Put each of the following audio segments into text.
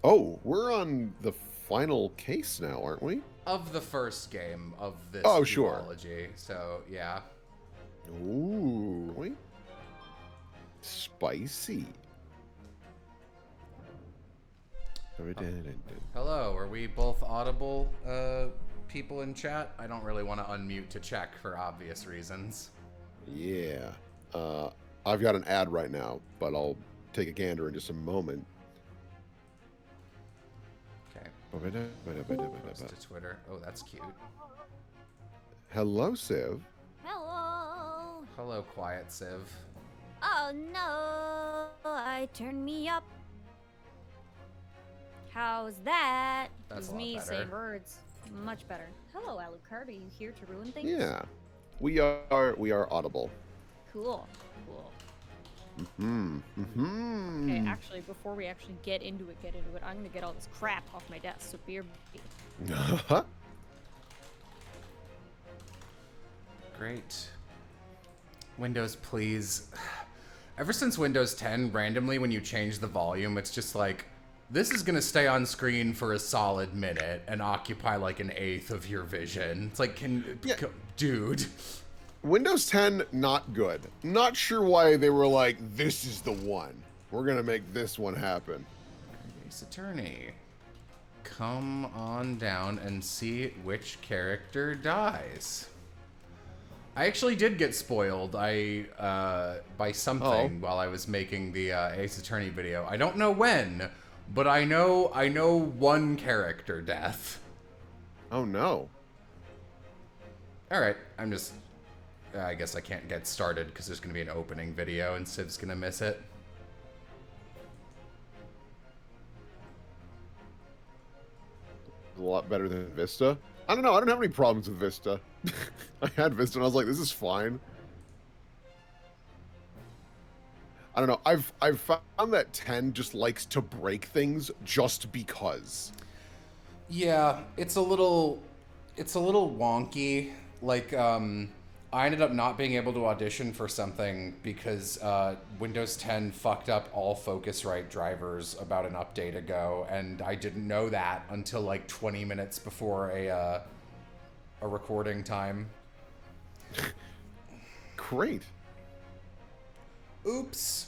Oh, we're on the final case now, aren't we? Of the first game of this Oh, sure. duology. So, yeah. Ooh, wait. Spicy. Hello, are we both audible, people in chat? I don't really want to unmute to check for obvious reasons. Yeah. I've got an ad right now, but I'll take a gander in just a moment. Okay. Post To Twitter. Oh, that's cute. Hello, Civ. Hello. Hello, Quiet Civ. Oh no, I turned me up. How's that? That's It was a lot me better. saying words. Much better. Hello, Alucard. Are you here to ruin things? Yeah. We are audible. Cool. Cool. Mm-hmm. Okay, actually, before we actually get into it, I'm gonna get all this crap off my desk. So beer. Great. Windows, please. Ever since Windows 10, randomly when you change the volume, it's just like, this is gonna stay on screen for a solid minute and occupy like an eighth of your vision. It's like, dude. Windows 10, not good. Not sure why they were like, this is the one. We're gonna make this one happen. Ace Attorney. Come on down and see which character dies. I actually did get spoiled by something while I was making the Ace Attorney video. I don't know when, but I know one character death. Oh no. Alright, I guess I can't get started because there's going to be an opening video and Civ's going to miss it. A lot better than Vista. I don't know. I don't have any problems with Vista. I had Vista and I was like, this is fine. I don't know. I've found that 10 just likes to break things just because. Yeah, it's a little wonky. Like, I ended up not being able to audition for something because Windows 10 fucked up all Focusrite drivers about an update ago, and I didn't know that until like 20 minutes before a recording time. Great. Oops.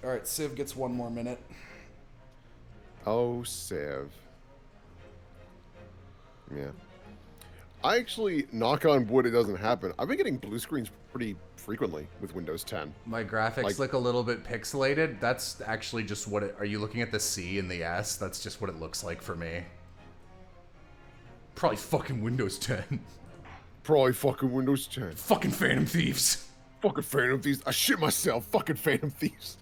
All right, Civ gets one more minute. Oh, Civ. Yeah. I actually, knock on wood, it doesn't happen. I've been getting blue screens pretty frequently with Windows 10. My graphics Like- look a little bit pixelated. That's actually just what it... Are you looking at the C and the S? That's just what it looks like for me. Probably fucking Windows 10. Probably fucking Windows 10. Fucking Phantom Thieves. Fucking Phantom Thieves. I shit myself. Fucking Phantom Thieves.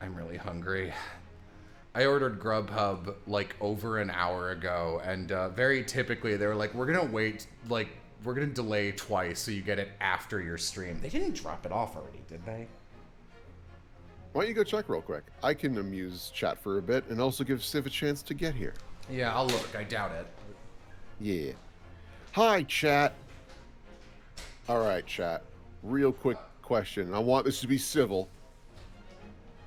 I'm really hungry. I ordered Grubhub like over an hour ago, and very typically they were like, we're gonna wait, like, we're gonna delay twice so you get it after your stream. They didn't drop it off already, did they? Why don't you go check real quick? I can amuse chat for a bit and also give Civ a chance to get here. Yeah, I'll look. I doubt it. Yeah. Hi, chat. All right, chat. Real quick question. I want this to be civil.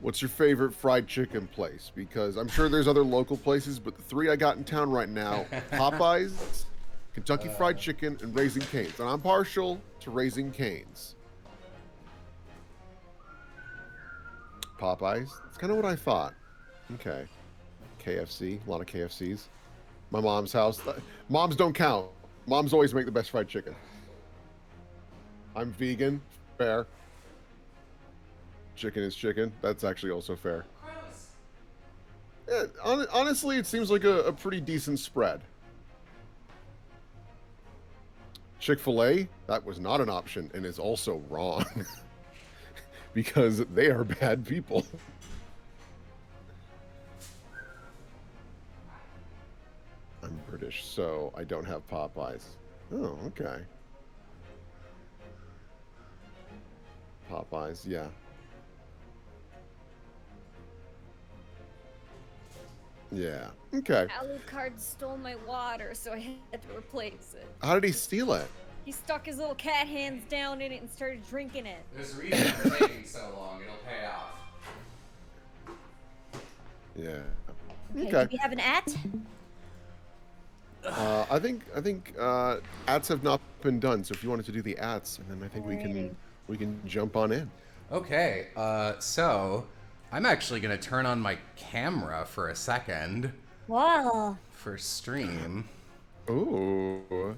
What's your favorite fried chicken place? Because I'm sure there's other local places, but the three I got in town right now, Popeyes, Kentucky Fried Chicken, and Raising Cane's. And I'm partial to Raising Cane's. Popeyes? That's kind of what I thought. Okay. KFC. A lot of KFCs. My mom's house. Moms don't count. Moms always make the best fried chicken. I'm vegan. Fair. Chicken is chicken. That's actually also fair. Yeah, honestly, it seems like a pretty decent spread. Chick-fil-A, that was not an option and is also wrong. Because they are bad people. I'm British, so I don't have Popeyes. Oh, okay. Popeyes, yeah. Yeah. Okay. Alucard stole my water, so I had to replace it. How did he steal it? He stuck his little cat hands down in it and started drinking it. There's a reason I'm taking so long. It'll pay off. Yeah. Okay. Okay. Do we have an at? I think ads have not been done. So if you wanted to do the ads, and then I think we can jump on in. Okay. So I'm actually gonna turn on my camera for a second Wow. for stream. Ooh.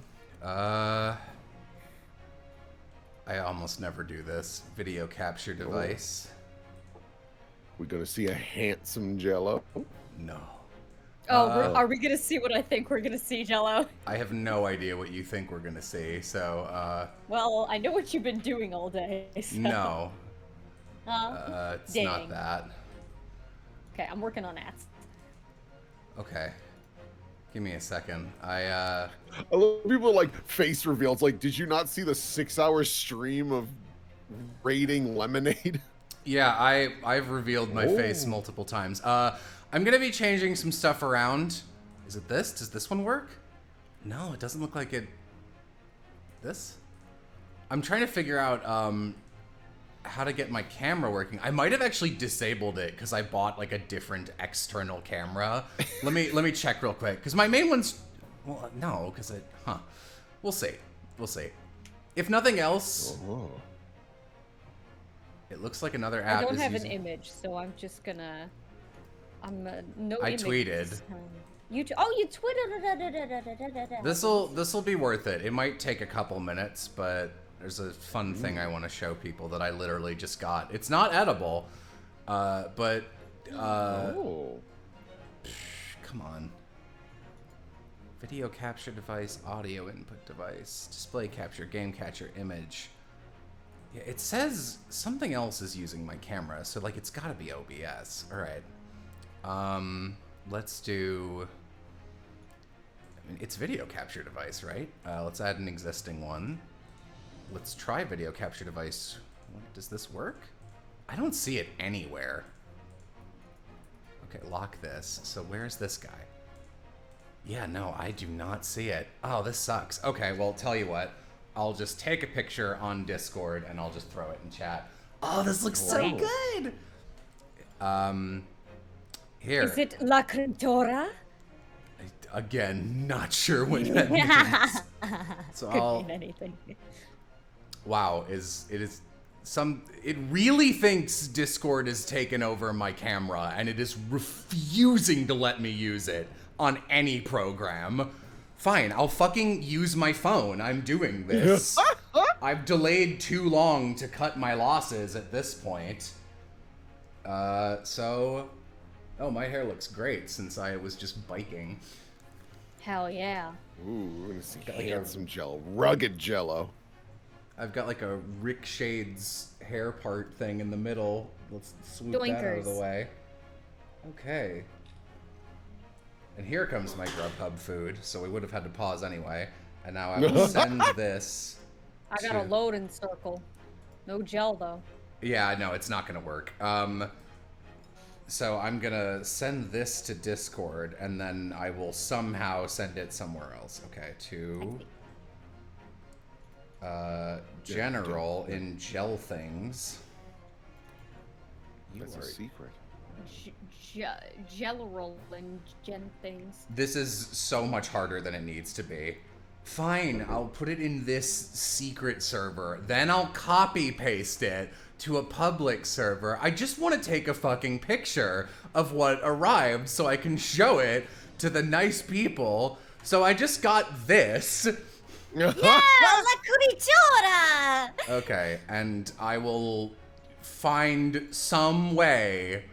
I almost never do this. Video capture device. We're gonna see a handsome Jello. No. Oh, are we gonna see what I think we're gonna see, Jello? I have no idea what you think we're gonna see, so, Well, I know what you've been doing all day. So. no. It's Dang. not that. Okay, I'm working on ads. Okay. Give me a second. I love people like face reveals. Like, did you not see the 6-hour stream of raiding lemonade? Yeah, I've revealed my face multiple times. I'm gonna be changing some stuff around. Is it this? Does this one work? No, it doesn't look like it. This? I'm trying to figure out how to get my camera working. I might have actually disabled it because I bought like a different external camera. let me check real quick because my main one's no, because it we'll see. If nothing else, it looks like another app. I don't is have using... an image, so I'm just gonna. No I image tweeted. this time. You tweeted. This'll be worth it. It might take a couple minutes, but there's a fun thing I want to show people that I literally just got. It's not edible, but come on. Video capture device, audio input device, display capture, game capture, image. Yeah, it says something else is using my camera, so like it's gotta be OBS. All right. Let's do. I mean, it's video capture device, right? Let's add an existing one. Let's try video capture device. Does this work? I don't see it anywhere. Okay, lock this. So where's this guy? Yeah, no, I do not see it. Oh, this sucks. Okay, well, tell you what. I'll just take a picture on Discord and I'll just throw it in chat. Oh, this looks so good. Here. Is it La Creatora? Again, not sure what that means. So Could mean anything. Wow, it really thinks Discord has taken over my camera and it is refusing to let me use it on any program. Fine, I'll fucking use my phone. I'm doing this. I've delayed too long to cut my losses at this point. Oh, my hair looks great since I was just biking. Hell yeah. Ooh, we're gonna see handsome Jello, rugged Jello. I've got like a Rick Shades hair part thing in the middle. Let's swoop that out of the Doinkers. way. Okay. And here comes my Grubhub food, so we would have had to pause anyway. And now I will send this. I got a loading circle. No gel though. Yeah, no, it's not gonna work. So I'm gonna send this to Discord, and then I will somehow send it somewhere else. Okay, to general in gel things. That's a secret. General and gen things. This is so much harder than it needs to be. Fine, I'll put it in this secret server. Then I'll copy paste it to a public server. I just want to take a fucking picture of what arrived so I can show it to the nice people. So I just got this. Yeah, La Creatora! Okay, and I will find some way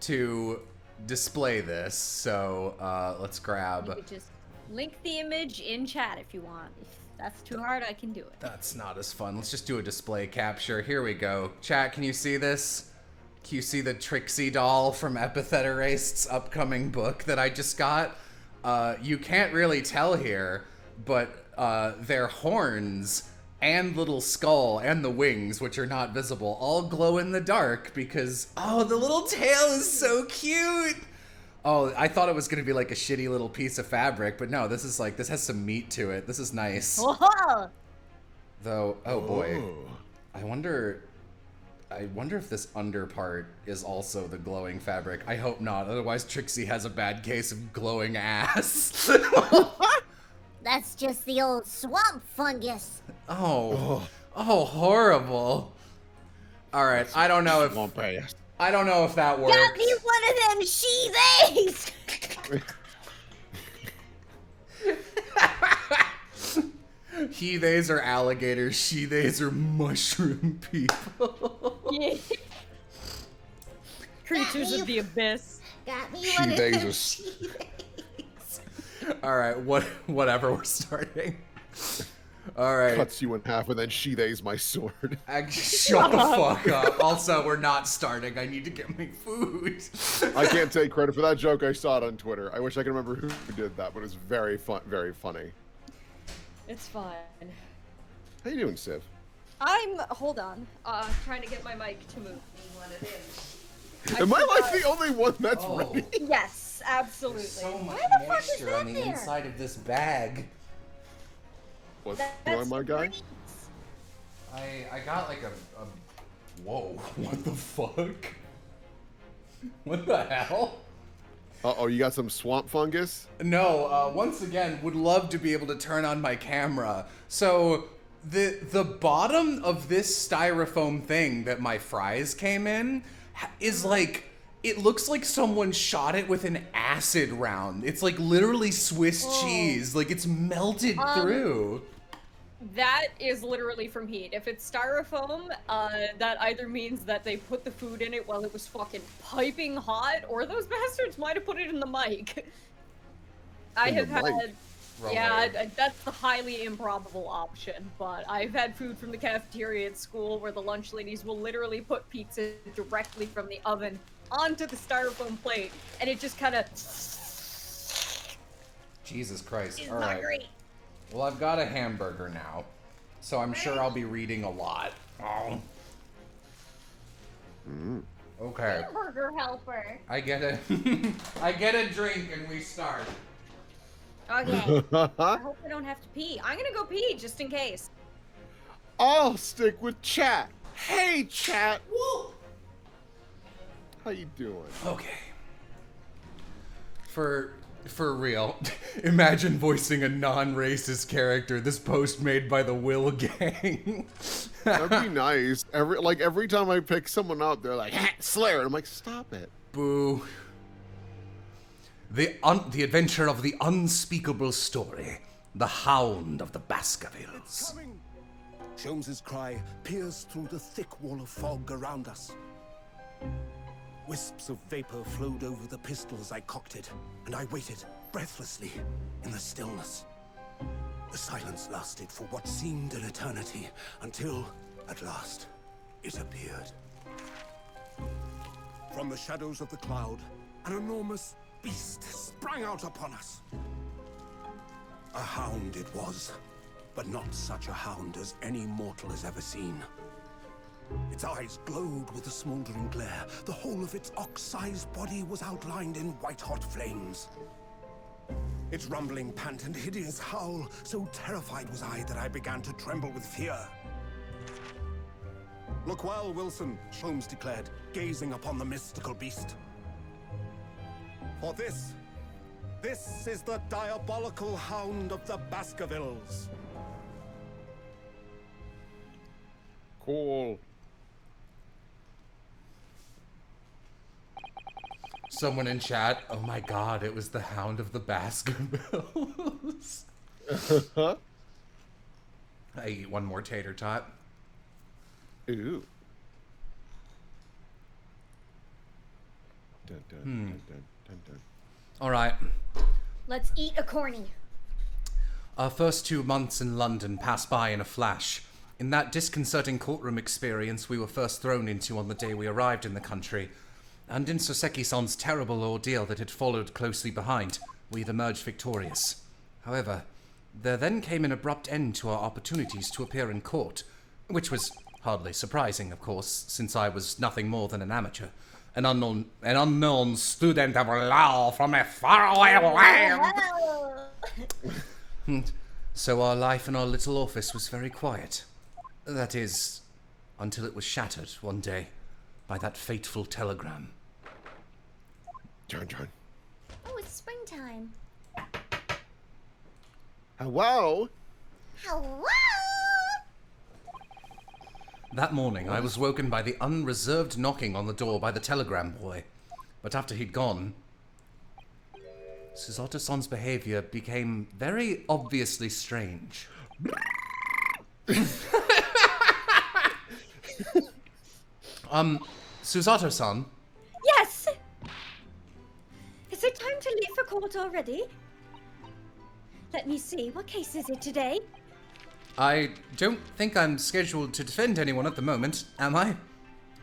to display this. So let's You grab. could just link the image in chat if you want. If that's too hard, I can do it. That's not as fun. Let's just do a display capture. Here we go. Chat, can you see this? Can you see the Trixie doll from Epithet Erasked's upcoming book that I just got? You can't really tell here, but their horns and little skull and the wings, which are not visible, all glow in the dark because, oh, the little tail is so cute. Oh, I thought it was gonna be like a shitty little piece of fabric, but no, this is like, this has some meat to it. This is nice. Whoa! Though, oh boy, I wonder if this under part is also the glowing fabric. I hope not, otherwise Trixie has a bad case of glowing ass. That's just the old swamp fungus. Oh, horrible. All right, I don't know if that works. Got me one of them she-theys! He-theys are alligators, she-theys are mushroom people. Yeah. Creatures of the abyss. Got me one of them She-theys she-theys. All right, whatever, we're starting. All right. Cuts you in half and then she-theys my sword. Shut the fuck up. Also, we're not starting. I need to get my food. I can't take credit for that joke. I saw it on Twitter. I wish I could remember who did that, but it was very fun, very funny. It's fine. How you doing, Civ? Hold on, trying to get my mic to move. Am I like the only one that's Oh. ready? Yes, absolutely. So much Why the fuck is moisture on that the there? inside of this bag. What's That's going on, my guy? great. I got like a whoa, what the fuck? What the hell? Uh-oh, you got some swamp fungus? No, once again, would love to be able to turn on my camera. So the bottom of this styrofoam thing that my fries came in is like, it looks like someone shot it with an acid round. It's like literally Swiss cheese. Like it's melted through. That is literally from heat. If it's styrofoam, that either means that they put the food in it while it was fucking piping hot, or those bastards might have put it in the mic. I In the have had, mic? yeah, that's the highly improbable option, but I've had food from the cafeteria at school where the lunch ladies will literally put pizza directly from the oven onto the styrofoam plate, and it just kind of Jesus Christ. is All not right. great. Well, I've got a hamburger now, so I'm sure I'll be reading a lot. Oh. Okay. Hamburger helper. I get a I get a drink and we start. Okay. I hope I don't have to pee. I'm gonna go pee just in case. I'll stick with chat. Hey, chat. Woo. How you doing? Okay. For real, imagine voicing a non-racist character. This post made by the Will Gang. That'd be nice. Every time I pick someone out, they're like, Slayer. And I'm like, stop it. Boo. The adventure of the unspeakable story. The Hound of the Baskervilles. Coming! Sholmes's cry pierced through the thick wall of fog around us. Wisps of vapor flowed over the pistol as I cocked it, and I waited, breathlessly, in the stillness. The silence lasted for what seemed an eternity, until, at last, it appeared. From the shadows of the cloud, an enormous beast sprang out upon us. A hound it was, but not such a hound as any mortal has ever seen. Its eyes glowed with a smoldering glare. The whole of its ox-sized body was outlined in white-hot flames. Its rumbling pant and hideous howl, so terrified was I that I began to tremble with fear. Look well, Wilson, Sholmes declared, gazing upon the mystical beast. For this is the diabolical Hound of the Baskervilles. Cool. Someone in chat, oh my god, it was the Hound of the Baskervilles. I eat one more tater tot. Ooh. Dun, dun, dun, dun, dun, dun. All right. Let's eat a corny. Our first 2 months in London passed by in a flash. In that disconcerting courtroom experience we were first thrown into on the day we arrived in the country, and in Soseki-san's terrible ordeal that had followed closely behind, we've emerged victorious. However, there then came an abrupt end to our opportunities to appear in court, which was hardly surprising, of course, since I was nothing more than an amateur, an unknown student of law from a faraway land. So our life in our little office was very quiet. That is, until it was shattered one day by that fateful telegram. John. Oh, it's springtime. Hello? Hello? That morning, I was woken by the unreserved knocking on the door by the telegram boy. But after he'd gone, Susato-san's behavior became very obviously strange. Susato-san? Yes! Is it time to leave for court already? Let me see, what case is it today? I don't think I'm scheduled to defend anyone at the moment, am I?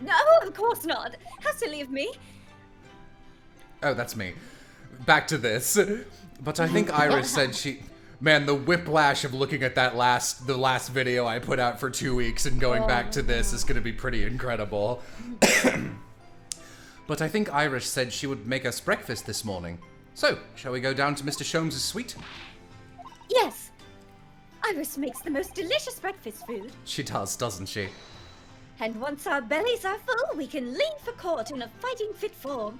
No, of course not. Has to leave me. Oh, that's me. Back to this. But I think Iris said she... Man, the whiplash of looking at the last video I put out for 2 weeks and going back to this is gonna be pretty incredible. But I think Iris said she would make us breakfast this morning. So, shall we go down to Mr. Sholmes' suite? Yes. Iris makes the most delicious breakfast food. She does, doesn't she? And once our bellies are full, we can leave for court in a fighting fit form.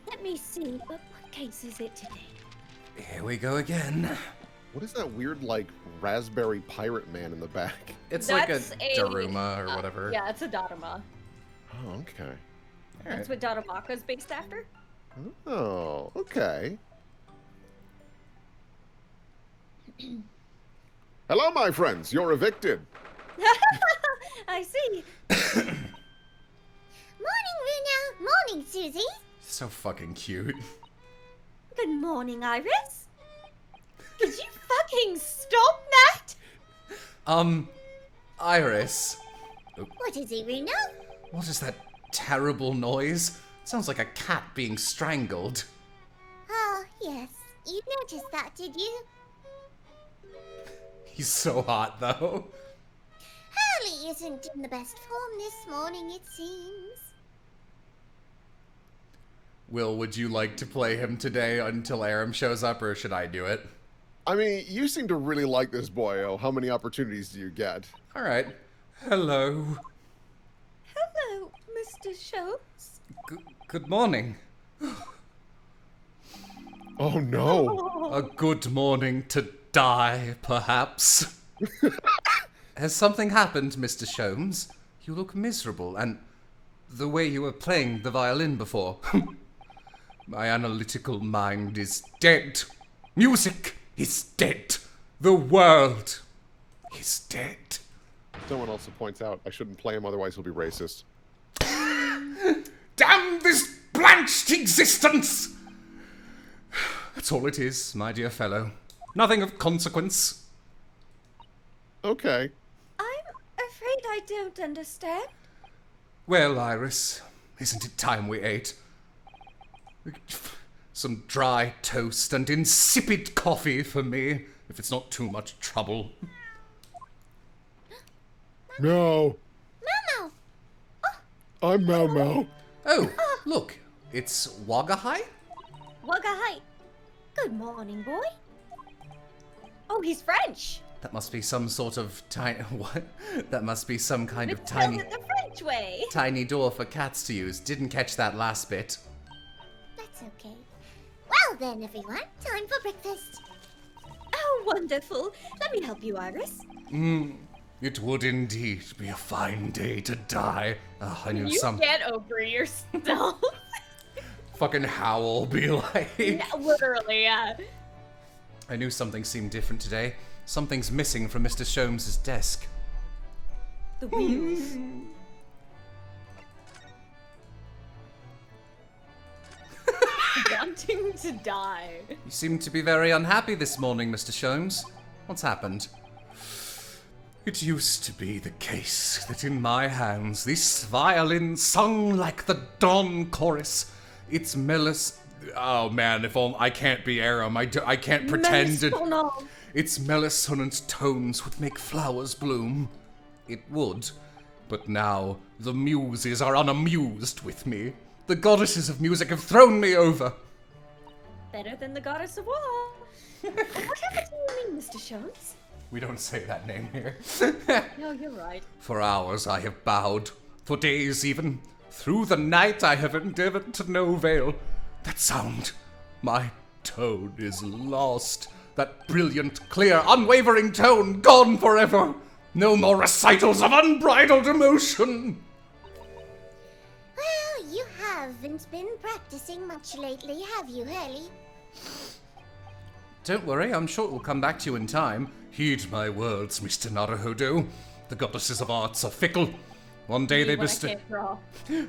Let me see, what case is it today? Here we go again. What is that weird, like, raspberry pirate man in the back? It's That's like a Daruma or whatever. Yeah, it's a Daruma. Oh, okay. That's what Darumaka's based after. Oh, okay. Hello, my friends. You're evicted. I see. Morning, Runa. Morning, Susie. So fucking cute. Good morning, Iris. Could you fucking stop that? Iris. What is it, Runa? What is that terrible noise? It sounds like a cat being strangled. Oh, yes. You noticed that, did you? He's so hot, though. Hurley isn't in the best form this morning, it seems. Will, would you like to play him today until Aram shows up, or should I do it? I mean, you seem to really like this boyo. How many opportunities do you get? All right. Hello. Hello, Mr. Schultz. Good morning. Oh, no. A good morning to die, perhaps. Has something happened, Mr. Sholmes? You look miserable, and the way you were playing the violin before. My analytical mind is dead. Music is dead. The world is dead. Someone also points out I shouldn't play him, otherwise he'll be racist. Damn this blanched existence! That's all it is, my dear fellow. Nothing of consequence. Okay. I'm afraid I don't understand. Well, Iris, isn't it time we ate? Some dry toast and insipid coffee for me, if it's not too much trouble. No. Momo! I'm Mau Mau. Oh, look, it's Wagahai? Wagahai. Good morning, boy. Oh, he's French. That must be some sort of tiny... What? That must be some kind of It's tiny... spelled it the French way. Tiny door for cats to use. Didn't catch that last bit. That's okay. Well then, everyone, time for breakfast. Oh, wonderful. Let me help you, Iris. It would indeed be a fine day to die. Oh, I knew You some get over yourself. fucking howl be like... Yeah, literally, yeah. I knew something seemed different today. Something's missing from Mr. Sholmes' desk. The wheels. Wanting to die. You seem to be very unhappy this morning, Mr. Sholmes. What's happened? It used to be the case that in my hands this violin sung like the dawn chorus. Its melis... Oh man, if only I can't be Aram. I can't pretend it. Its melisonant tones would make flowers bloom. It would. But now, the muses are unamused with me. The goddesses of music have thrown me over. Better than the goddess of war. What happened to you mean, Mr. Schultz? We don't say that name here. No, you're right. For hours I have bowed, for days even. Through the night I have endeavored to know veil. That sound, my tone is lost. That brilliant, clear, unwavering tone, gone forever. No more recitals of unbridled emotion. Well, you haven't been practicing much lately, have you, Hurley? Don't worry, I'm sure it will come back to you in time. Heed my words, Mr. Naruhodo. The goddesses of arts are fickle. One day they When I bestow... can't draw.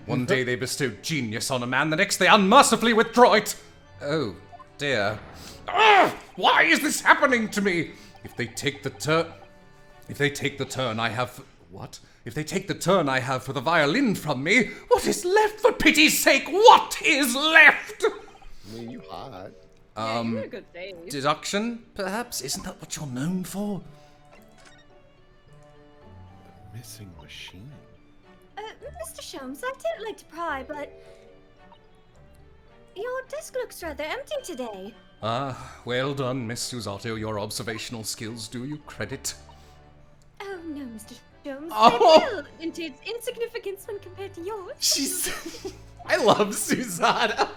One day they bestow genius on a man, the next they unmercifully withdraw it. Oh, dear. Why is this happening to me? If they take the turn I have... What? If they take the turn I have for the violin from me, what is left, for pity's sake? What is left? I mean, you hot. Yeah, you had a good day. Deduction, perhaps? Isn't that what you're known for? Missing machine. Mr. Sholmes, I don't like to pry, but your desk looks rather empty today. Ah, well done, Miss Susato. Your observational skills do you credit. Oh no, Mr. Sholmes. Oh. They will into its insignificance when compared to yours. She's... I love Susato.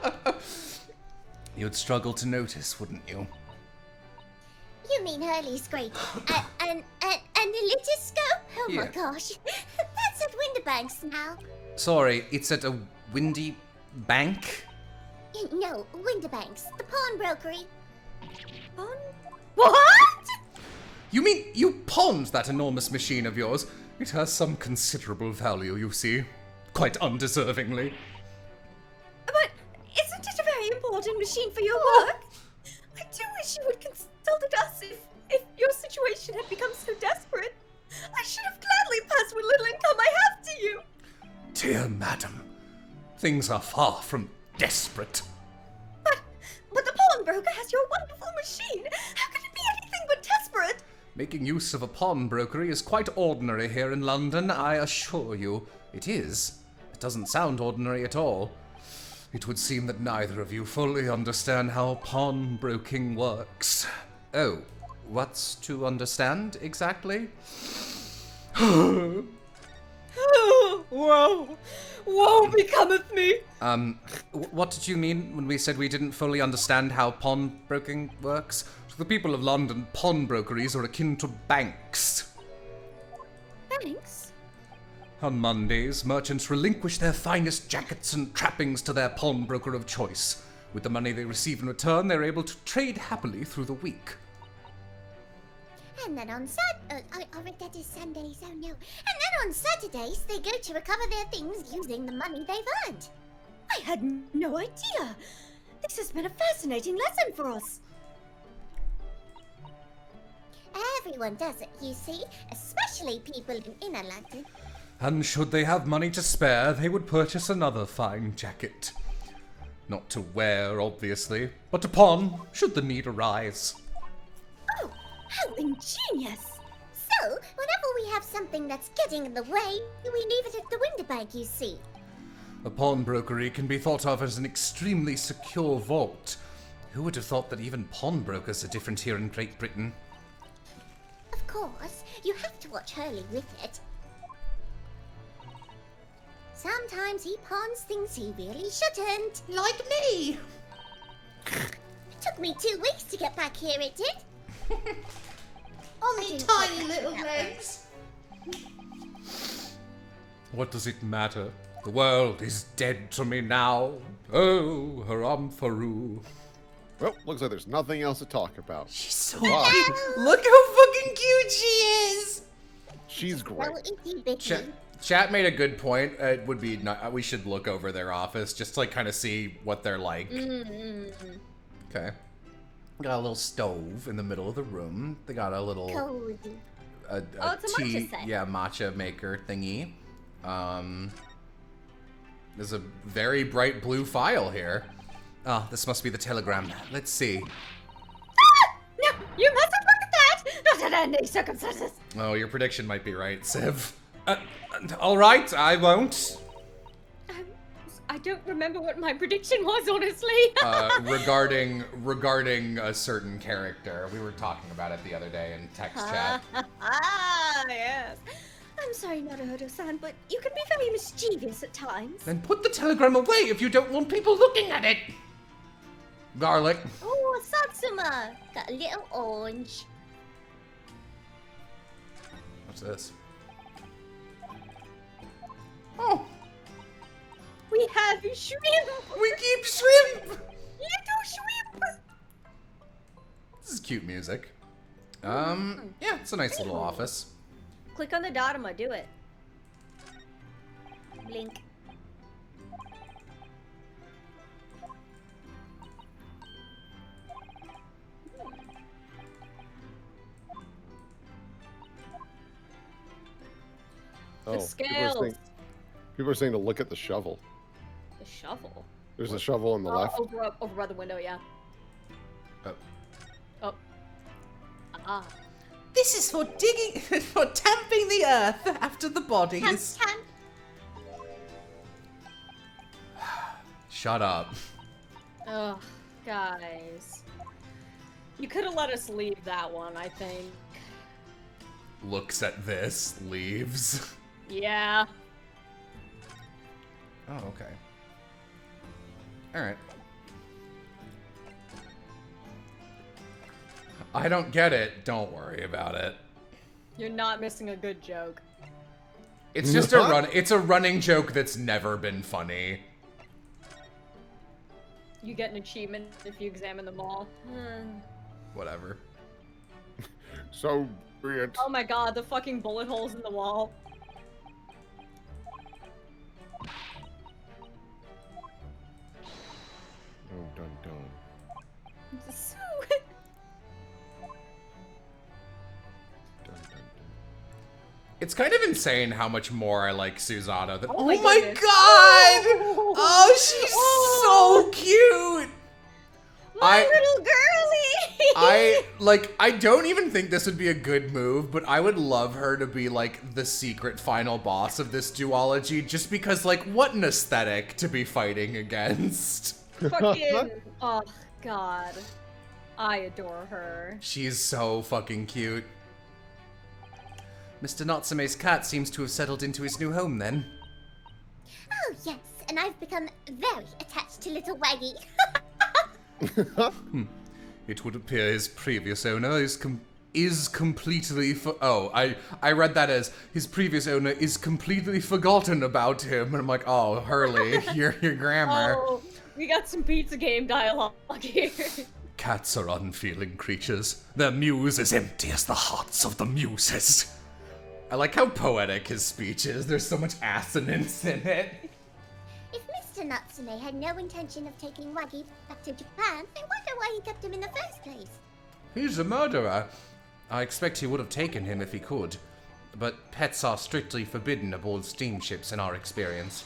You'd struggle to notice, wouldn't you? You mean Hurley's great. An elitoscope? Oh Yeah. my gosh. That's at Winterbanks now. Sorry, it's at a windy bank? No, Winterbanks, the pawnbrokery. What? You mean you pawned that enormous machine of yours? It has some considerable value, you see. Quite undeservingly. But isn't it a very important machine for your work? I do wish you would consulted us if your situation had become so desperate. I should have gladly passed what little income I have to you. Dear madam, things are far from desperate. But the pawnbroker has your wonderful machine. How could it be anything but desperate? Making use of a pawnbrokery is quite ordinary here in London, I assure you. It is. It doesn't sound ordinary at all. It would seem that neither of you fully understand how pawnbroking works. Oh, what's to understand exactly? Woe! Woe becometh me! What did you mean when we said we didn't fully understand how pawnbroking works? To the people of London, pawnbrokeries are akin to banks. Thanks. On Mondays, merchants relinquish their finest jackets and trappings to their pawnbroker of choice. With the money they receive in return, they're able to trade happily through the week. And then on I read that as Sundays, oh no. And then on Saturdays, they go to recover their things using the money they've earned. I had no idea. This has been a fascinating lesson for us. Everyone does it, you see, especially people in inner London. And should they have money to spare, they would purchase another fine jacket. Not to wear, obviously, but to pawn, should the need arise. Oh, how ingenious! So, whenever we have something that's getting in the way, we leave it at the Winterbank, you see. A pawnbrokery can be thought of as an extremely secure vault. Who would have thought that even pawnbrokers are different here in Great Britain? Of course, you have to watch Hurley with it. Sometimes he pawns things he really shouldn't. Like me. It took me 2 weeks to get back here, it did. On me didn't tiny quite little catch that legs. What does it matter? The world is dead to me now. Oh, Haramfaru. Well, looks like there's nothing else to talk about. She's so Wow. cute. Look how fucking cute she is. She's great. So itty bitty. Chat made a good point. It would be we should look over their office just to like kind of see what they're like. Okay. Got a little stove in the middle of the room. They got a little Cozy. a Oh, it's a matcha tea, set. yeah, matcha maker thingy. There's a very bright blue file here. Ah, this must be the telegram. Let's see. No, you mustn't look at that! Not under any circumstances! Oh, your prediction might be right, Civ. All right, I won't. I don't remember what my prediction was, honestly. Regarding a certain character. We were talking about it the other day in text chat. Ah, yes. I'm sorry, Naruto-san, but you can be very mischievous at times. Then put the telegram away if you don't want people looking at it. Garlic. Oh, Satsuma! Got a little orange. What's this? Oh, We have shrimp! we keep shrimp! Little shrimp! This is cute music. Yeah, it's a nice little office. Click on the Dharma, do it. Blink. Oh, scales. People are saying to look at the shovel. The shovel. There's a shovel on the left. Over by the window, yeah. Oh. Oh. Ah. This is for digging, for tamping the earth after the bodies. Tamp. Shut up. Ugh, guys. You could have let us leave that one, I think. Looks at this, leaves. Yeah. Oh, okay. Alright. I don't get it. Don't worry about it. You're not missing a good joke. It's just it's a running joke that's never been funny. You get an achievement if you examine them all. Whatever. So weird. Oh my god, the fucking bullet holes in the wall. Oh, dun dun. So... Dun, dun, dun. It's kind of insane how much more I like Susanoo than. Oh my Oh my goodness. god! Oh, she's so cute! My little girlie! I don't even think this would be a good move, but I would love her to be like the secret final boss of this duology, just because like what an aesthetic to be fighting against. Fucking... Oh, god. I adore her. She's so fucking cute. Mr. Natsume's cat seems to have settled into his new home then. Oh, yes, and I've become very attached to little Waggy. It would appear his previous owner is completely I read that as his previous owner is completely forgotten about him, and I'm like, oh, Hurley, your grammar. Oh, we got some pizza game dialogue here. Cats are unfeeling creatures. Their mews as empty as the hearts of the muses. I like how poetic his speech is. There's so much assonance in it. If Mr. Natsume had no intention of taking Waggy back to Japan, I wonder why he kept him in the first place. He's a murderer. I expect he would have taken him if he could. But pets are strictly forbidden aboard steamships in our experience.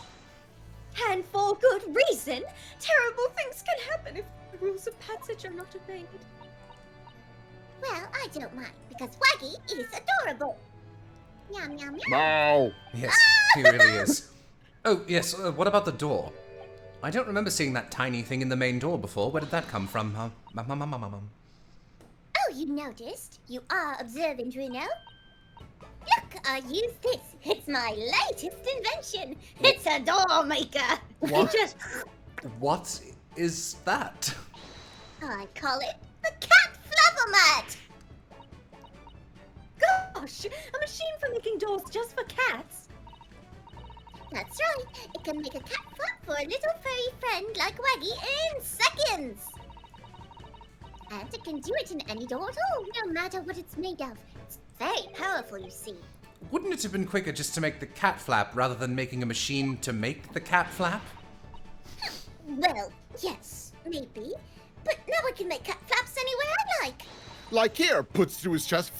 And for good reason. Terrible things can happen if the rules of passage are not obeyed. Well, I don't mind, because Waggy is adorable. Yum, yum, yum. No. Yes, he really is. Oh, yes, what about the door? I don't remember seeing that tiny thing in the main door before. Where did that come from? Oh, you noticed? You are observant, Reno. Look, I use this. It's my latest invention. It's a door maker. What? Just, What is that? I call it the cat fluffermat. Gosh, a machine for making doors just for cats. That's right. It can make a cat flap for a little furry friend like Waggy in seconds. And it can do it in any door at all, no matter what it's made of. It's very powerful, you see. Wouldn't it have been quicker just to make the cat flap rather than making a machine to make the cat flap? Well, yes, maybe. But now I can make cat flaps anywhere I like. Like here, puts through his chest.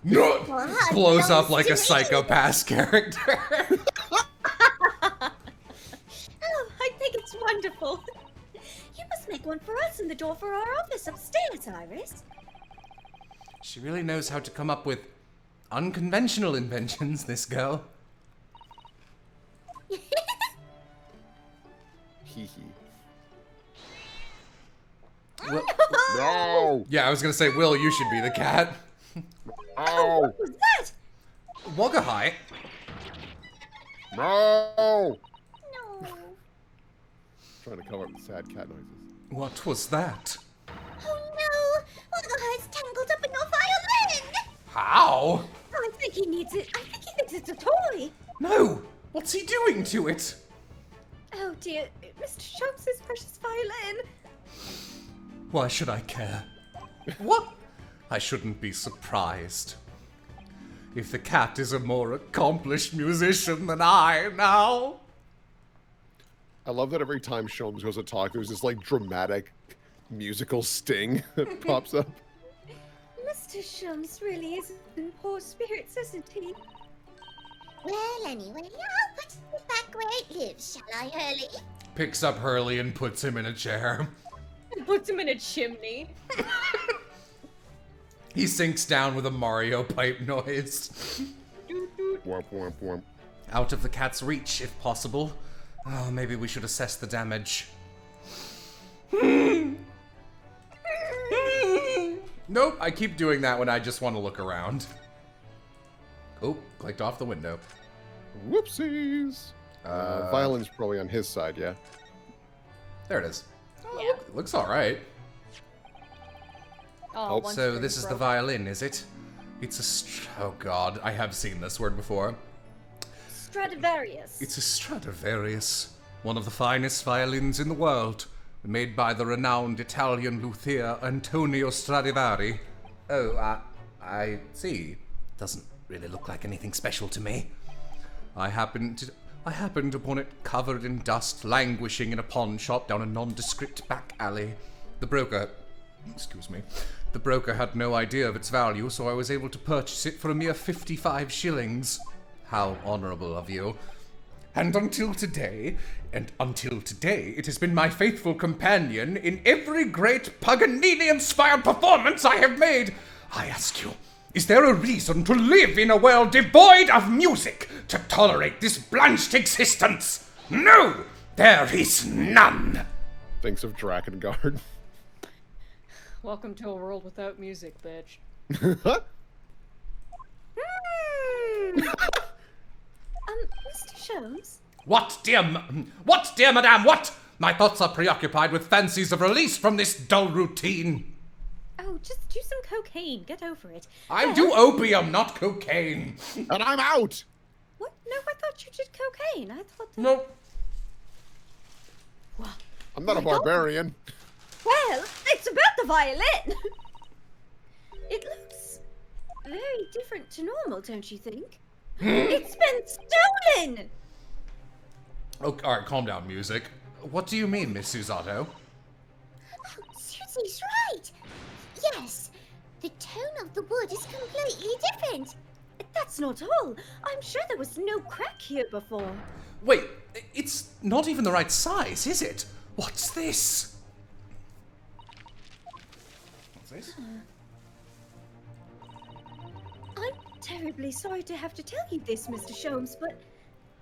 No! What? Blows up Don't like do a it. psychopath character. Oh, I think it's wonderful. You must make one for us in the door for our office upstairs, Iris. She really knows how to come up with unconventional inventions, this girl. Hee hee. Will- No! yeah, I was gonna say, Will, you should be the cat. Oh! What was that? Wogahai. No! No. Trying to cover up the sad cat noises. What was that? Oh no! Wogahai's tangled up in your violin! How? I think he needs it. I think he thinks it's a toy. No! What's he doing to it? Oh dear, Mr. Shanks' precious violin. Why should I care? What? I shouldn't be surprised. If the cat is a more accomplished musician than I now. I love that every time Sholmes goes to talk, there's this like dramatic musical sting that pops up. Mr. Shums really is in poor spirits, isn't he? Well, anyway, I'll put it back where it lives, shall I, Hurley? Picks up Hurley and puts him in a chair. Puts him in a chimney. He sinks down with a Mario pipe noise. Womp womp womp. Out of the cat's reach, if possible. Oh, maybe we should assess the damage. Nope, I keep doing that when I just want to look around. Oh, clicked off the window. Whoopsies! Violin's probably on his side, yeah? There it is. Oh, Yeah. looks alright. Oh, one So string this is the broke. violin, is it? It's oh god, I have seen this word before. Stradivarius. It's a Stradivarius, one of the finest violins in the world, made by the renowned Italian luthier Antonio Stradivari. Oh, I see. Doesn't really look like anything special to me. I happened upon it covered in dust, languishing in a pawn shop down a nondescript back alley. The broker had no idea of its value, so I was able to purchase it for a mere 55 shillings. How honorable of you. And until today, it has been my faithful companion in every great Paganini-inspired performance I have made. I ask you, is there a reason to live in a world devoid of music to tolerate this blanched existence? No, there is none. Thinks of Drakengard. Welcome to a world without music, bitch. Mr. Shums? What, dear madame, what? My thoughts are preoccupied with fancies of release from this dull routine. Oh, just do some cocaine. Get over it. I do opium, not cocaine. And I'm out! What? No, I thought you did cocaine. I thought that... Nope. Well, I'm not a my God. barbarian. Well, it's about the violin. It looks very different to normal, don't you think? It's been stolen! Oh, alright, calm down, music. What do you mean, Miss Susato? Oh, Susie's right. Yes, the tone of the wood is completely different. That's not all. I'm sure there was no crack here before. Wait, it's not even the right size, is it? What's this? What's this? I'm terribly sorry to have to tell you this, Mr. Sholmes, but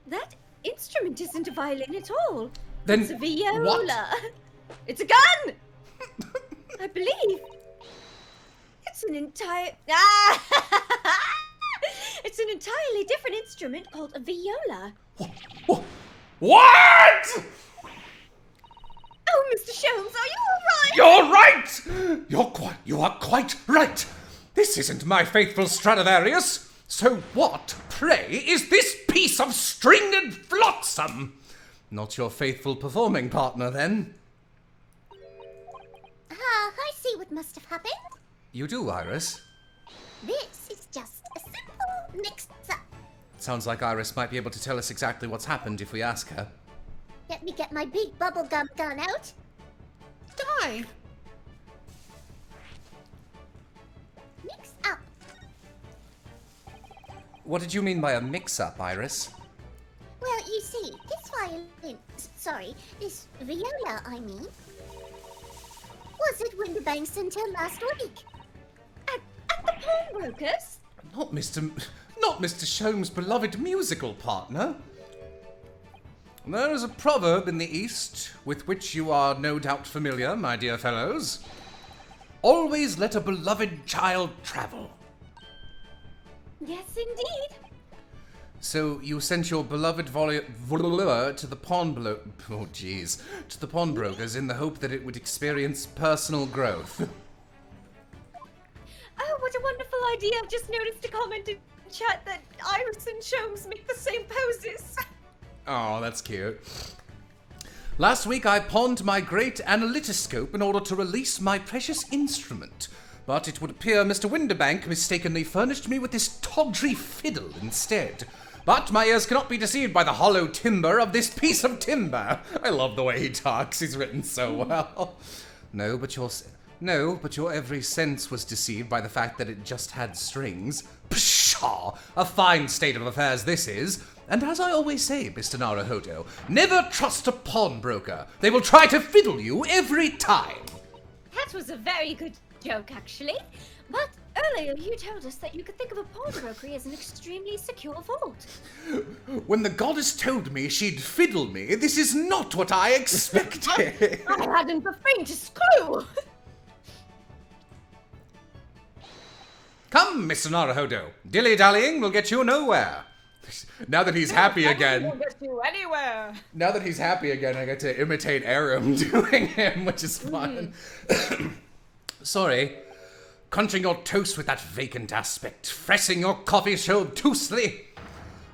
that instrument isn't a violin at all. Then It's a viola. what? It's a gun! I believe. It's an entire... It's an entirely different instrument called a viola. What? Oh, Mr. Sholmes, are you all right? You're right! You are quite right! This isn't my faithful Stradivarius! So what, pray, is this piece of stringed flotsam? Not your faithful performing partner, then? Ah, I see what must have happened. You do, Iris. This is just a simple mix-up. Sounds like Iris might be able to tell us exactly what's happened if we ask her. Let me get my big bubblegum gun out. Die! Mix up. What did you mean by a mix-up, Iris? Well, you see, this viola, I mean, was at Winterbanks until last week. At the pawnbroker's? Not Mr. Sholmes' beloved musical partner. There is a proverb in the East, with which you are no doubt familiar, my dear fellows. Always let a beloved child travel. Yes, indeed. So you sent your beloved to the pawnbrokers in the hope that it would experience personal growth. Oh, what a wonderful idea. I've just noticed a comment in chat that Iris and Sholmes make the same poses. Oh, that's cute. Last week I pawned my great analytoscope in order to release my precious instrument. But it would appear Mr. Winterbank mistakenly furnished me with this tawdry fiddle instead. But my ears cannot be deceived by the hollow timbre of this piece of timber. I love the way he talks. He's written so well. No, but your every sense was deceived by the fact that it just had strings. Pshaw! A fine state of affairs this is. And as I always say, Mr. Naruhodo, never trust a pawnbroker. They will try to fiddle you every time. That was a very good joke, actually. But earlier you told us that you could think of a pawnbroker as an extremely secure vault. When the goddess told me she'd fiddle me, this is not what I expected. I hadn't the faintest clue. Come, Mr. Naruhodo. Dilly-dallying will get you nowhere. Now that he's happy again. Won't get you anywhere. Now that he's happy again, I get to imitate Aram doing him, which is fun. Sorry. Crunching your toast with that vacant aspect, fressing your coffee so obtusely.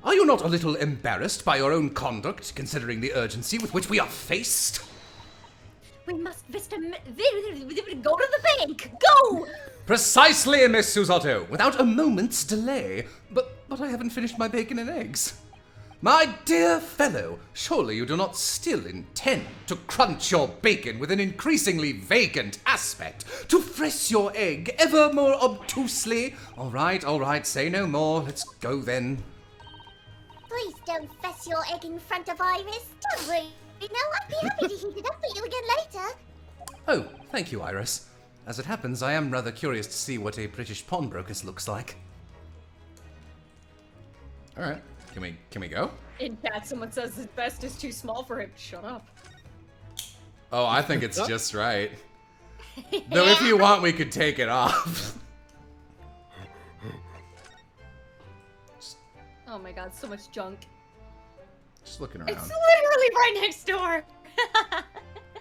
Are you not a little embarrassed by your own conduct, considering the urgency with which we are faced? We must go to the bank. Go! Precisely, Miss Susotto, without a moment's delay. But I haven't finished my bacon and eggs. My dear fellow, surely you do not still intend to crunch your bacon with an increasingly vacant aspect, to fress your egg ever more obtusely? All right, say no more. Let's go then. Please don't fess your egg in front of Iris. Don't worry. No, I'd be happy to heat it up for you again later. Oh, thank you, Iris. As it happens, I am rather curious to see what a British pawnbroker's looks like. All right, can we go? In chat, someone says his vest is too small for him. Shut up. Oh, I think it's just right. Though if you want, we could take it off. Oh my god, so much junk. Just looking around. It's literally right next door.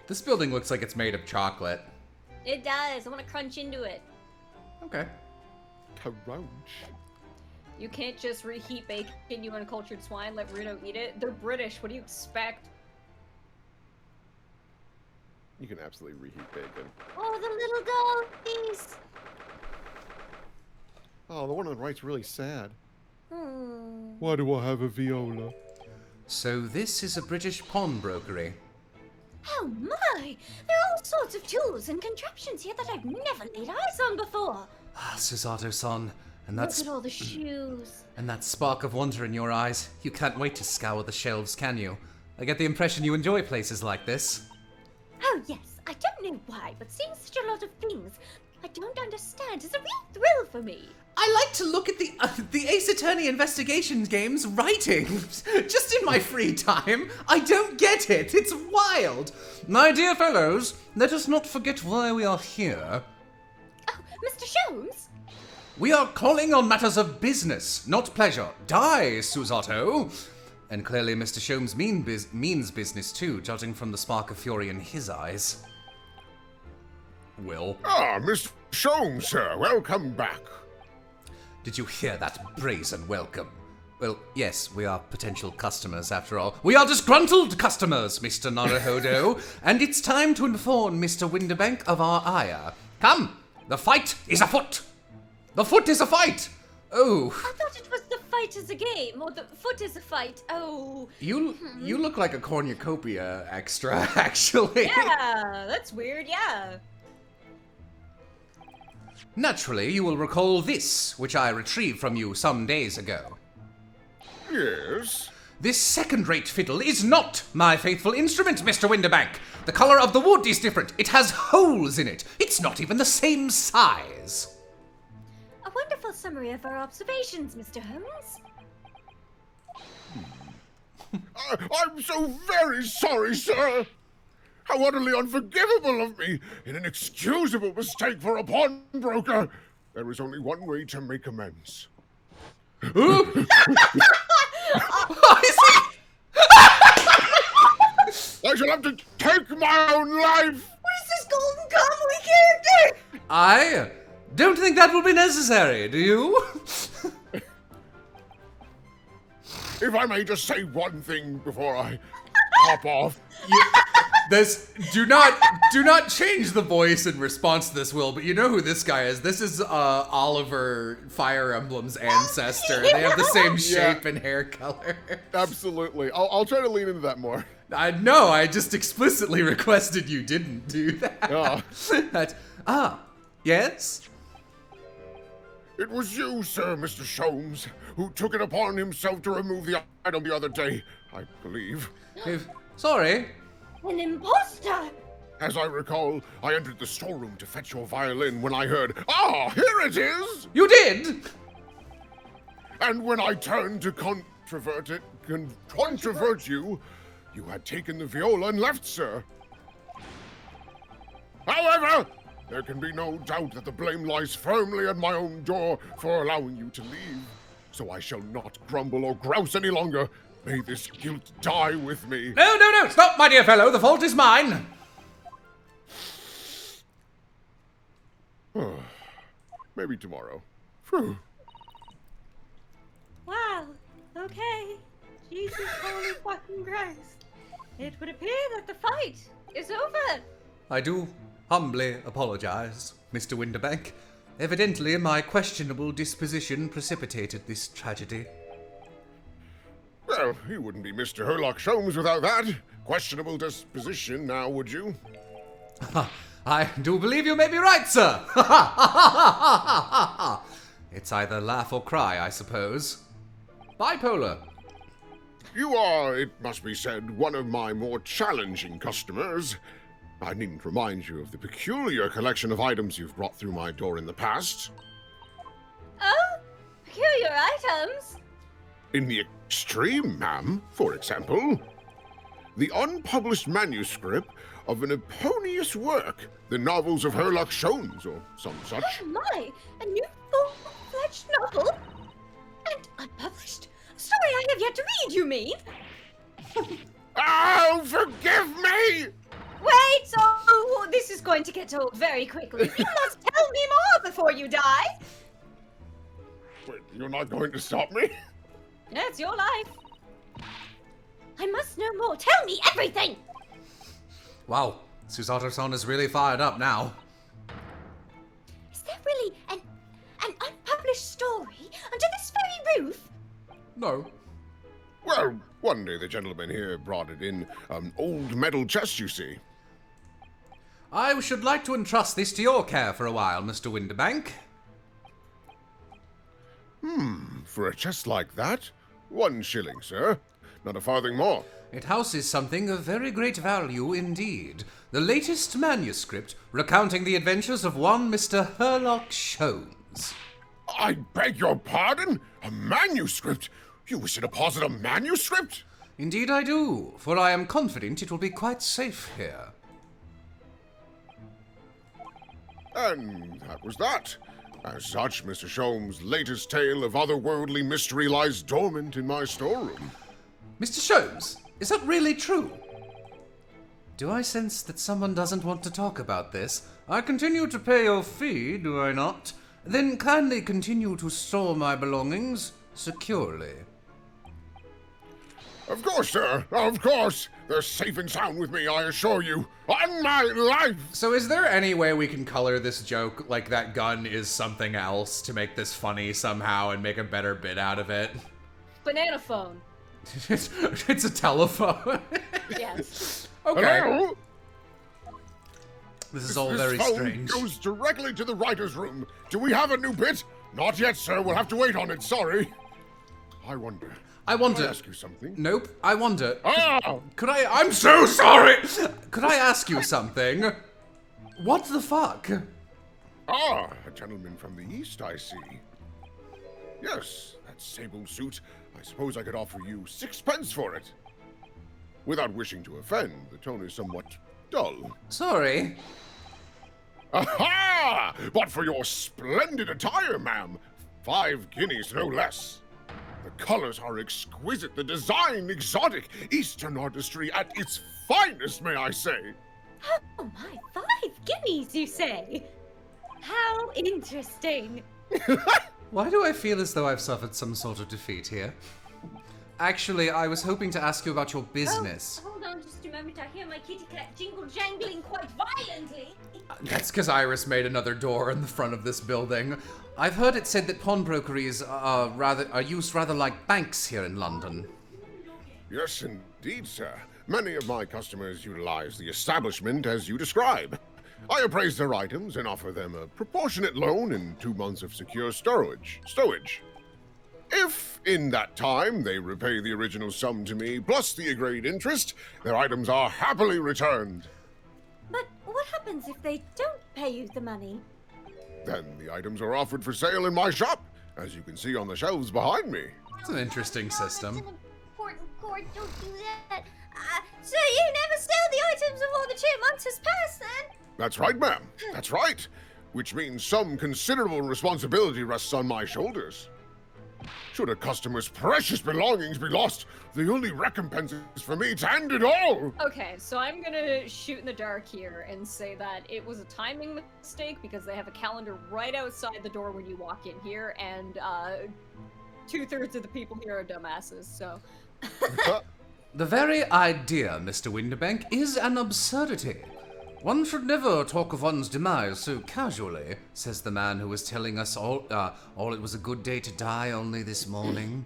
This building looks like it's made of chocolate. It does. I want to crunch into it. Okay. Crunch. You can't just reheat bacon, you uncultured swine, let Rito eat it. They're British, what do you expect? You can absolutely reheat bacon. Oh, the little doggies. Oh, the one on the right's really sad. Hmm. Why do I have a viola? So this is a British pawnbrokery. Oh my! There are all sorts of tools and contraptions here that I've never laid eyes on before. Ah, Susato-san, and Look that's at all the shoes. and that spark of wonder in your eyes. You can't wait to scour the shelves, can you? I get the impression you enjoy places like this. Oh yes, I don't know why, but seeing such a lot of things I don't understand is a real thrill for me. I like to look at the Ace Attorney investigation game's writing. Just in my free time. I don't get it. It's wild. My dear fellows, let us not forget why we are here. Oh, Mr. Sholmes? We are calling on matters of business, not pleasure. Die, Susato! And clearly Mr. Sholmes means business too, judging from the spark of fury in his eyes. Will. Ah, Mr. Sholmes, sir. Welcome back. Did you hear that brazen welcome? Well, yes, we are potential customers after all. We are disgruntled customers, Mr. Naruhodo, and it's time to inform Mr. Winterbank of our ire. Come, the fight is afoot! The foot is a fight! Oh. I thought it was the fight is a game, or the foot is a fight. Oh. You look like a cornucopia extra, actually. Yeah, that's weird, yeah. Naturally, you will recall this, which I retrieved from you some days ago. Yes? This second-rate fiddle is not my faithful instrument, Mr. Winterbank. The color of the wood is different. It has holes in it. It's not even the same size. A wonderful summary of our observations, Mr. Holmes. I'm so very sorry, sir. How utterly unforgivable of me! An inexcusable mistake for a pawnbroker! There is only one way to make amends. Oh, is I shall have to take my own life! What is this golden gun we can't do? I don't think that will be necessary, do you? If I may just say one thing before I hop off. Do not change the voice in response to this, Will, but you know who this guy is. This is Oliver, Fire Emblem's ancestor. They have the same shape and hair color. Absolutely. I'll try to lean into that more. No, I just explicitly requested you didn't do that. Yes? It was you, sir, Mr. Sholmes, who took it upon himself to remove the item the other day, I believe. Sorry. An imposter! As I recall, I entered the storeroom to fetch your violin when I heard, "Ah, here it is!" You did? And when I turned to controvert you, you had taken the viola and left, sir. However, there can be no doubt that the blame lies firmly at my own door for allowing you to leave. So I shall not grumble or grouse any longer. May this guilt die with me. No, stop, my dear fellow, the fault is mine. Maybe tomorrow. Phew. Wow. Okay. Jesus holy fucking Christ. It would appear that the fight is over. I do humbly apologize, Mr. Winterbank. Evidently, my questionable disposition precipitated this tragedy. Well, you wouldn't be Mr. Herlock Sholmes without that. Questionable disposition now, would you? I do believe you may be right, sir. It's either laugh or cry, I suppose. Bipolar. You are, it must be said, one of my more challenging customers. I needn't remind you of the peculiar collection of items you've brought through my door in the past. Oh? Peculiar items? In the extreme, ma'am, for example, the unpublished manuscript of an eponymous work, the novels of Herlock Sholmes, or some such. Oh my! A new full-fledged novel? And unpublished? A story I have yet to read, you mean? Oh, forgive me! Wait! Oh, this is going to get told very quickly. You must tell me more before you die! Wait, you're not going to stop me? It's your life. I must know more. Tell me everything! Wow, Susato-san is really fired up now. Is there really an unpublished story under this very roof? No. Well, one day the gentleman here brought it in old metal chest, you see. I should like to entrust this to your care for a while, Mr. Winterbank. For a chest like that? 1 shilling, sir. Not a farthing more. It houses something of very great value indeed. The latest manuscript recounting the adventures of one Mr. Herlock Sholmes. I beg your pardon? A manuscript? You wish to deposit a manuscript? Indeed I do, for I am confident it will be quite safe here. And that was that. As such, Mr. Sholmes' latest tale of otherworldly mystery lies dormant in my storeroom. Mr. Sholmes, is that really true? Do I sense that someone doesn't want to talk about this? I continue to pay your fee, do I not? Then kindly continue to store my belongings securely. Of course, sir. Of course. They're safe and sound with me, I assure you. On my life! So is there any way we can color this joke like that gun is something else to make this funny somehow and make a better bit out of it? Banana phone. It's a telephone. Yes. Okay. Hello? This is all This very phone strange. goes directly to the writer's room. Do we have a new bit? Not yet, sir. We'll have to wait on it. Sorry. I wonder. I Can I wonder. ask you something? Nope, I wonder. Ah! I'm so sorry! Could I ask you something? What the fuck? Ah, a gentleman from the East, I see. Yes, that sable suit. I suppose I could offer you 6 pence for it. Without wishing to offend, the tone is somewhat dull. Sorry. Aha! But for your splendid attire, ma'am, 5 guineas no less. The colors are exquisite, the design exotic, Eastern artistry at its finest, may I say. Oh my, 5 guineas, you say? How interesting. Why do I feel as though I've suffered some sort of defeat here? Actually, I was hoping to ask you about your business. Oh, hold on just a moment. I hear my kitty cat jingle jangling quite violently. That's because Iris made another door in the front of this building. I've heard it said that pawnbrokeries are used rather like banks here in London. Yes, indeed, sir. Many of my customers utilize the establishment as you describe. I appraise their items and offer them a proportionate loan and 2 months of secure stowage. If, in that time, they repay the original sum to me, plus the agreed interest, their items are happily returned. But what happens if they don't pay you the money? Then the items are offered for sale in my shop, as you can see on the shelves behind me. It's an interesting system. That's an important chord. Don't do that. So you never sell the items before the 2 months has passed, then? That's right, ma'am. That's right. Which means some considerable responsibility rests on my shoulders. Should a customer's precious belongings be lost, the only recompense is for me to end it all! Okay, so I'm gonna shoot in the dark here and say that it was a timing mistake because they have a calendar right outside the door when you walk in here, and 2/3 of the people here are dumbasses, so. The very idea, Mr. Winterbank, is an absurdity. One should never talk of one's demise so casually, says the man who was telling us all it was a good day to die only this morning.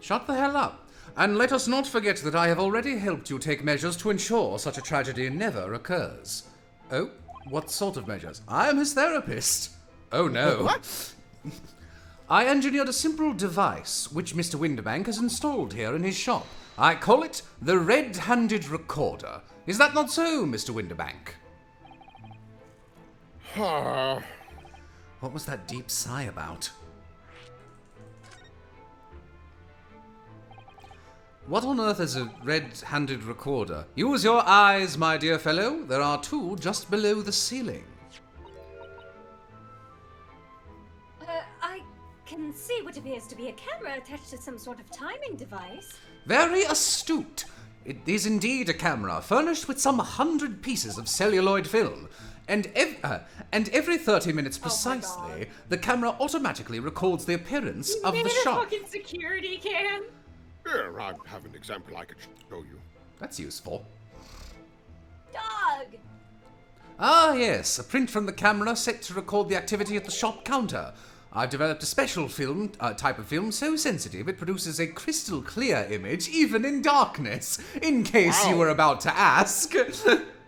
Shut the hell up, and let us not forget that I have already helped you take measures to ensure such a tragedy never occurs. Oh, what sort of measures? I am his therapist. Oh no. What? I engineered a simple device which Mr. Winterbank has installed here in his shop. I call it the Red-Handed Recorder. Is that not so, Mr. Winterbank? What was that deep sigh about? What on earth is a red-handed recorder? Use your eyes, my dear fellow. There are 2 just below the ceiling. I can see what appears to be a camera attached to some sort of timing device. Very astute. It is indeed a camera, furnished with some 100 pieces of celluloid film. And every 30 minutes precisely, the camera automatically records the appearance of the shop. Fucking security cam. Here, I have an example I could show you. That's useful. Dog! Ah, yes, a print from the camera set to record the activity at the shop counter. I've developed a special type of film so sensitive it produces a crystal clear image even in darkness, in case you were about to ask.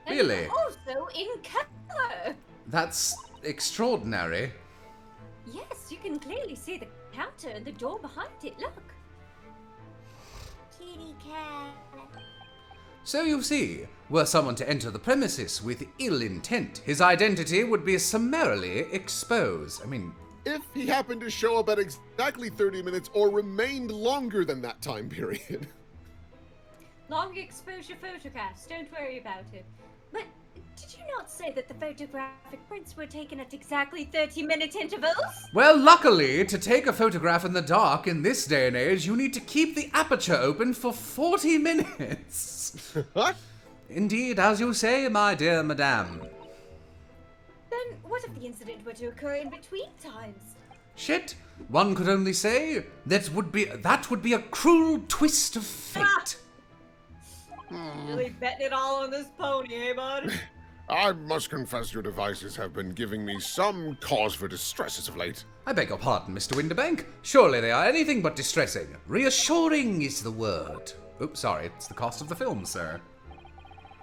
Really? And also in color. That's extraordinary. Yes, you can clearly see the counter and the door behind it. Look. Kitty cat. So you see, were someone to enter the premises with ill intent, his identity would be summarily exposed. I mean, If he happened to show up at exactly 30 minutes or remained longer than that time period. Long exposure photographs, don't worry about it. But did you not say that the photographic prints were taken at exactly 30-minute intervals? well, luckily, to take a photograph in the dark in this day and age, you need to keep the aperture open for 40 minutes. What? Indeed, as you say, my dear madame. Then what if the incident were to occur in between times? Shit, one could only say that would be a cruel twist of fate. Really betting it all on this pony, eh, bud? I must confess your devices have been giving me some cause for distress as of late. I beg your pardon, Mr. Winterbank. Surely they are anything but distressing. Reassuring is the word. Oops, sorry, it's the cost of the film, sir.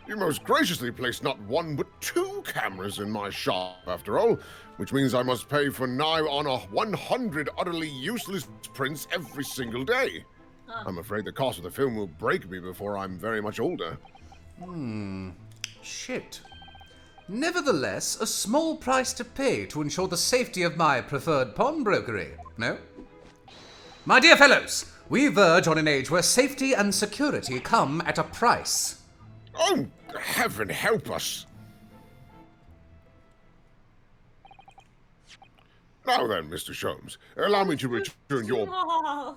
You most graciously placed not 1 but 2 cameras in my shop, after all, which means I must pay for nigh on 100 utterly useless prints every single day. I'm afraid the cost of the film will break me before I'm very much older. Shit. Nevertheless, a small price to pay to ensure the safety of my preferred pawnbrokery. No? My dear fellows, We verge on an age where safety and security come at a price. Oh, heaven help us. Now then, Mr. Sholmes, allow me to return your... Oh.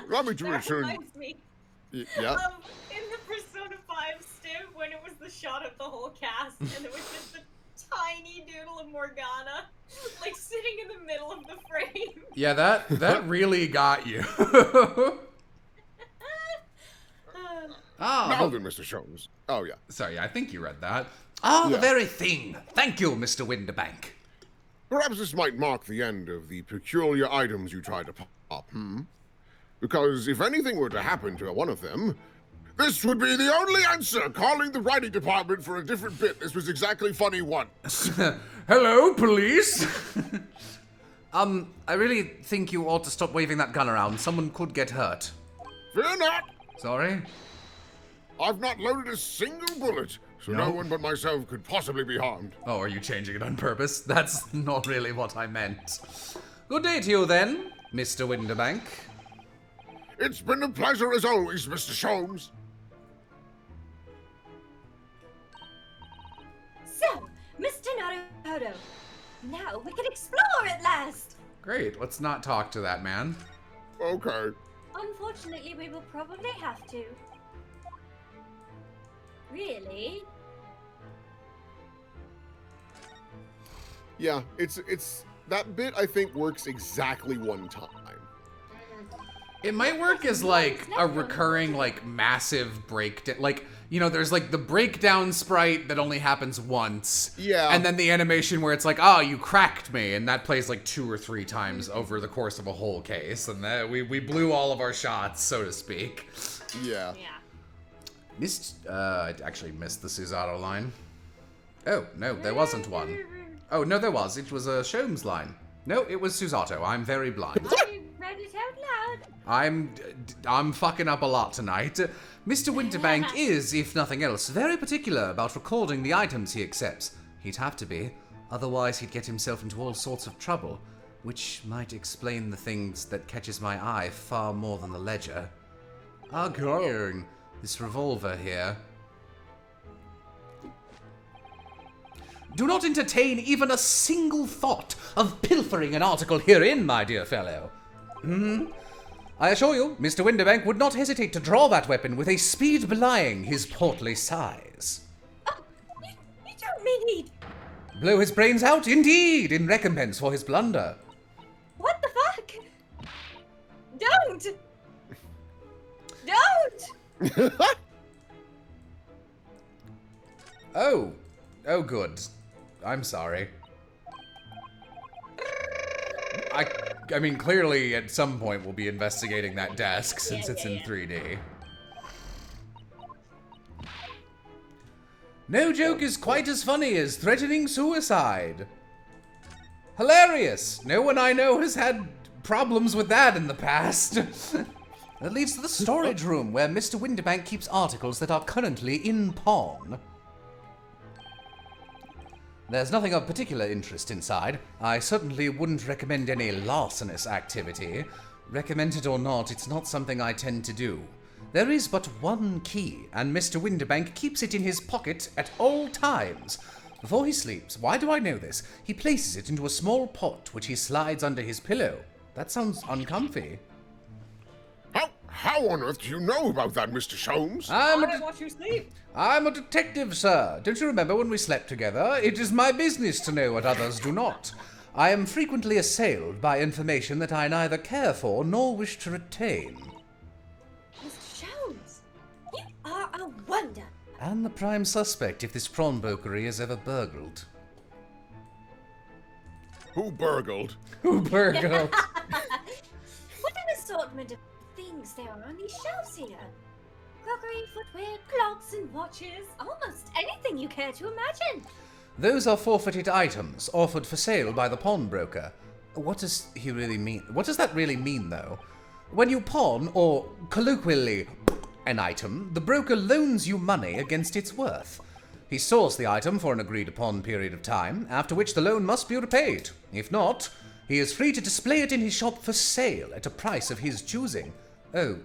Allow me to That return... reminds me Yeah? in the Persona 5 Stiv when it was the shot of the whole cast and there was just a tiny doodle of Morgana like sitting in the middle of the frame. Yeah, that really got you. Now Oh, then, Mr. Sholmes. Oh, yeah. sorry, I think you read that. Ah, the Yeah. very thing. Thank you, Mr. Winterbank. Perhaps this might mark the end of the peculiar items you tried to pop, Because if anything were to happen to one of them, this would be the only answer. Calling the writing department for a different bit. This was exactly funny once. Hello, police. I really think you ought to stop waving that gun around. Someone could get hurt. Fear not. Sorry. I've not loaded a single bullet, so no one but myself could possibly be harmed. Oh, are you changing it on purpose? That's Not really what I meant. Good day to you then, Mr. Winterbank. It's been a pleasure as always, Mr. Sholmes. So, Mr. Naruhodo, now we can explore at last. great. Let's not talk to that man. Okay. Unfortunately, we will probably have to. Really? Yeah, it's that bit I think works exactly one time. It might work as like a recurring like massive breakdown. Like, you know, there's like the breakdown sprite that only happens once. Yeah. And then the animation where it's like, oh, you cracked me, and that plays like 2 or 3 times over the course of a whole case, and that we blew all of our shots, so to speak. Yeah. I actually missed the Susato line. Oh, no, there wasn't one. Oh, no, there was. It was a Sholmes line. No, it was Susato. I'm very blind. I read it out loud. I'm fucking up a lot tonight. Mr. Winterbank is, if nothing else, very particular about recording the items he accepts. He'd have to be, otherwise he'd get himself into all sorts of trouble, which might explain the things that catches my eye far more than the ledger. Again, this revolver here. Do not entertain even a single thought of pilfering an article herein, my dear fellow. I assure you, Mr. Winterbank would not hesitate to draw that weapon with a speed belying his portly size. Oh, you don't mean he'd... Blow his brains out, indeed, in recompense for his blunder. What the fuck? Don't! Don't! Oh, good. I'm sorry. I mean, clearly at some point we'll be investigating that desk since it's in 3D. No joke is quite as funny as threatening suicide. Hilarious! No one I know has had problems with that in the past. That leads to the storage room, where Mr. Winterbank keeps articles that are currently in pawn. There's nothing of particular interest inside. I certainly wouldn't recommend any larcenous activity. Recommend it or not, it's not something I tend to do. There is but one key, and Mr. Winterbank keeps it in his pocket at all times. Before he sleeps, why do I know this? He places it into a small pot which he slides under his pillow. That sounds uncomfy. How on earth do you know about that, Mr. Sholmes? I'm I watch you sleep. a detective, sir. Don't you remember when we slept together? It is my business to know what others do not. I am frequently assailed by information that I neither care for nor wish to retain. Mr. Jones, you are a wonder. And the prime suspect if this prawnbrokery is ever burgled. Who burgled? Who burgled? What an assortment of things there are on these shelves here. Crockery, footwear, clocks and watches. Almost anything you care to imagine. Those are forfeited items offered for sale by the pawnbroker. What does he really mean? What does that really mean, though? When you pawn, or colloquially, an item, the broker loans you money against its worth. He stores the item for an agreed-upon period of time, after which the loan must be repaid. If not, he is free to display it in his shop for sale at a price of his choosing. Oh,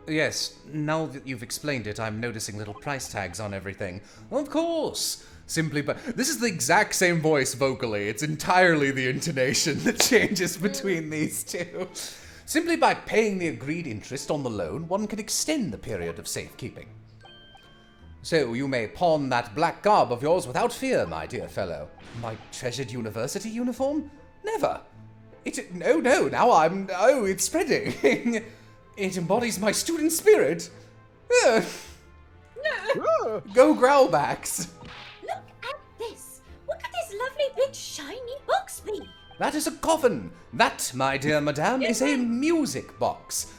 yes. Now that you've explained it, I'm noticing little price tags on everything. Of course. Simply by... This is the exact same voice vocally. It's entirely the intonation that changes between these two. Simply by paying the agreed interest on the loan, one can extend the period of safekeeping. So you may pawn that black garb of yours without fear, my dear fellow. My treasured university uniform? Never. No, now I'm... Oh, it's spreading. It embodies my student spirit. Ugh. Go Growlbacks. Look at this. What could this lovely big shiny box be? That is a coffin. That, my dear madame, is a music box.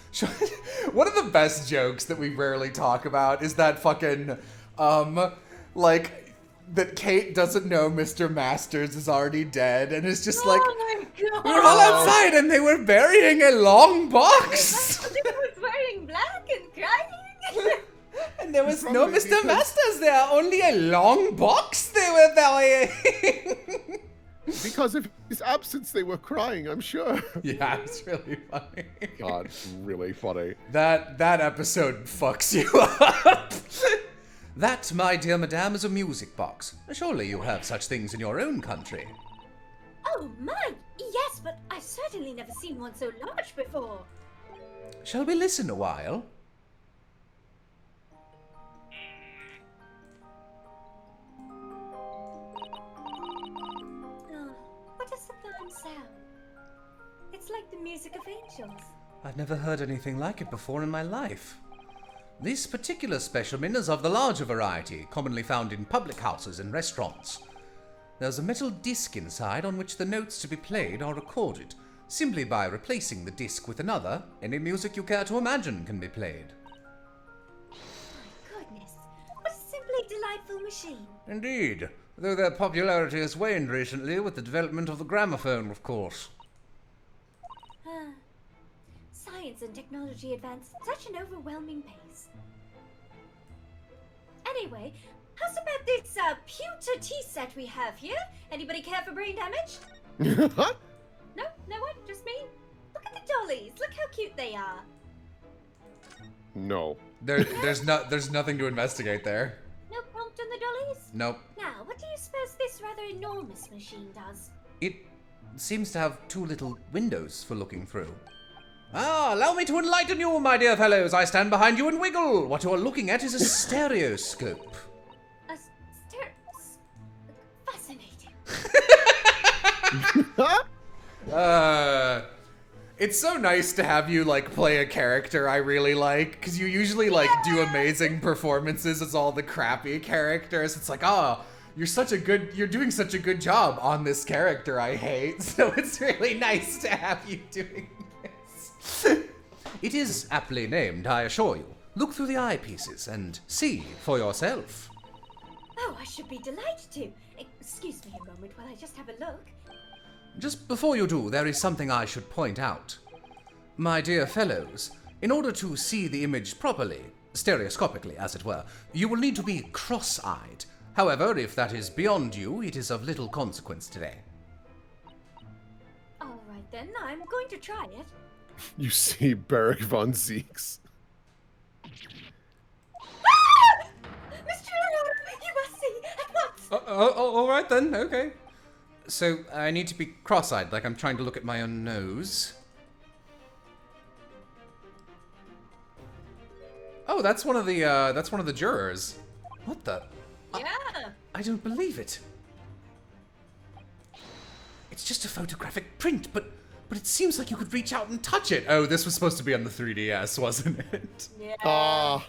One of the best jokes that we rarely talk about is that fucking, like, that Kate doesn't know Mr. Masters is already dead, and is just like, Oh my god! we were all outside and they were burying a long box. They was wearing black and crying. And there was no Probably Mr. because- Masters there, only a long box they were burying. Because of his absence, they were crying, I'm sure. Yeah, it's really funny. God, it's really funny. That episode fucks you up. That, my dear madame, is a music box. Surely you have such things in your own country. Oh my! Yes, but I've certainly never seen one so large before. Shall we listen a while? Oh, what a sublime sound. It's like the music of angels. I've never heard anything like it before in my life. This particular specimen is of the larger variety, commonly found in public houses and restaurants. There's a metal disc inside on which the notes to be played are recorded. Simply by replacing the disc with another, any music you care to imagine can be played. My goodness, what a simply delightful machine. Indeed, though their popularity has waned recently with the development of the gramophone, of course. Ah, science and technology advance at such an overwhelming pace. Anyway, how's about this pewter tea set we have here? Anybody care for brain damage? No? No one? Just me? Look at the dollies. Look how cute they are. No. There's nothing to investigate there. No prompt on the dollies? Nope. Now, what do you suppose this rather enormous machine does? It seems to have two little windows for looking through. Ah, allow me to enlighten you, my dear fellows. I stand behind you and wiggle. What you are looking at is a stereoscope. A fascinating. It's so nice to have you, like, play a character I really like, because you usually, like, do amazing performances as all the crappy characters. It's like, you're doing such a good job on this character I hate, so it's really nice to have you doing this. It is aptly named, I assure you. Look through the eyepieces and see for yourself. Oh, I should be delighted to. Excuse me a moment while I just have a look. Just before you do, there is something I should point out. My dear fellows, in order to see the image properly, stereoscopically as it were, you will need to be cross-eyed. However, if that is beyond you, it is of little consequence today. All right then, I'm going to try it. You see Beric von Zeeks. Ah! Mr. Lenore, you must see at once. All right then, okay. So, I need to be cross-eyed, like I'm trying to look at my own nose. Oh, that's one of the jurors. What the? Yeah. I don't believe it. It's just a photographic print, but it seems like you could reach out and touch it. Oh, this was supposed to be on the 3DS, wasn't it? Yeah. Ah,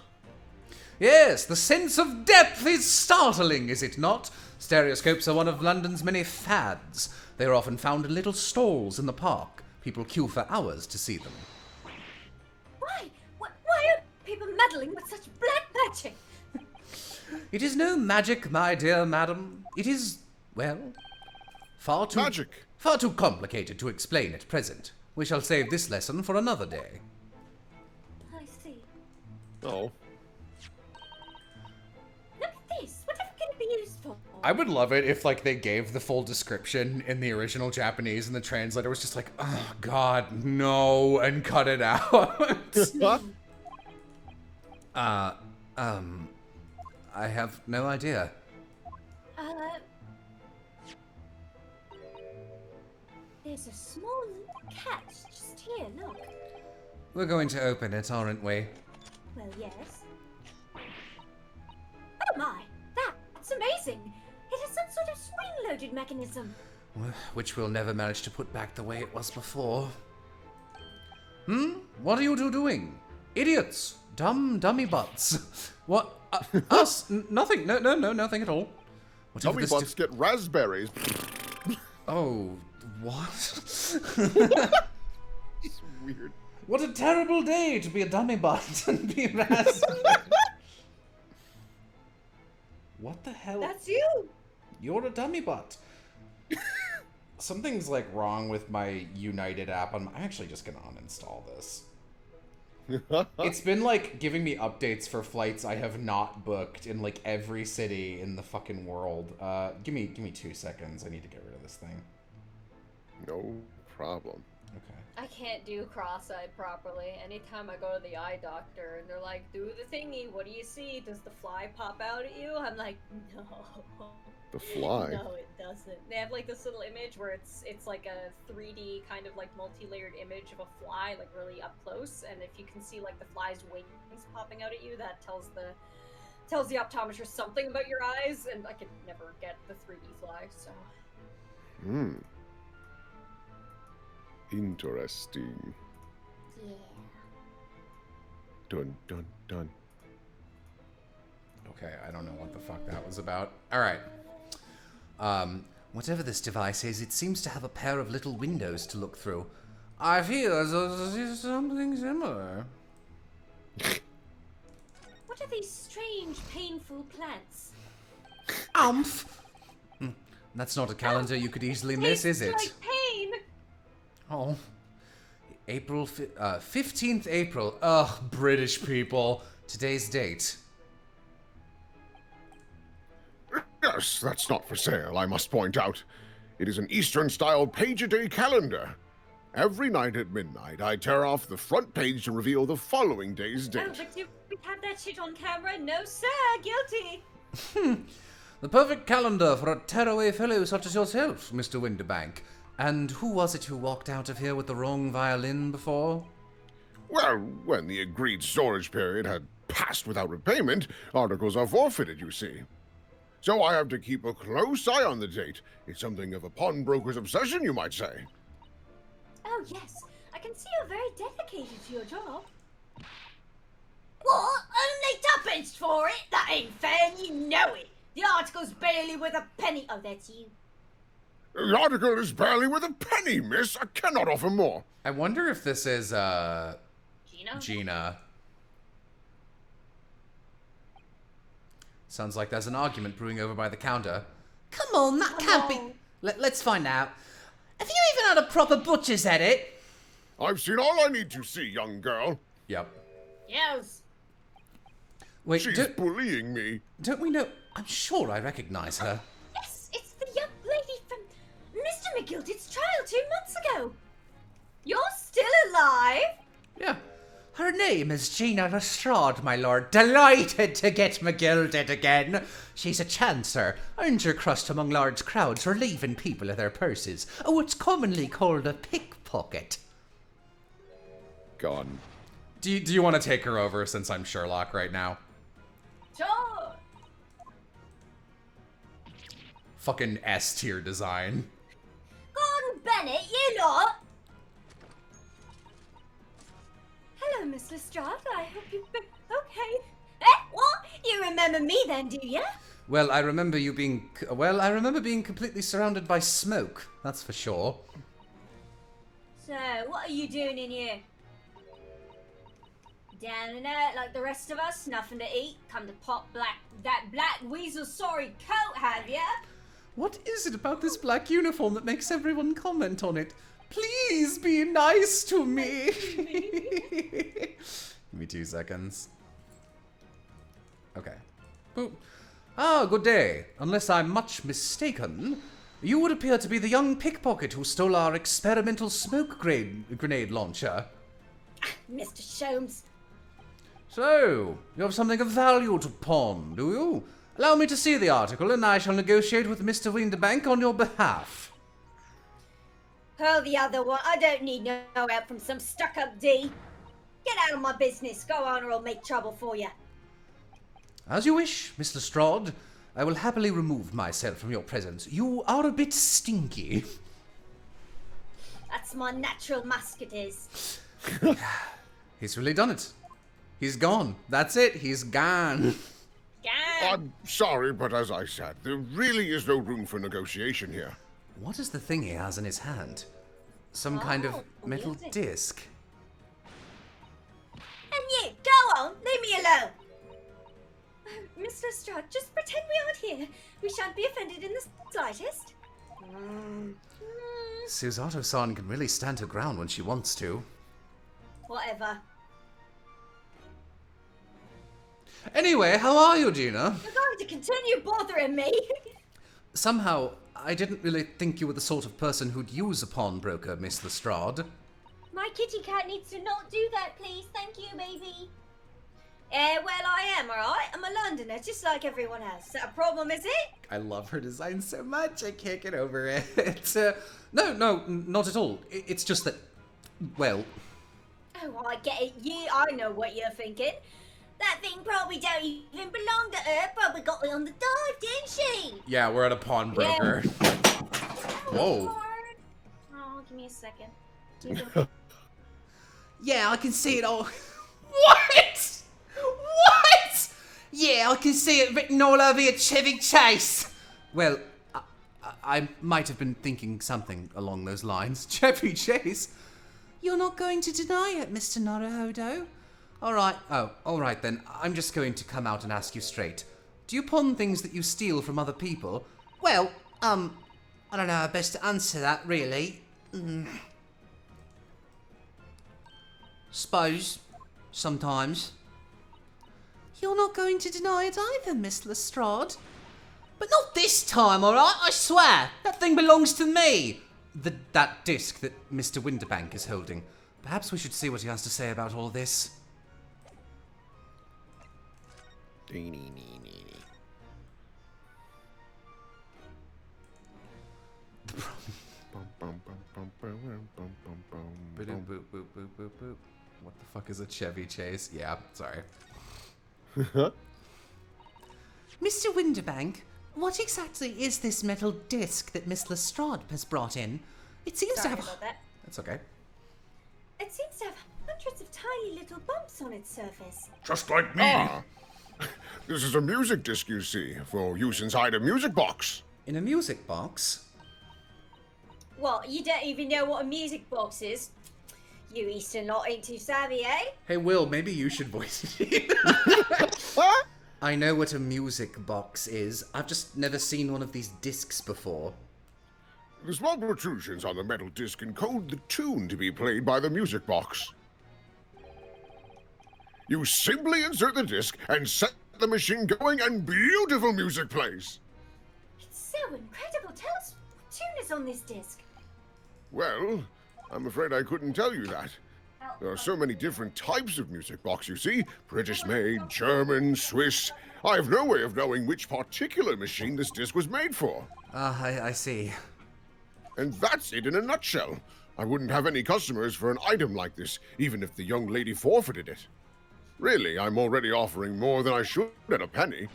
Yes, the sense of depth is startling, is it not? Stereoscopes are one of London's many fads. They are often found in little stalls in the park. People queue for hours to see them. Why? Why are people meddling with such black magic? It is no magic, my dear madam. It is, well, far too... magic. Far too complicated to explain at present. We shall save this lesson for another day. I see. Oh. Look at this. Whatever can it be used for? I would love it if, like, they gave the full description in the original Japanese and the translator was just like, oh, God, no, and cut it out. I have no idea. There's a small cat just here, look. We're going to open it, aren't we? Well, yes. Oh my, that's amazing. It has some sort of spring-loaded mechanism. Which we'll never manage to put back the way it was before. What are you two doing? Idiots! Dummy butts. What? Us? Nothing. No, nothing at all. Whatever Dummy this butts get raspberries. Oh, what? It's weird. What a terrible day to be a dummy butt and be raspberry. What the hell? That's you! You're a dummy butt. Something's, like, wrong with my United app. I'm actually just gonna uninstall this. It's been, like, giving me updates for flights I have not booked in, like, every city in the fucking world. Give me 2 seconds. I need to get rid of this thing. No problem. Okay. I can't do cross-eyed properly. Anytime I go to the eye doctor and they're like, do the thingy, what do you see? Does the fly pop out at you? I'm like, no. The fly? No, it doesn't. They have like this little image where it's like a 3D kind of like multi-layered image of a fly, like really up close, and if you can see like the fly's wings popping out at you, that tells the optometrist something about your eyes, and I could never get the 3D fly, so. Interesting. Yeah. Dun dun dun. Okay, I don't know what the fuck that was about. Alright. Whatever this device is, it seems to have a pair of little windows to look through. I feel as though this is something similar. What are these strange, painful plants? Umph! That's not a calendar you could easily miss, is it? Like pain! Oh. 15th April. Ugh, British people. Today's date. Yes, that's not for sale, I must point out. It is an Eastern-style page-a-day calendar. Every night at midnight, I tear off the front page to reveal the following day's Oh, date. but you have that shit on camera? No, sir, guilty! The perfect calendar for a tearaway fellow such as yourself, Mr. Winterbank. And who was it who walked out of here with the wrong violin before? Well, when the agreed storage period had passed without repayment, articles are forfeited, you see. So I have to keep a close eye on the date. It's something of a pawnbroker's obsession, you might say. Oh, yes. I can see you're very dedicated to your job. What? Only tuppence for it? That ain't fair, and you know it. The article's barely worth a penny. Oh, that's you. The article is barely worth a penny, miss. I cannot offer more. I wonder if this is, Gina? Gina. Sounds like there's an argument brewing over by the counter. Come on, that can't be... Let's find out. Have you even had a proper butcher's at it? I've seen all I need to see, young girl. Yep. Yes. Wait, She's bullying me. don't we know... I'm sure I recognize her. Yes, it's the young lady from Mr. McGilted's trial 2 months ago. You're still alive? Yeah. Her name is Gina Lestrade, my lord. Delighted to get McGilded again. She's a chancer. Earns her crust among large crowds for leaving people of their purses. Oh, it's commonly called a pickpocket. Gone. Do you want to take her over since I'm Sherlock right now? Sure. Fucking S-tier design. Gordon Bennett, you lot. Hello, Miss Lestrade. I hope you've been okay. What? You remember me then, do you? Well, I remember you being... Well, I remember being completely surrounded by smoke. That's for sure. So, what are you doing in here? Down and out like the rest of us, nothing to eat. Come to pop that black weasel sorry coat, have ya? What is it about this black uniform that makes everyone comment on it? Please be nice to me. Give me 2 seconds. Okay. Boop. Ah, good day. Unless I'm much mistaken, you would appear to be the young pickpocket who stole our experimental smoke grenade launcher. Mr. Sholmes. So, you have something of value to pawn, do you? Allow me to see the article, and I shall negotiate with Mr. Winterbank on your behalf. Oh, the other one. I don't need no help from some stuck-up D. Get out of my business. Go on or I'll make trouble for you. As you wish, Mr. Strahd. I will happily remove myself from your presence. You are a bit stinky. That's my natural mask it is. He's really done it. He's gone. That's it. He's gone. I'm sorry, but as I said, there really is no room for negotiation here. What is the thing he has in his hand? Some kind of metal music. disc. And you, go on. Leave me alone. Mr. Lestrade, just pretend we aren't here. We shan't be offended in the slightest. Susato-san can really stand her ground when she wants to. Whatever. Anyway, how are you, Gina? You're going to continue bothering me. Somehow, I didn't really think you were the sort of person who'd use a pawnbroker, Miss Lestrade. My kitty cat needs to not do that, please. Thank you, baby. Well, I am, alright? I'm a Londoner, just like everyone else. Is that a problem, is it? I love her design so much, I can't get over it. No, not at all. It's just that, well... Oh, I get it. I know what you're thinking. That thing probably don't even belong to her. Probably got it on the dive, didn't she? Yeah, we're at a pawnbroker. Whoa. Oh, give me a second. Yeah, I can see it all. What? What? Yeah, I can see it written all over your Chevy Chase. Well, I might have been thinking something along those lines. Chevy Chase? You're not going to deny it, Mr. Naruhodo? All right then. I'm just going to come out and ask you straight. Do you pawn things that you steal from other people? Well, I don't know how best to answer that, really. Suppose. Sometimes. You're not going to deny it either, Miss Lestrade. But not this time, alright? I swear. That thing belongs to me. That disc that Mr. Winterbank is holding. Perhaps we should see what he has to say about all this. What the fuck is a Chevy Chase? Yeah, sorry. Mr. Winterbank, what exactly is this metal disc that Miss Lestrade has brought in? It seems Sorry to have... about that. That's okay. It seems to have hundreds of tiny little bumps on its surface. Just like me. This is a music disc, you see, for use inside a music box. In a music box? What, you don't even know what a music box is? You Eastern lot ain't too savvy, eh? Hey, Will, maybe you should voice it. I know what a music box is. I've just never seen one of these discs before. The small protrusions on the metal disc encode the tune to be played by the music box. You simply insert the disc and set the machine going, and beautiful music plays. It's so incredible. Tell us what tune is on this disc. Well, I'm afraid I couldn't tell you that. There are so many different types of music box, you see. British-made, German, Swiss. I have no way of knowing which particular machine this disc was made for. I see. And that's it in a nutshell. I wouldn't have any customers for an item like this, even if the young lady forfeited it. Really, I'm already offering more than I should at a penny.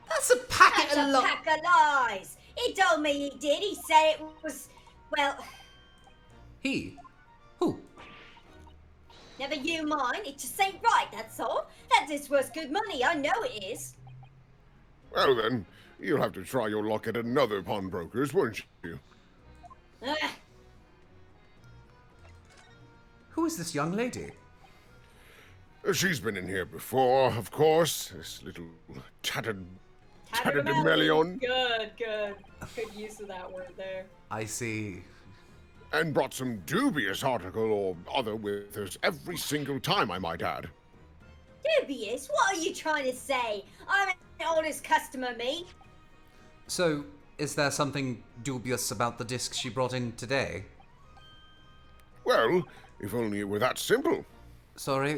That's a packet That's of a pack of lies. He told me he did. He said it was, well, He? Who? never you mind. It just ain't right, that's all. That disc was good money. I know it is. Well then, you'll have to try your luck at another pawnbroker's, won't you? Ugh. Who is this young lady? She's been in here before, of course. This little tatterdemalion. Good. Good use of that word there. I see. And brought some dubious article or other with us every single time, I might add. Dubious? What are you trying to say? I'm honest customer, me. So, is there something dubious about the disc she brought in today? Well, if only it were that simple. Sorry,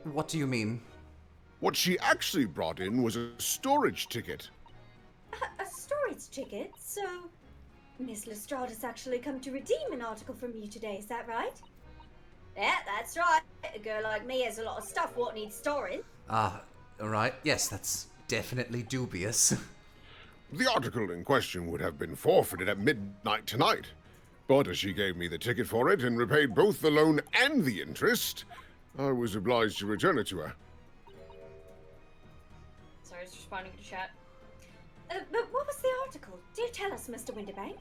what do you mean? What she actually brought in was a storage ticket. A storage ticket? So, Miss Lestrade has actually come to redeem an article from you today, is that right? Yeah, that's right. A girl like me has a lot of stuff what needs storing. Ah, right. Yes, that's definitely dubious. The article in question would have been forfeited at midnight tonight. But as she gave me the ticket for it and repaid both the loan and the interest, I was obliged to return it to her. Sorry, I was responding to chat. But what was the article? Do tell us, Mr. Winterbank.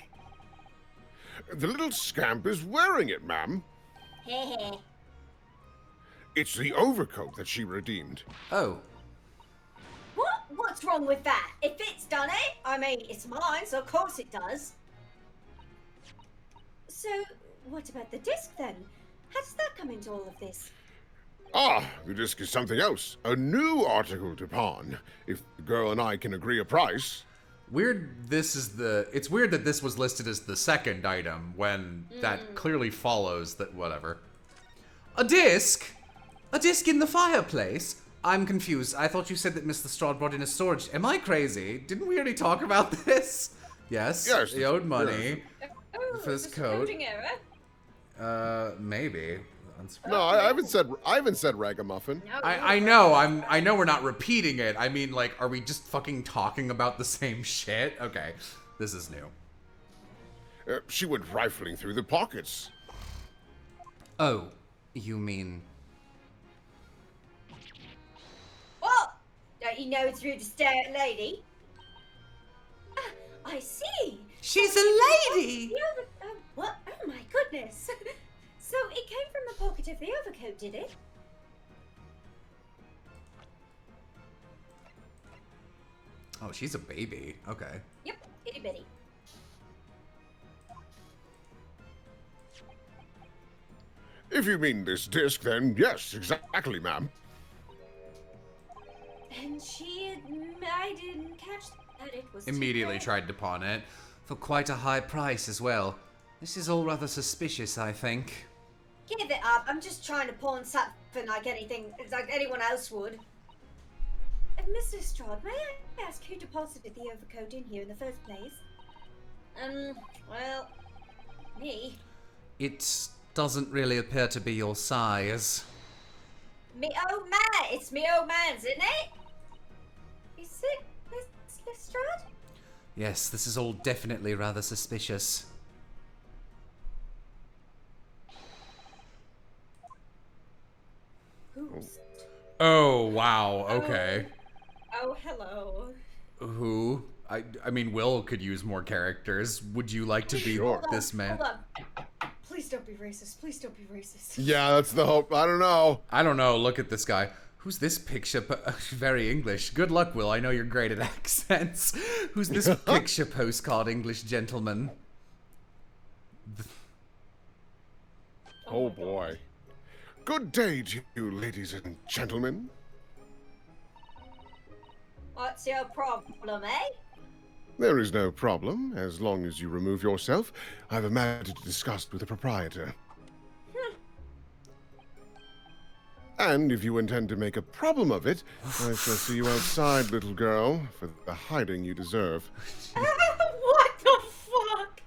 The little scamp is wearing it, ma'am. Heh. It's the overcoat that she redeemed. Oh, What? What's wrong with that? If it's done it, I mean, it's mine, so of course it does. So, what about the disc then? How does that come into all of this? Ah, the disc is something else. A new article to pawn, if the girl and I can agree a price. It's weird that this was listed as the second item when that clearly follows that whatever. a disc? A disc in the fireplace? I'm confused. I thought you said that Miss Lestrade brought in a storage. Am I crazy? Didn't we already talk about this? Yes. Yes, He owed money. Oh, For this this coat. coding error. Maybe. No, I haven't said ragamuffin. No, I know. I know we're not repeating it. I mean, like, are we just fucking talking about the same shit? Okay, this is new. She went rifling through the pockets. Oh, you mean? What? Don't you know it's rude to stare at a lady? Ah, I see. She's a lady. What? Oh my goodness. So it came from the pocket of the overcoat, did it? Oh, she's a baby. Okay. Yep, itty bitty. If you mean this disc, then yes, exactly, ma'am. And I didn't catch that it was too Immediately bad. tried to pawn it for quite a high price as well. This is all rather suspicious, I think. Give it up. I'm just trying to pawn something like anyone else would. Miss Lestrade, may I ask who deposited the overcoat in here in the first place? Well, me. It doesn't really appear to be your size. Me old man. It's me old man's, isn't it? Is it Miss Lestrade? Yes, this is all definitely rather suspicious. Who's? Oh wow. Okay. Oh, hello. Who? I mean, Will could use more characters. Would you like to be Sure. this man? Hold on. Please don't be racist. Please don't be racist. Yeah, that's the hope. I don't know. I don't know. Look at this guy. Who's this picture? Very English. Good luck, Will. I know you're great at accents. Who's this picture postcard English gentleman? Oh boy. Good day to you, ladies and gentlemen. What's your problem, eh? There is no problem, as long as you remove yourself. I have a matter to discuss with the proprietor. And if you intend to make a problem of it, I shall see you outside, little girl, for the hiding you deserve. What the fuck?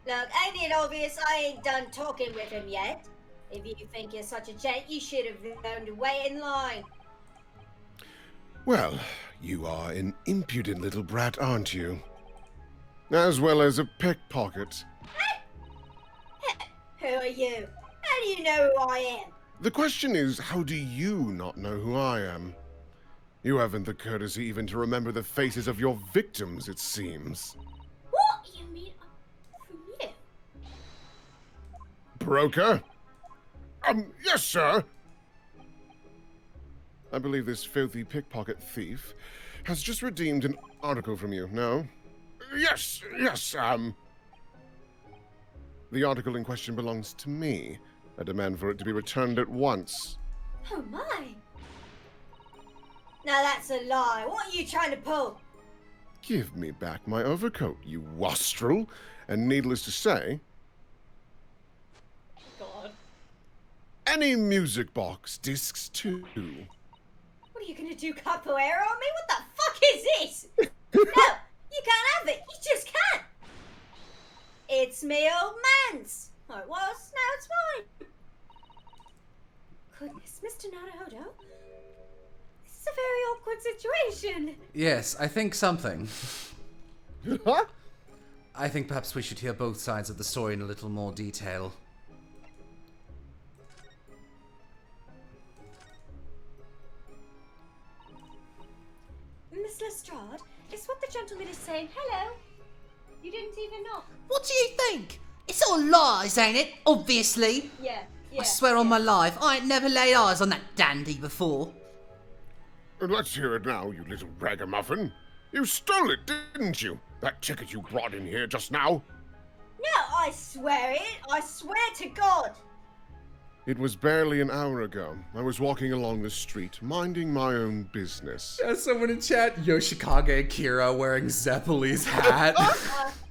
Look, ain't it obvious I ain't done talking with him yet? If you think you're such a gent, you should have known to wait in line. Well, you are an impudent little brat, aren't you? As well as a pickpocket. Who are you? How do you know who I am? The question is, how do you not know who I am? You haven't the courtesy even to remember the faces of your victims, it seems. What? You mean from you? Broker? Yes, sir. I believe this filthy pickpocket thief has just redeemed an article from you, no? Yes. The article in question belongs to me. I demand for it to be returned at once. Oh my! Now that's a lie. What are you trying to pull? Give me back my overcoat, you wastrel. And needless to say, God. any music box discs too. What are you gonna do, capoeira on me? What the fuck is this? No, you can't have it. You just can't. It's me old man's. Oh, it was. Now it's mine. Goodness, Mr. Naruhodo. This is a very awkward situation. Yes, I think something. Huh? I think perhaps we should hear both sides of the story in a little more detail. Miss Lestrade, is what the gentleman is saying hello? You didn't even knock. What do you think? It's all lies, ain't it? Obviously. Yeah. I swear on my life, I ain't never laid eyes on that dandy before. Let's hear it now, you little ragamuffin. You stole it, didn't you? That ticket you brought in here just now? No, I swear it. I swear to God. It was barely an hour ago. I was walking along the street, minding my own business. Someone in chat, Yoshikage Kira wearing Zeppelin's hat.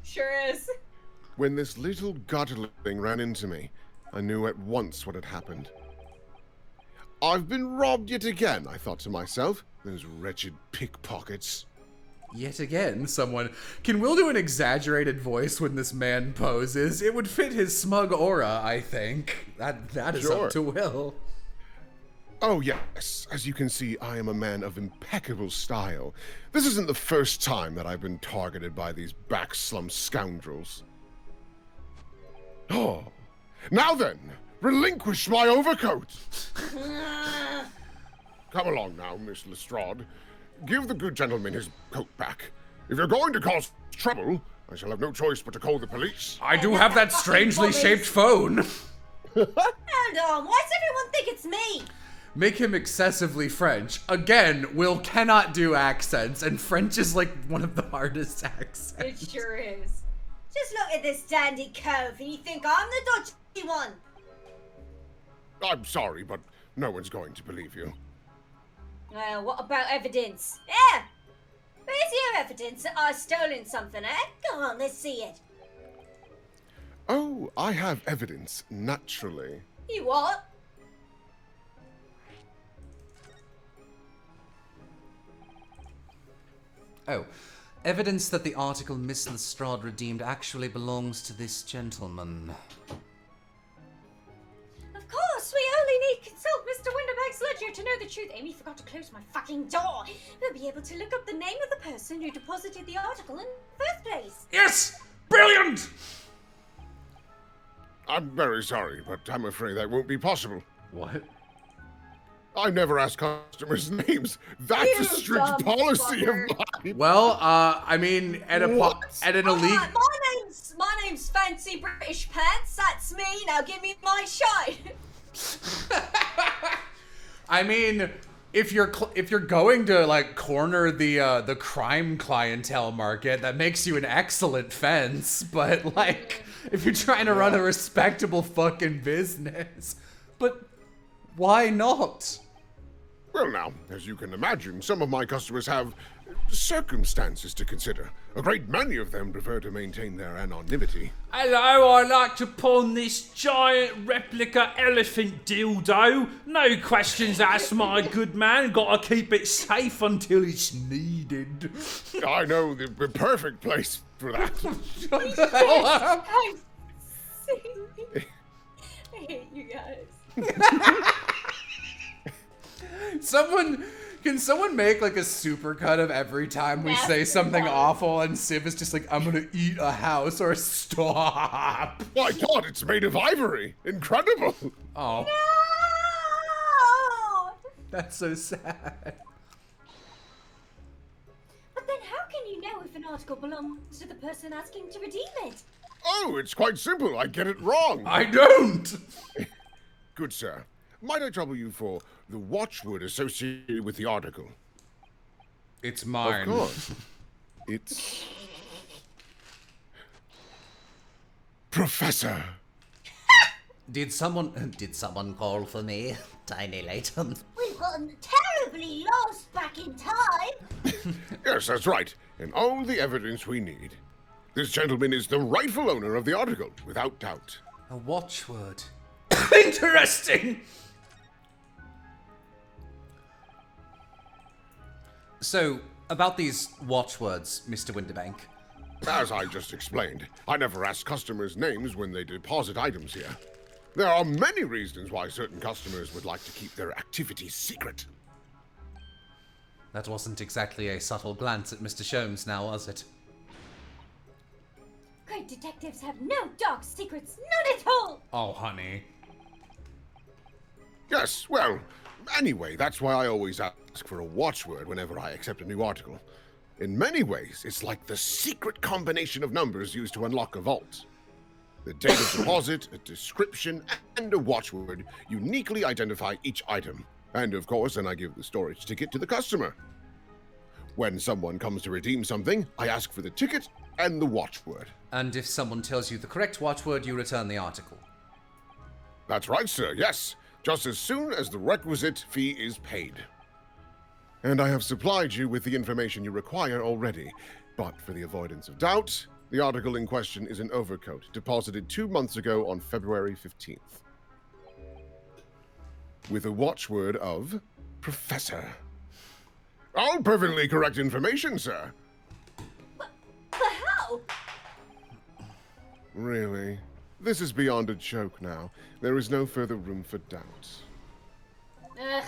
Sure is. When this little godling ran into me, I knew at once what had happened. I've been robbed yet again, I thought to myself. Those wretched pickpockets. Yet again, someone... Can Will do an exaggerated voice when this man poses? It would fit his smug aura, I think. That is Sure. up to Will. Oh yes, as you can see, I am a man of impeccable style. This isn't the first time that I've been targeted by these backslum scoundrels. Oh, now then, relinquish my overcoat! Come along now, Miss Lestrade. Give the good gentleman his coat back. If you're going to cause trouble, I shall have no choice but to call the police. I do have that strangely shaped phone. Hold on. Why does everyone think it's me? Make him excessively French. Again, Will cannot do accents, and French is like one of the hardest accents. It sure is. Just look at this dandy cove and you think I'm the dodgy one. I'm sorry, but no one's going to believe you. Well, what about evidence? Yeah! Where's your evidence that I've stolen something, eh? Go on, let's see it. Oh, I have evidence, naturally. You what? Oh, evidence that the article Miss Lestrade redeemed actually belongs to this gentleman. Of course, we only need consult Mr. Winterberg's ledger to know the truth. Amy forgot to close my fucking door. We'll be able to look up the name of the person who deposited the article in the first place. Yes! Brilliant! I'm very sorry, but I'm afraid that won't be possible. What? I never ask customers' names. That's a You strict dumb policy fucker. of mine. Well, I mean, at an elite... Alright, my name's Fancy British Pants. That's me. Now give me my shine. I mean, if you're going to like corner the crime clientele market, that makes you an excellent fence. But like, if you're trying to run a respectable fucking business, but why not? Well, now, as you can imagine, some of my customers have circumstances to consider. A great many of them prefer to maintain their anonymity. Hello, I'd like to pawn this giant replica elephant dildo. No questions asked, my good man. Gotta keep it safe until it's needed. I know the perfect place for that. Shut the hell up. I hate you guys. Can someone make like a supercut of every time we say something awful and Civ is just like, I'm gonna eat a house, or stop. My God, it's made of ivory. Incredible. Oh, No! that's so sad. But then how can you know if an article belongs to the person asking to redeem it? Oh, it's quite simple. I get it wrong. I don't. Good sir. Might I trouble you for the watchword associated with the article? It's mine. Of course. It's... Professor. Did someone call for me? Tiny Layton. We've got a probably lost back in time. Yes, that's right. And all the evidence we need. This gentleman is the rightful owner of the article, without doubt. A watchword. Interesting. So, about these watchwords, Mr. Winterbank. As I just explained, I never ask customers' names when they deposit items here. There are many reasons why certain customers would like to keep their activities secret. That wasn't exactly a subtle glance at Mr. Sholmes now, was it? Great detectives have no dark secrets, none at all! Oh, honey. Yes, well, anyway, that's why I always ask for a watchword whenever I accept a new article. In many ways, it's like the secret combination of numbers used to unlock a vault. The date of deposit, a description, and a watchword uniquely identify each item. And of course, then I give the storage ticket to the customer. When someone comes to redeem something, I ask for the ticket and the watchword. And if someone tells you the correct watchword, you return the article. That's right, sir, yes. Just as soon as the requisite fee is paid. And I have supplied you with the information you require already. But for the avoidance of doubt, the article in question is an overcoat deposited 2 months ago on February 15th. With a watchword of Professor. All perfectly correct information, sir. But how? Really? This is beyond a joke now. There is no further room for doubt. Ugh.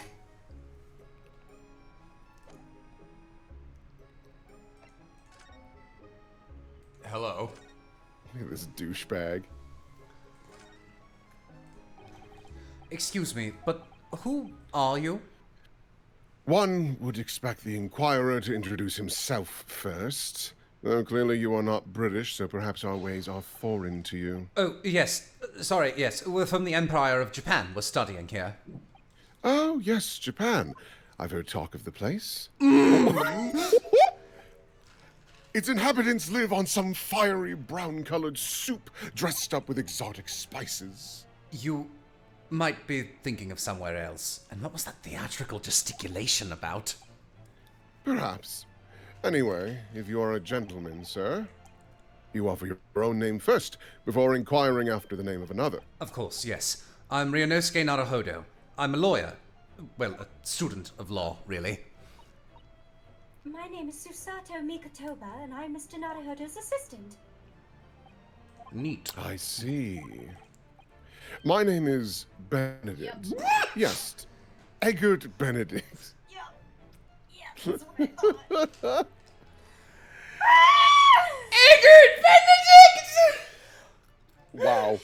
Hello. Look at this douchebag. Excuse me, but who are you? One would expect the Inquirer to introduce himself first. Though clearly you are not British, so perhaps our ways are foreign to you. Oh, yes. Sorry, yes. We're from the Empire of Japan. We're studying here. Oh, yes, Japan. I've heard talk of the place. Its inhabitants live on some fiery brown-colored soup dressed up with exotic spices. You might be thinking of somewhere else. And what was that theatrical gesticulation about? Perhaps. Anyway, if you are a gentleman, sir, you offer your own name first, before inquiring after the name of another. Of course, yes. I'm Ryunosuke Naruhodo. I'm a lawyer. Well, a student of law, really. My name is Susato Mikotoba, and I'm Mr. Naruhodo's assistant. Neat. I see. My name is Benedict. Yes, Eggert Benedict. Yeah, that's what I thought. Eggert Benedict! Wow.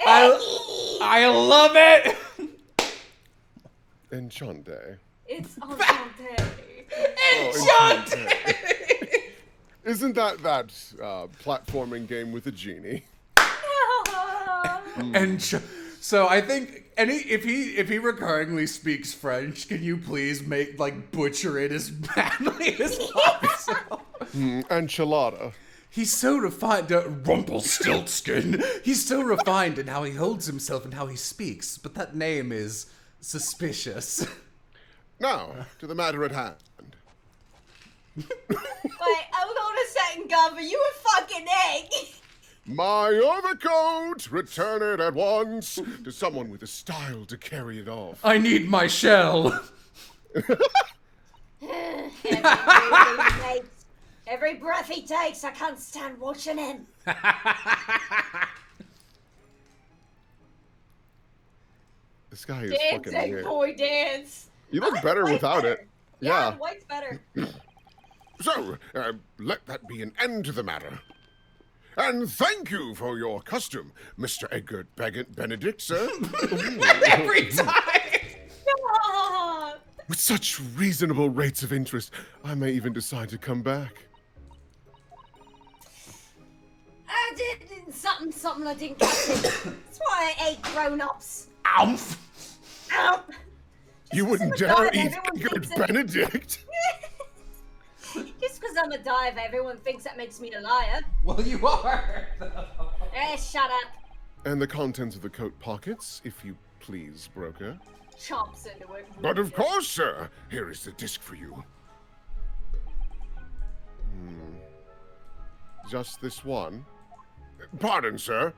I love it! Enchante. It's Enchanté. Enchante! Isn't that platforming game with a genie? And so I think if he recurringly speaks French, can you please butcher it as badly as possible? Enchilada. He's so refined, Rumpelstiltskin. He's so refined in how he holds himself and how he speaks, but that name is suspicious. Now, to the matter at hand. Wait, hold on a second, Gov. Are you a fucking egg? My overcoat! Return it at once to someone with the style to carry it off. I need my shell. Every breath he takes, I can't stand watching him. This guy is Dance, fucking egg weird. boy, dance. You look better without it. Yeah, Yeah. the white's better. So, let that be an end to the matter. And thank you for your custom, Mr. Eggert Benedict, sir. Every time. Ah, With such reasonable rates of interest, I may even decide to come back. I did something I didn't catch it. That's why I ate grown-ups. Ounf. Ow. You wouldn't dare eat Eggert Benedict. Just because I'm a diver, everyone thinks that makes me a liar. Well, you are. Shut up. And the contents of the coat pockets, if you please, broker. chomps into it. But of course, sir. Here is the disc for you. Just this one? Pardon, sir.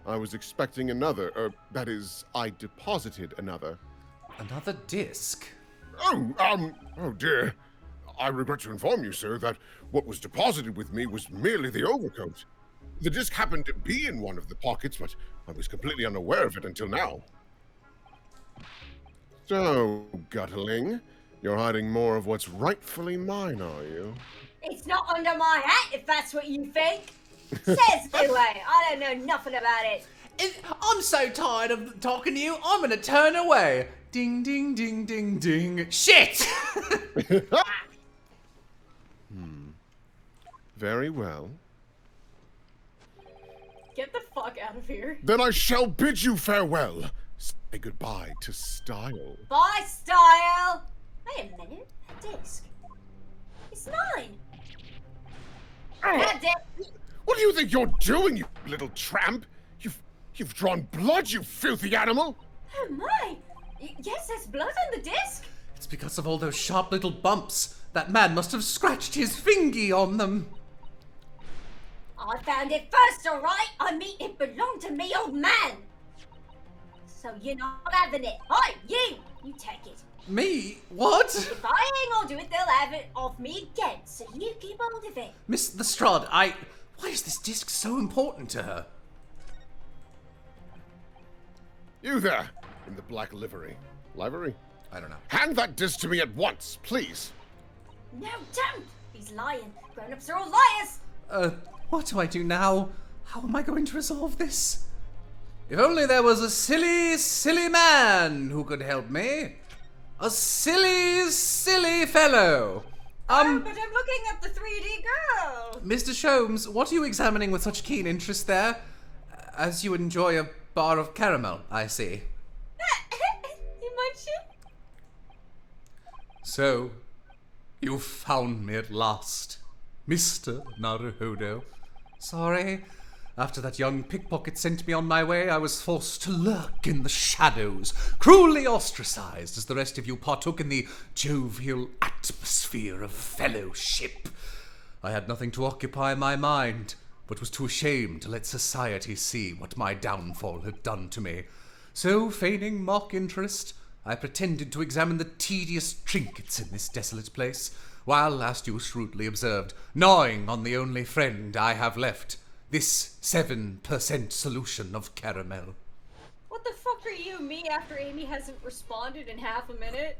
I was expecting another. That is, I deposited another. Another disc? Oh dear. I regret to inform you, sir, that what was deposited with me was merely the overcoat. The disc happened to be in one of the pockets, but I was completely unaware of it until now. So, Gutling, you're hiding more of what's rightfully mine, are you? It's not under my hat, if that's what you think. Says who, I don't know nothing about it. I'm so tired of talking to you, I'm gonna turn away. Ding, ding, ding, ding, ding. Shit! Very well. Get the fuck out of here. Then I shall bid you farewell. Say goodbye to style. Bye, style. Wait a minute, that disc. It's mine. That disc. What do you think you're doing, you little tramp? You've drawn blood, you filthy animal! Oh my! Yes, there's blood on the disc. It's because of all those sharp little bumps. That man must have scratched his fingy on them. I found it first, alright? I mean, it belonged to me, old man. So you're not having it. Hi, you! You take it. Me? What? If I hang on to it, they'll have it off me again. So you keep hold of it. Miss Lestrade, why is this disc so important to her? You there, in the black livery. Livery? I don't know. Hand that disc to me at once, please. No, don't! He's lying. Grown-ups are all liars. What do I do now? How am I going to resolve this? If only there was a silly, silly man who could help me. A silly, silly fellow. But I'm looking at the 3D girl. Mr. Sholmes, what are you examining with such keen interest there? As you enjoy a bar of caramel, I see. You munching? So, you found me at last, Mr. Naruhodo. Sorry. After that young pickpocket sent me on my way, I was forced to lurk in the shadows, cruelly ostracized as the rest of you partook in the jovial atmosphere of fellowship. I had nothing to occupy my mind, but was too ashamed to let society see what my downfall had done to me. So, feigning mock interest, I pretended to examine the tedious trinkets in this desolate place, while, as you shrewdly observed, gnawing on the only friend I have left, this 7% solution of caramel. What the fuck are you, me, after Amy hasn't responded in half a minute?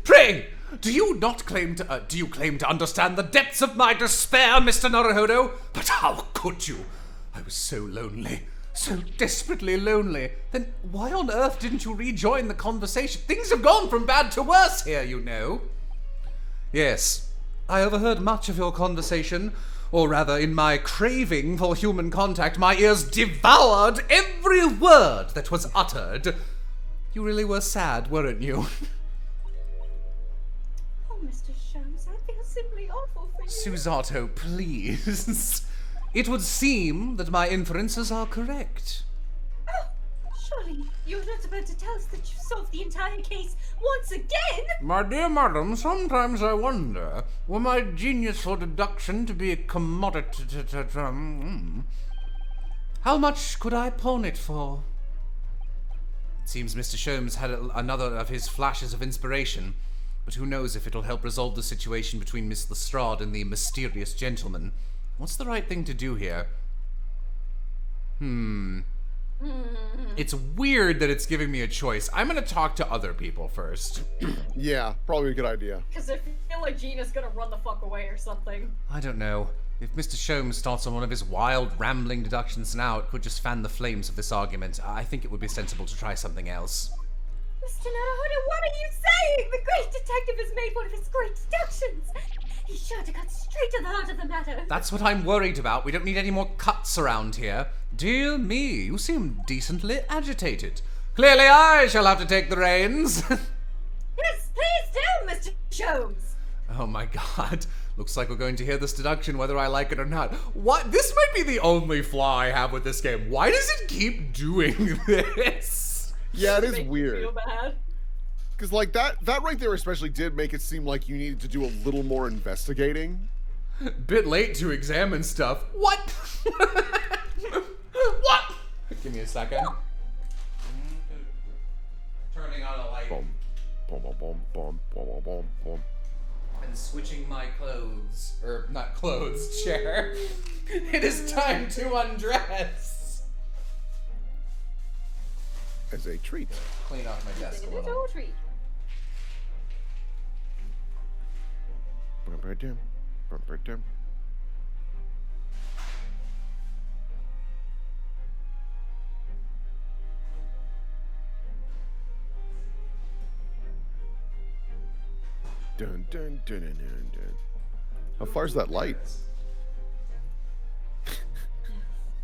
Pray, do you claim to understand the depths of my despair, Mr. Naruhodo? But how could you? I was so lonely, so desperately lonely. Then why on earth didn't you rejoin the conversation? Things have gone from bad to worse here, you know. Yes, I overheard much of your conversation, or rather, in my craving for human contact, my ears devoured every word that was uttered. You really were sad, weren't you? Oh, Mr. Sholmes, I feel simply awful for you. Susato, please. It would seem that my inferences are correct. Oh, surely you're not about to tell us that you solved the entire case once again? My dear madam, sometimes I wonder, were my genius for deduction to be a commodity... How much could I pawn it for? It seems Mr. Sholmes had another of his flashes of inspiration, but who knows if it'll help resolve the situation between Miss Lestrade and the mysterious gentleman. What's the right thing to do here? It's weird that it's giving me a choice. I'm gonna talk to other people first. Yeah, probably a good idea. Because I feel like Gina's gonna run the fuck away or something. I don't know. If Mr. Sholmes starts on one of his wild, rambling deductions now, it could just fan the flames of this argument. I think it would be sensible to try something else. Mr. Naruhodo, what are you saying? The great detective has made one of his great deductions. He's sure to cut straight to the heart of the matter. That's what I'm worried about. We don't need any more cuts around here. Dear me, you seem decently agitated. Clearly I shall have to take the reins. Yes, please do, Mr. Sholmes. Oh my god. Looks like we're going to hear this deduction whether I like it or not. What? This might be the only flaw I have with this game. Why does it keep doing this? Yeah, it is Make me weird. feel bad. Because like that right there especially did make it seem like you needed to do a little more investigating. Bit late to examine stuff. What? What? Give me a second. Turning on a light. Boom, boom, boom, boom, boom, boom, boom, boom. And switching my clothes. Or, not clothes, chair. It is time to undress. As a treat. Clean off my desk a little. Little treat. Bum-ba-dum, bum-ba-dum. Dun, dun, dun, dun, dun, dun. How far's that light?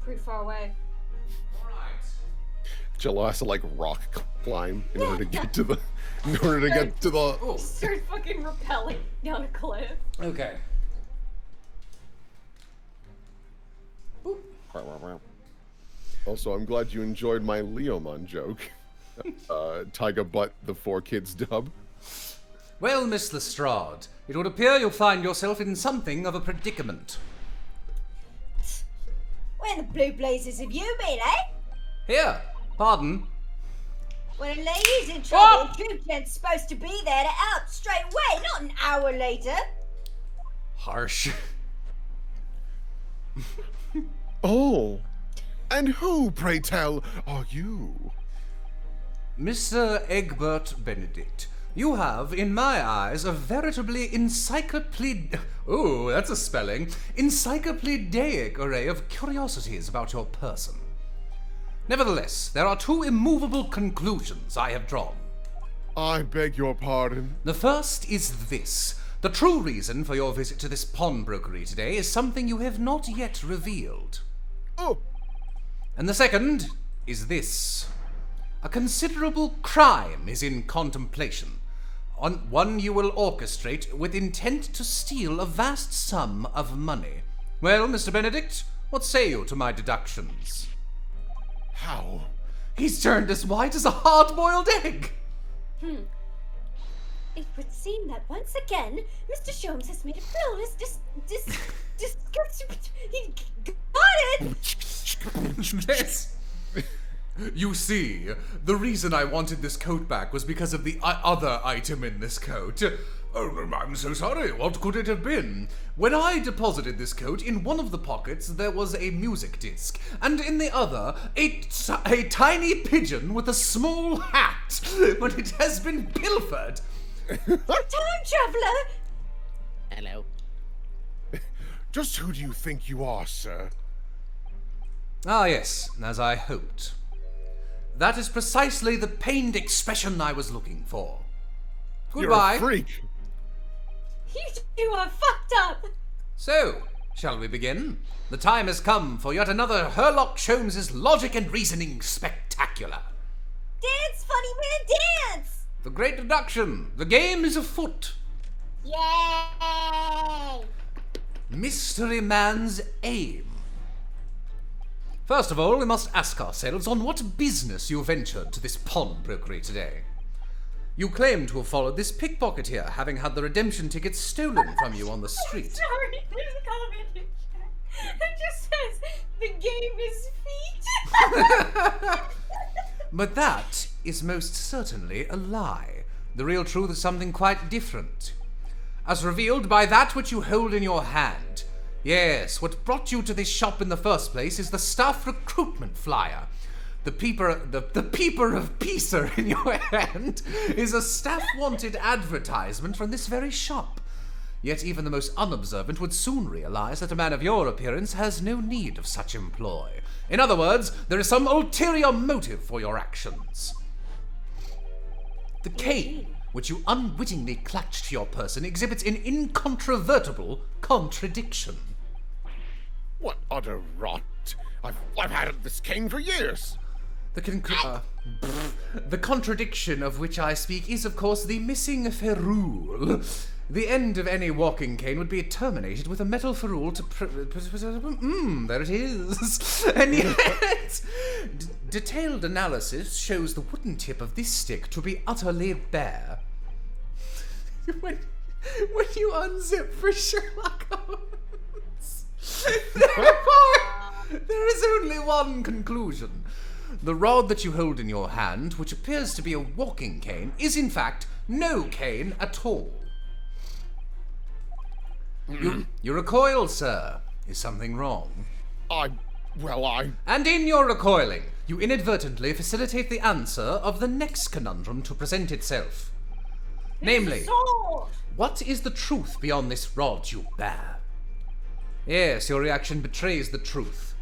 Pretty far away. Jello has to like rock climb in order to get to the Oh. Start fucking rappelling down a cliff. Okay. Also, I'm glad you enjoyed my Leomon joke. Tyga Butt, the 4Kids dub. Well, Miss Lestrade, it would appear you'll find yourself in something of a predicament. Where in the blue blazes have you been, eh? Here, pardon. When a lady's in trouble, Jugent's supposed to be there to help straight away, not an hour later. Harsh. Oh, and who, pray tell, are you? Mr. Egbert Benedict, you have, in my eyes, a veritably that's a spelling. Encyclopedic array of curiosities about your person. Nevertheless, there are two immovable conclusions I have drawn. I beg your pardon. The first is this. The true reason for your visit to this pawnbrokery today is something you have not yet revealed. Oh, And the second is this. A considerable crime is in contemplation. One you will orchestrate with intent to steal a vast sum of money. Well, Mr. Benedict, what say you to my deductions? how? He's turned as white as a hard-boiled egg. It would seem that once again, Mr. Sholmes has made a flawless he got it! Yes. You see, the reason I wanted this coat back was because of the other item in this coat. Oh, I'm so sorry. What could it have been? When I deposited this coat, in one of the pockets there was a music disc, and in the other, a tiny pigeon with a small hat. But it has been pilfered. Time traveler! Hello. Just who do you think you are, sir? Ah, yes, as I hoped. That is precisely the pained expression I was looking for. Goodbye. You're a freak. You two are fucked up! So, shall we begin? The time has come for yet another Herlock Sholmes' logic and reasoning spectacular. Dance, funny man, dance! The great deduction. The game is afoot. Yay! Mystery Man's aim. First of all, we must ask ourselves on what business you ventured to this pawnbrokery today. You claim to have followed this pickpocket here, having had the redemption tickets stolen from you on the street. Sorry, there's a comment in chat. It just says, the game is feet. But that is most certainly a lie. The real truth is something quite different. As revealed by that which you hold in your hand. Yes, what brought you to this shop in the first place is the staff recruitment flyer. The peeper of Peacer in your hand is a staff wanted advertisement from this very shop. Yet even the most unobservant would soon realize that a man of your appearance has no need of such employ. In other words, there is some ulterior motive for your actions. The cane, which you unwittingly clutched to your person, exhibits an incontrovertible contradiction. What utter rot! I've had this cane for years. The contradiction of which I speak is, of course, the missing ferrule. The end of any walking cane would be terminated with a metal ferrule to there it is. And yet, detailed analysis shows the wooden tip of this stick to be utterly bare. when you unzip for Sherlock Holmes, therefore, there is only one conclusion. The rod that you hold in your hand, which appears to be a walking cane, is in fact no cane at all. You recoil, sir. Is something wrong? And in your recoiling, you inadvertently facilitate the answer of the next conundrum to present itself. Namely, what is the truth beyond this rod you bear? Yes, your reaction betrays the truth.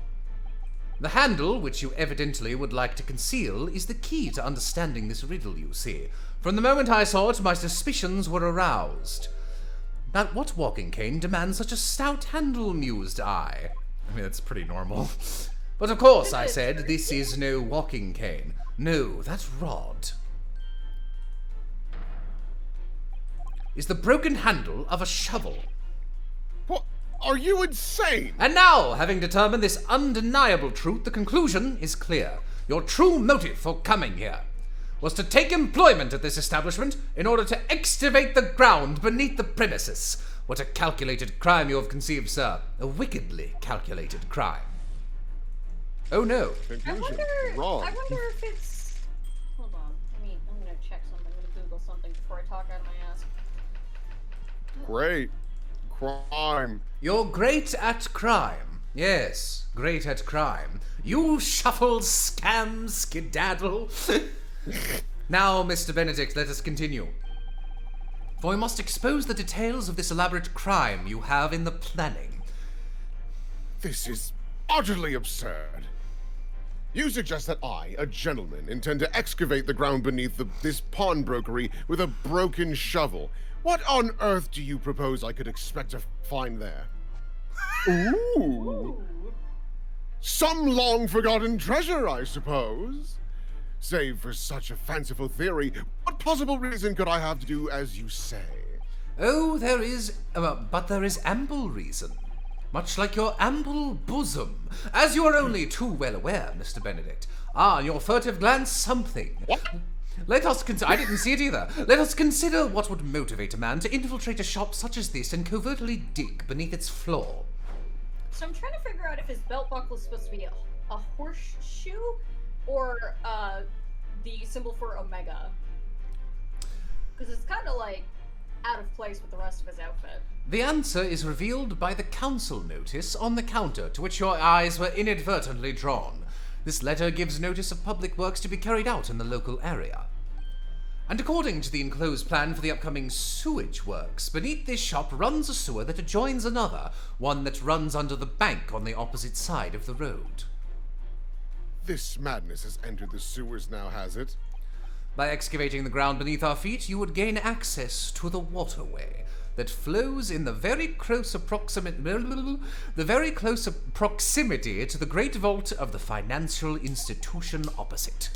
The handle, which you evidently would like to conceal, is the key to understanding this riddle, you see. From the moment I saw it, my suspicions were aroused. Now, what walking cane demands such a stout handle, mused I. I mean, that's pretty normal. But of course, I said, this is no walking cane. No, that rod is the broken handle of a shovel. What? Are you insane? And now, having determined this undeniable truth, the conclusion is clear. Your true motive for coming here was to take employment at this establishment in order to excavate the ground beneath the premises. What a calculated crime you have conceived, sir. A wickedly calculated crime. Oh no. Conclusion. Wrong. I wonder if it's... Hold on. I'm gonna check something. I'm gonna Google something before I talk out of my ass. Great. Crime. You're great at crime. Yes, great at crime. You shuffle, scam, skedaddle. Now, Mr. Benedict, let us continue. For we must expose the details of this elaborate crime you have in the planning. This is utterly absurd. You suggest that I, a gentleman, intend to excavate the ground beneath this pawnbrokery with a broken shovel. What on earth do you propose I could expect to find there? Ooh. Some long-forgotten treasure, I suppose. Save for such a fanciful theory, what possible reason could I have to do as you say? Oh, there is, but there is ample reason. Much like your ample bosom, as you are only too well aware, Mr. Benedict. On your furtive glance, something. What? Let us I didn't see it either. Let us consider what would motivate a man to infiltrate a shop such as this and covertly dig beneath its floor. So I'm trying to figure out if his belt buckle is supposed to be a horseshoe or the symbol for Omega. Because it's kind of like out of place with the rest of his outfit. The answer is revealed by the council notice on the counter to which your eyes were inadvertently drawn. This letter gives notice of public works to be carried out in the local area. And according to the enclosed plan for the upcoming sewage works, beneath this shop runs a sewer that adjoins another, one that runs under the bank on the opposite side of the road. This madness has entered the sewers now, has it? By excavating the ground beneath our feet, you would gain access to the waterway that flows in the very close proximity to the great vault of the financial institution opposite.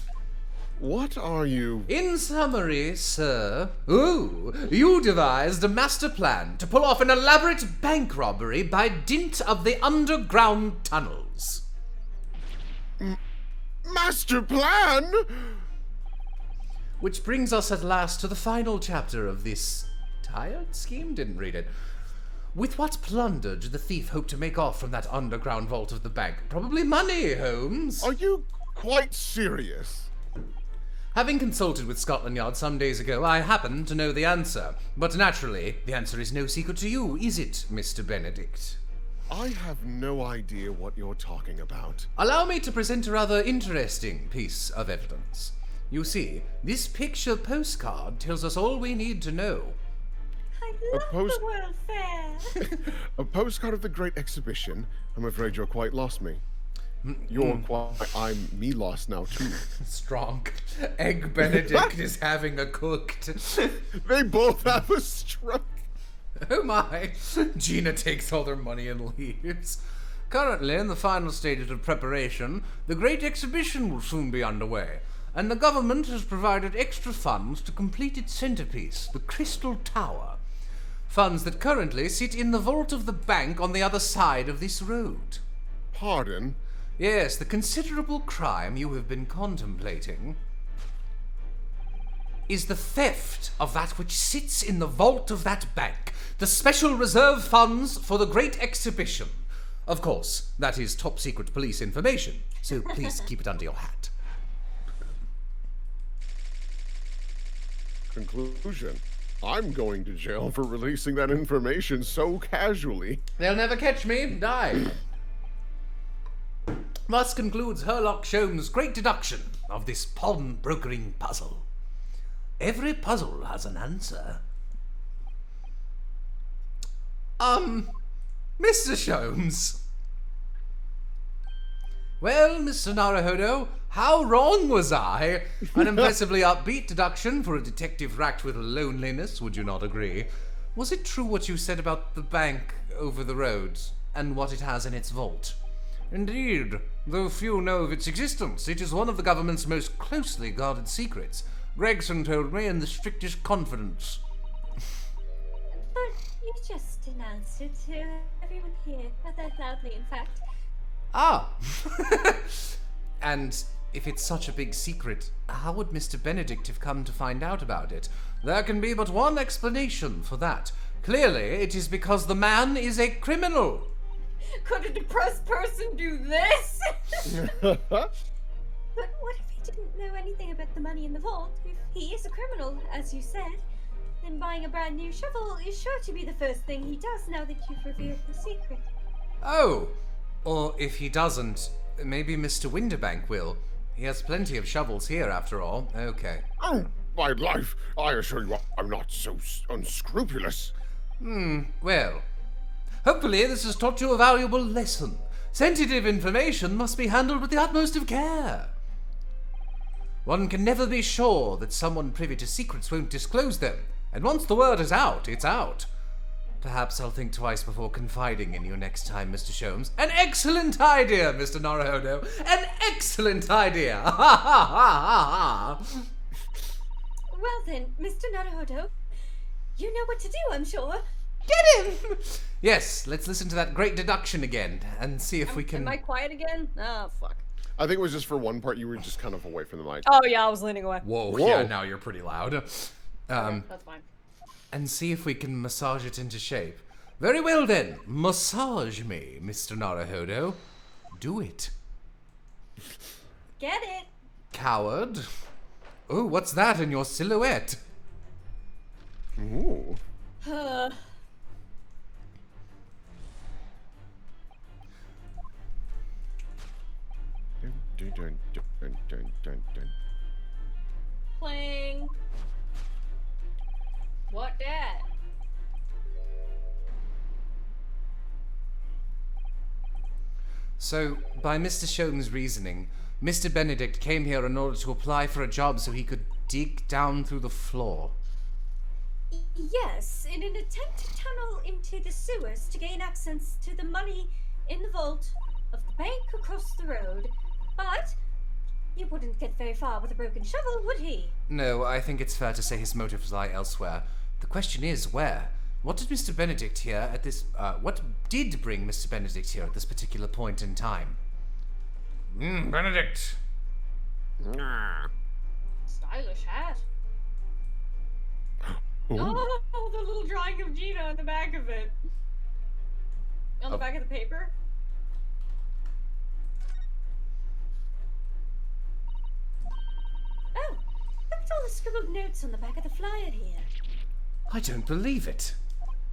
What are you... In summary, sir, you devised a master plan to pull off an elaborate bank robbery by dint of the underground tunnels. Master plan? Which brings us at last to the final chapter of this tired scheme? Didn't read it. With what plunder did the thief hope to make off from that underground vault of the bank? Probably money, Holmes. Are you quite serious? Having consulted with Scotland Yard some days ago, I happen to know the answer. But naturally, the answer is no secret to you, is it, Mr. Benedict? I have no idea what you're talking about. Allow me to present a rather interesting piece of evidence. You see, this picture postcard tells us all we need to know. I love the World Fair. A postcard of the Great Exhibition? I'm afraid you're quite lost me. You're quite... I'm me lost now, too. Strong. Egg Benedict is having a cooked. They both have a stroke. Oh my. Gina takes all their money and leaves. Currently, in the final stages of preparation, the Great Exhibition will soon be underway, and the government has provided extra funds to complete its centerpiece, the Crystal Tower. Funds that currently sit in the vault of the bank on the other side of this road. Pardon? Yes, the considerable crime you have been contemplating is the theft of that which sits in the vault of that bank. The special reserve funds for the great exhibition. Of course, that is top secret police information, so please keep it under your hat. Conclusion. I'm going to jail for releasing that information so casually. They'll never catch me. Die. Thus concludes Herlock Sholmes' great deduction of this pawn-brokering puzzle. Every puzzle has an answer. Mr. Sholmes. Well, Mr. Naruhodo, how wrong was I? An impressively upbeat deduction for a detective racked with loneliness, would you not agree? Was it true what you said about the bank over the road, and what it has in its vault? Indeed, though few know of its existence, it is one of the government's most closely guarded secrets. Gregson told me in the strictest confidence. But you just announced it to everyone here, rather loudly, in fact. Ah! And if it's such a big secret, how would Mr. Benedict have come to find out about it? There can be but one explanation for that. Clearly, it is because the man is a criminal. Could a depressed person do this? But what if he didn't know anything about the money in the vault? If he is a criminal, as you said, then buying a brand new shovel is sure to be the first thing he does now that you've revealed the secret. Oh! Or if he doesn't, maybe Mr. Winterbank will. He has plenty of shovels here, after all. Okay. Oh, my life! I assure you I'm not so unscrupulous. Well. Hopefully this has taught you a valuable lesson. Sensitive information must be handled with the utmost of care. One can never be sure that someone privy to secrets won't disclose them, and once the word is out, it's out. Perhaps I'll think twice before confiding in you next time, Mr. Sholmes. An excellent idea, Mr. Naruhodo. An excellent idea. Ha ha ha ha ha. Well then, Mr. Naruhodo, you know what to do, I'm sure. Get him! Yes, let's listen to that great deduction again and see if we can. Am I quiet again? Oh, fuck. I think it was just for one part you were just kind of away from the mic. Oh, yeah, I was leaning away. Whoa, yeah, now you're pretty loud. Okay, that's fine. And see if we can massage it into shape. Very well then, massage me, Mr. Naruhodo. Do it. Get it? Coward. Oh, what's that in your silhouette? Ooh. Dun, dun, dun, dun, dun, dun, dun. Playing. What that? So, by Mr. Sholmes' reasoning, Mr. Benedict came here in order to apply for a job so he could dig down through the floor. Yes, in an attempt to tunnel into the sewers to gain access to the money in the vault of the bank across the road. But he wouldn't get very far with a broken shovel, would he? No, I think it's fair to say his motives lie elsewhere. The question is, where? What did Mr. Benedict here at this... what did bring Mr. Benedict here at this particular point in time? Benedict! Stylish hat. Oh, the little drawing of Gina on the back of it. On the back of the paper. Oh, look at all the scribbled notes on the back of the flyer here. I don't believe it.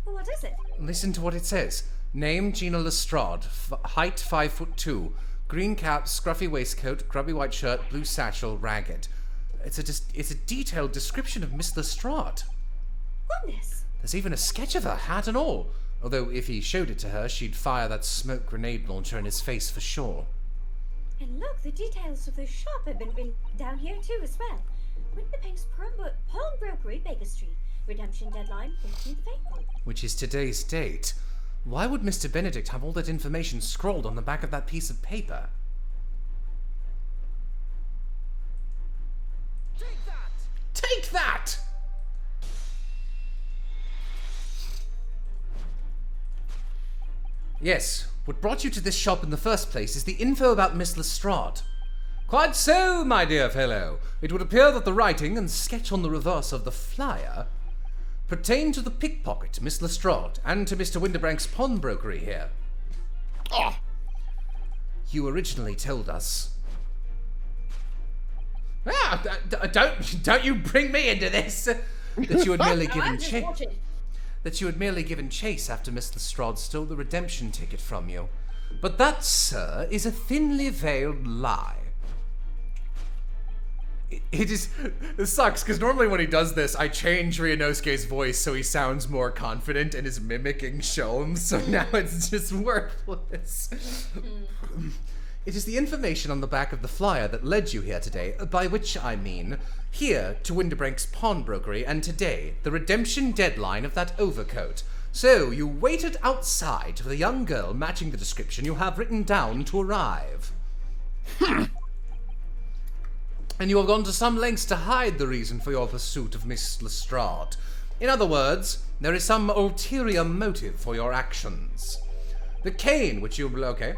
Well, what is it? Listen to what it says. Name Gina Lestrade. Height 5'2". Green cap, scruffy waistcoat, grubby white shirt, blue satchel, ragged. It's a detailed description of Miss Lestrade. Goodness. There's even a sketch of her, hat and all. Although if he showed it to her, she'd fire that smoke grenade launcher in his face for sure. And look, the details of the shop have been written down here too as well. Winterbank's Pawnbrokery, Baker Street. Redemption deadline, 15th of April. Which is today's date. Why would Mr. Benedict have all that information scrawled on the back of that piece of paper? Take that! Take that! Yes, what brought you to this shop in the first place is the info about Miss Lestrade. Quite so, my dear fellow. It would appear that the writing and sketch on the reverse of the flyer pertain to the pickpocket, Miss Lestrade, and to Mr. Winterbrank's pawnbrokery here. Ah! You originally told us... Don't you bring me into this! that you had merely I'm given just chase. watching. That you had merely given chase after Miss Lestrade stole the redemption ticket from you. But that, sir, is a thinly veiled lie. It sucks, because normally when he does this, I change Ryunosuke's voice so he sounds more confident and is mimicking Sholmes, so now it's just worthless. It is the information on the back of the flyer that led you here today, by which I mean, here to Winterbrank's pawnbrokery, and today, the redemption deadline of that overcoat. So, you waited outside for the young girl matching the description you have written down to arrive. And you have gone to some lengths to hide the reason for your pursuit of Miss Lestrade. In other words, there is some ulterior motive for your actions. The cane which you... Okay.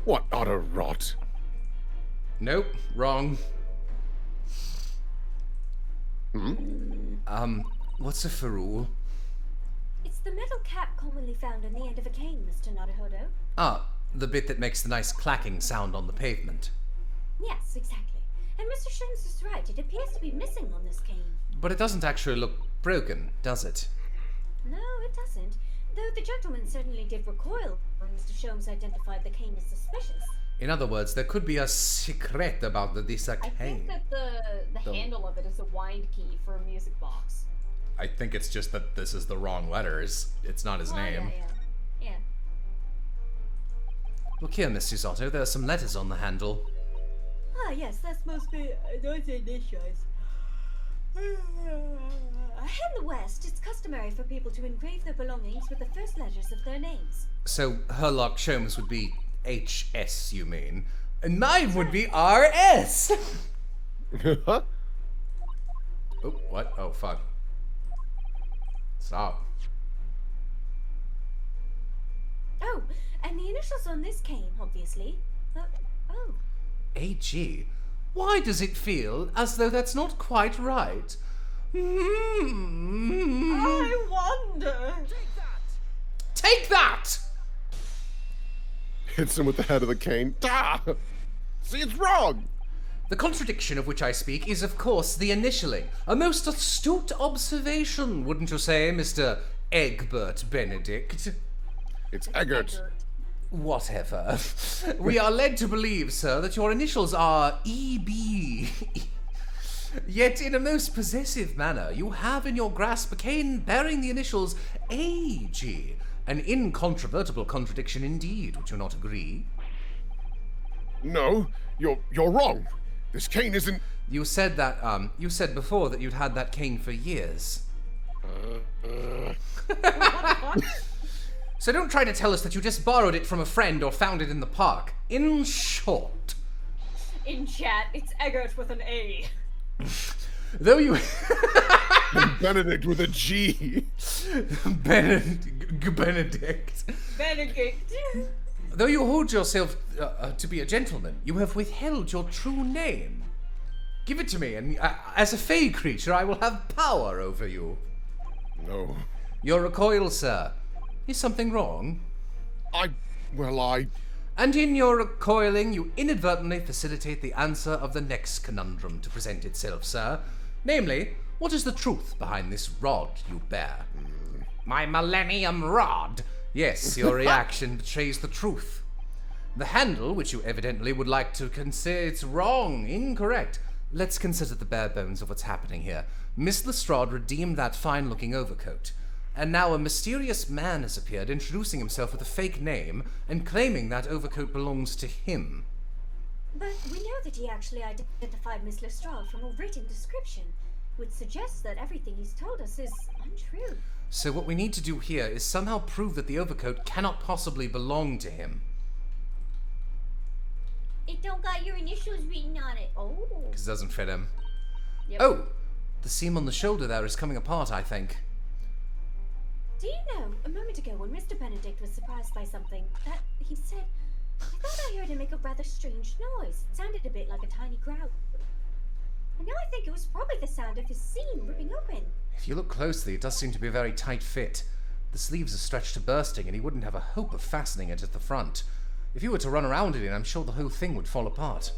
What utter rot. Nope, wrong. What's a ferrule? It's the metal cap commonly found on the end of a cane, Mr. Naruhodo. Ah, the bit that makes the nice clacking sound on the pavement. Yes, exactly. And Mr. Sholmes is right. It appears to be missing on this cane. But it doesn't actually look broken, does it? No, it doesn't. Though the gentleman certainly did recoil when Mr. Sholmes identified the cane as suspicious. In other words, there could be a secret about this I cane. think that the handle of it is a wind key for a music box. I think it's just that this is the wrong letters. It's not his name. Yeah. Look here, Miss Susato, there are some letters on the handle. Ah, yes, that's mostly those initials. In the West, it's customary for people to engrave their belongings with the first letters of their names. So, Herlock Sholmes would be HS, you mean? And mine would be RS! Huh? Oh, what? Oh, fuck. Stop. Oh, and the initials on this cane, obviously. Oh. AG? Why does it feel as though that's not quite right? I wonder. Take that! Hits him with the head of the cane. Ah! See, it's wrong! The contradiction of which I speak is, of course, the initialing. A most astute observation, wouldn't you say, Mr. Egbert Benedict? It's Eggert. Whatever. We are led to believe, sir, that your initials are EB. Yet, in a most possessive manner, you have in your grasp a cane bearing the initials AG. An incontrovertible contradiction indeed, would you not agree? No, you're wrong. This cane isn't... You said that, you said before that you'd had that cane for years. So don't try to tell us that you just borrowed it from a friend or found it in the park. In short... In chat, it's Eggert with an A. Though you... Benedict with a G. Benedict. Benedict. Though you hold yourself to be a gentleman, you have withheld your true name. Give it to me, and as a fey creature, I will have power over you. No. Your recoil, sir. Is something wrong? And in your recoiling, you inadvertently facilitate the answer of the next conundrum to present itself, sir. Namely, what is the truth behind this rod you bear? My millennium rod. Yes, your reaction betrays the truth. The handle, which you evidently would like to consider, it's wrong, incorrect. Let's consider the bare bones of what's happening here. Miss Lestrade redeemed that fine-looking overcoat. And now a mysterious man has appeared, introducing himself with a fake name and claiming that overcoat belongs to him. But we know that he actually identified Miss Lestrade from a written description, which suggests that everything he's told us is untrue. So what we need to do here is somehow prove that the overcoat cannot possibly belong to him. It don't got your initials written on it. Oh. Because it doesn't fit him. Yep. Oh! The seam on the shoulder there is coming apart, I think. Do you know, a moment ago when Mr. Benedict was surprised by something, that he said, I thought I heard him make a rather strange noise. It sounded a bit like a tiny growl. And now I think it was probably the sound of his seam ripping open. If you look closely, it does seem to be a very tight fit. The sleeves are stretched to bursting, and he wouldn't have a hope of fastening it at the front. If you were to run around in it, I'm sure the whole thing would fall apart.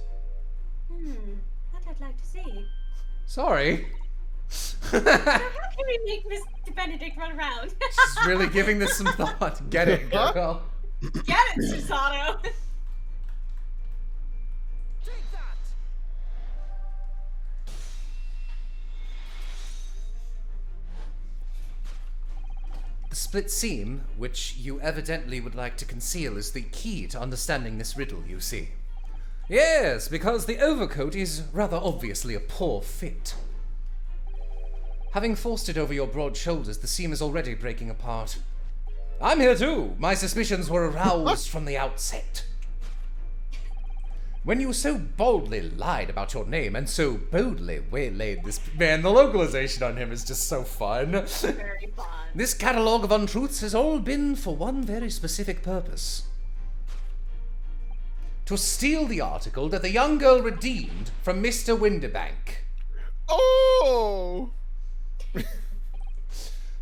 That I'd like to see. Sorry. So how can we make Mr. Benedict run around? She's really giving this some thought. Get it, girl. Get it, Susato! The split seam, which you evidently would like to conceal, is the key to understanding this riddle, you see. Yes, because the overcoat is rather obviously a poor fit. Having forced it over your broad shoulders, the seam is already breaking apart. I'm here too. My suspicions were aroused from the outset. When you so boldly lied about your name and so boldly waylaid this man, the localization on him is just so fun. Very fun. This catalogue of untruths has all been for one very specific purpose. To steal the article that the young girl redeemed from Mr. Windibank. Oh!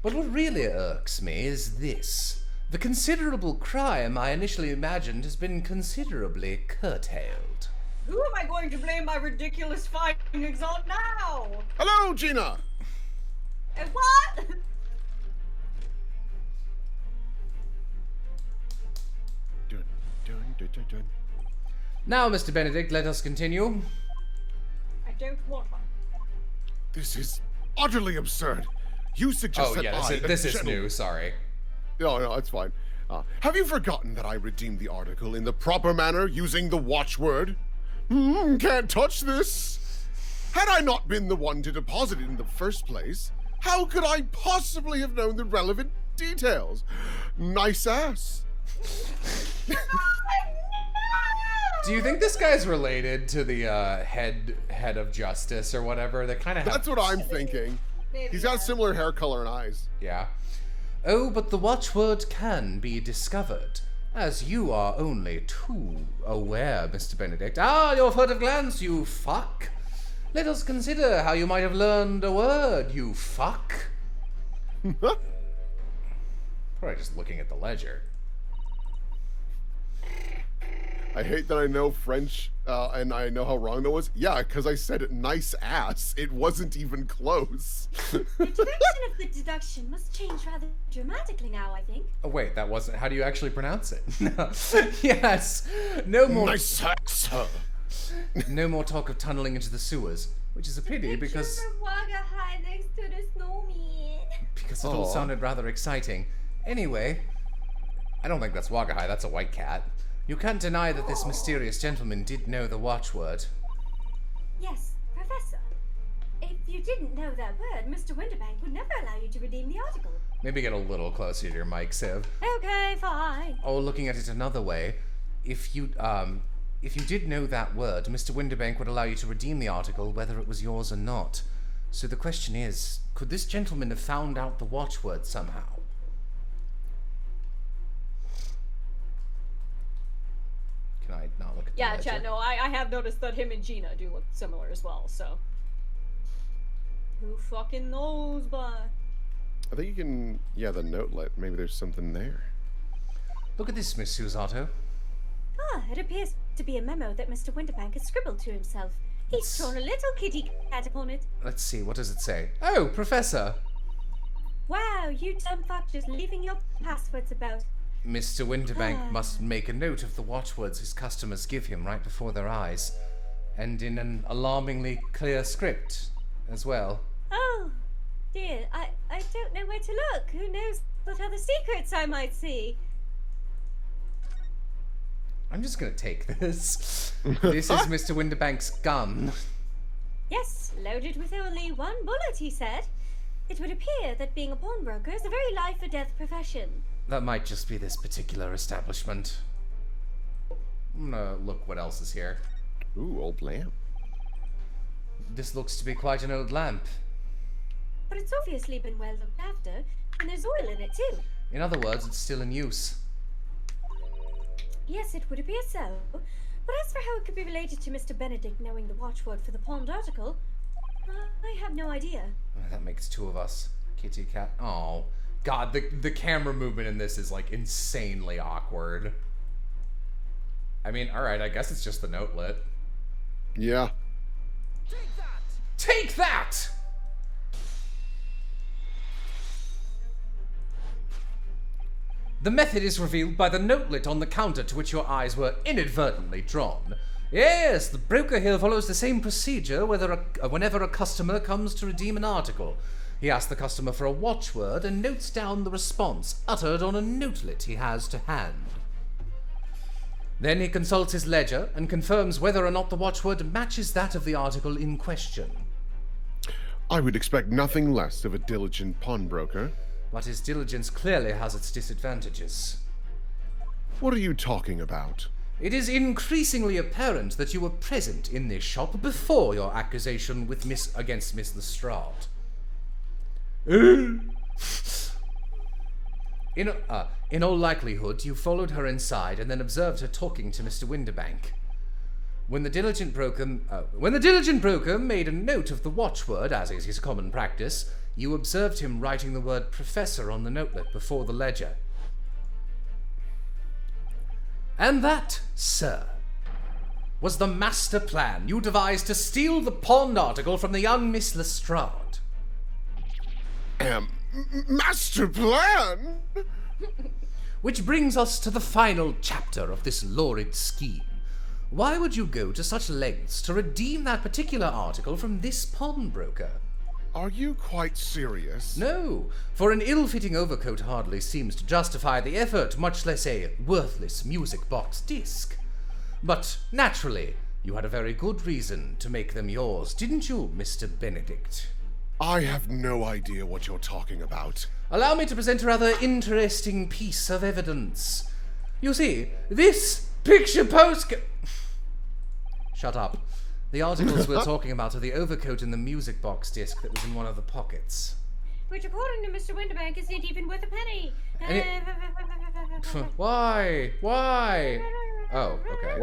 But what really irks me is this. The considerable crime I initially imagined has been considerably curtailed. Who am I going to blame my ridiculous findings on now? Hello, Gina! And what? Dun, dun, dun, dun, dun. Now, Mr. Benedict, let us continue. I don't want one. This is utterly absurd. You suggest Oh that yeah, I, this a is gentleman- new. Sorry. No, it's fine. Have you forgotten that I redeemed the article in the proper manner using the watchword? Can't touch this. Had I not been the one to deposit it in the first place, how could I possibly have known the relevant details? Nice ass. Do you think this guy's related to the head of justice or whatever? They kind of have. That's what I'm thinking. He's got a similar hair color and eyes. Yeah. Oh, but the watchword can be discovered, as you are only too aware, Mr. Benedict. Ah, your furtive glance, you fuck. Let us consider how you might have learned a word, you fuck. Probably just looking at the ledger. I hate that I know French and I know how wrong that was. Yeah, because I said it nice ass. It wasn't even close. The direction of the deduction must change rather dramatically now, I think. Oh wait, that wasn't. How do you actually pronounce it? No. Yes. No more. Nice ass. No more talk of tunneling into the sewers, which is a pity because Wagahai next to the snowman. it all Aw. sounded rather exciting. Anyway, I don't think that's Wagahai. That's a white cat. you can't deny that this mysterious gentleman did know the watchword. Yes, Professor. If you didn't know that word, Mr. Winterbank would never allow you to redeem the article. Maybe get a little closer to your mic, Civ. Okay, fine. Or looking at it another way, if you did know that word, Mr. Winterbank would allow you to redeem the article whether it was yours or not. So the question is, could this gentleman have found out the watchword somehow? Can I not look at the Yeah, ledger? chat, no, I have noticed that him and Gina do look similar as well, so. Who fucking knows, but. I think you can, yeah, the notelet. Maybe there's something there. Look at this, Miss Susato. Ah, it appears to be a memo that Mr. Winterbank has scribbled to himself. He's drawn a little kitty cat upon it. Let's see, what does it say? Oh, Professor! Wow, you dumb fuck just leaving your passwords about. Mr. Winterbank must make a note of the watchwords his customers give him right before their eyes, and in an alarmingly clear script as well. Oh, dear, I don't know where to look. Who knows what other secrets I might see? I'm just gonna take this. This is Mr. Winterbank's gun. Yes, loaded with only one bullet, he said. It would appear that being a pawnbroker is a very life-or-death profession. That might just be this particular establishment. I'm gonna look what else is here. Ooh, old lamp. This looks to be quite an old lamp. but it's obviously been well looked after, and there's oil in it too. In other words, it's still in use. Yes, it would appear so. But as for how it could be related to Mr. Benedict knowing the watchword for the pawned article, I have no idea. That makes two of us. Kitty cat. Oh, God, the camera movement in this is like insanely awkward. I mean, all right, I guess it's just the notelet. Yeah. Take that! The method is revealed by the notelet on the counter to which your eyes were inadvertently drawn. Yes, the broker here follows the same procedure whenever a customer comes to redeem an article. He asks the customer for a watchword and notes down the response uttered on a notelet he has to hand. Then he consults his ledger and confirms whether or not the watchword matches that of the article in question. I would expect nothing less of a diligent pawnbroker. But his diligence clearly has its disadvantages. What are you talking about? It is increasingly apparent that you were present in this shop before your accusation with against Miss Lestrade. In all likelihood, you followed her inside and then observed her talking to Mr. Winterbank. When the diligent broker made a note of the watchword, as is his common practice, you observed him writing the word professor on the notelet before the ledger. And that, sir, was the master plan you devised to steal the pawned article from the young Miss Lestrade. Master plan? Which brings us to the final chapter of this lurid scheme. Why would you go to such lengths to redeem that particular article from this pawnbroker? Are you quite serious? No, for an ill-fitting overcoat hardly seems to justify the effort, much less a worthless music box disc. But, naturally, you had a very good reason to make them yours, didn't you, Mr. Benedict? I have no idea what you're talking about. Allow me to present a rather interesting piece of evidence. You see, this picture postcard... Shut up. The articles we're talking about are the overcoat and the music box disc that was in one of the pockets. Which, according to Mr. Winterbank, isn't even worth a penny. Why? Why? Oh, okay.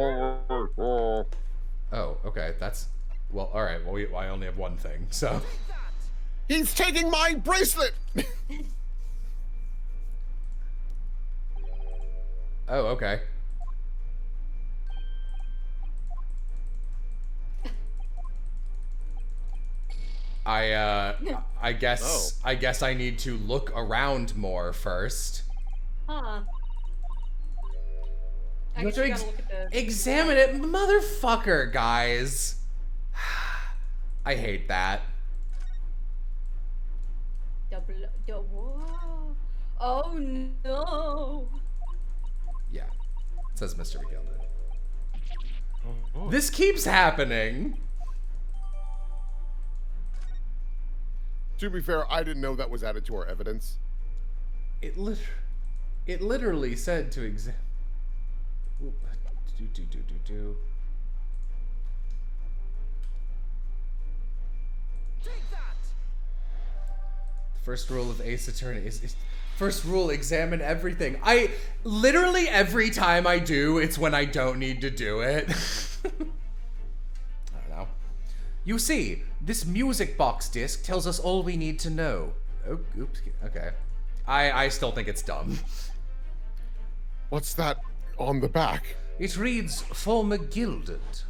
Oh, okay. That's... Well, alright. Well, I only have one thing, so... He's taking my bracelet! Oh, okay. I guess I need to look around more first. Huh. You have to examine it, motherfucker, guys. I hate that. Whoa. Oh no. Yeah, it says Mr. McGilded. Oh. This keeps happening. To be fair, I didn't know that was added to our evidence. It literally said to examine. First rule of Ace Attorney is first rule, examine everything. I literally every time I do, it's when I don't need to do it. I don't know. You see, this music box disc tells us all we need to know. Oh, oops. Okay. I still think it's dumb. What's that on the back? It reads, for McGilded.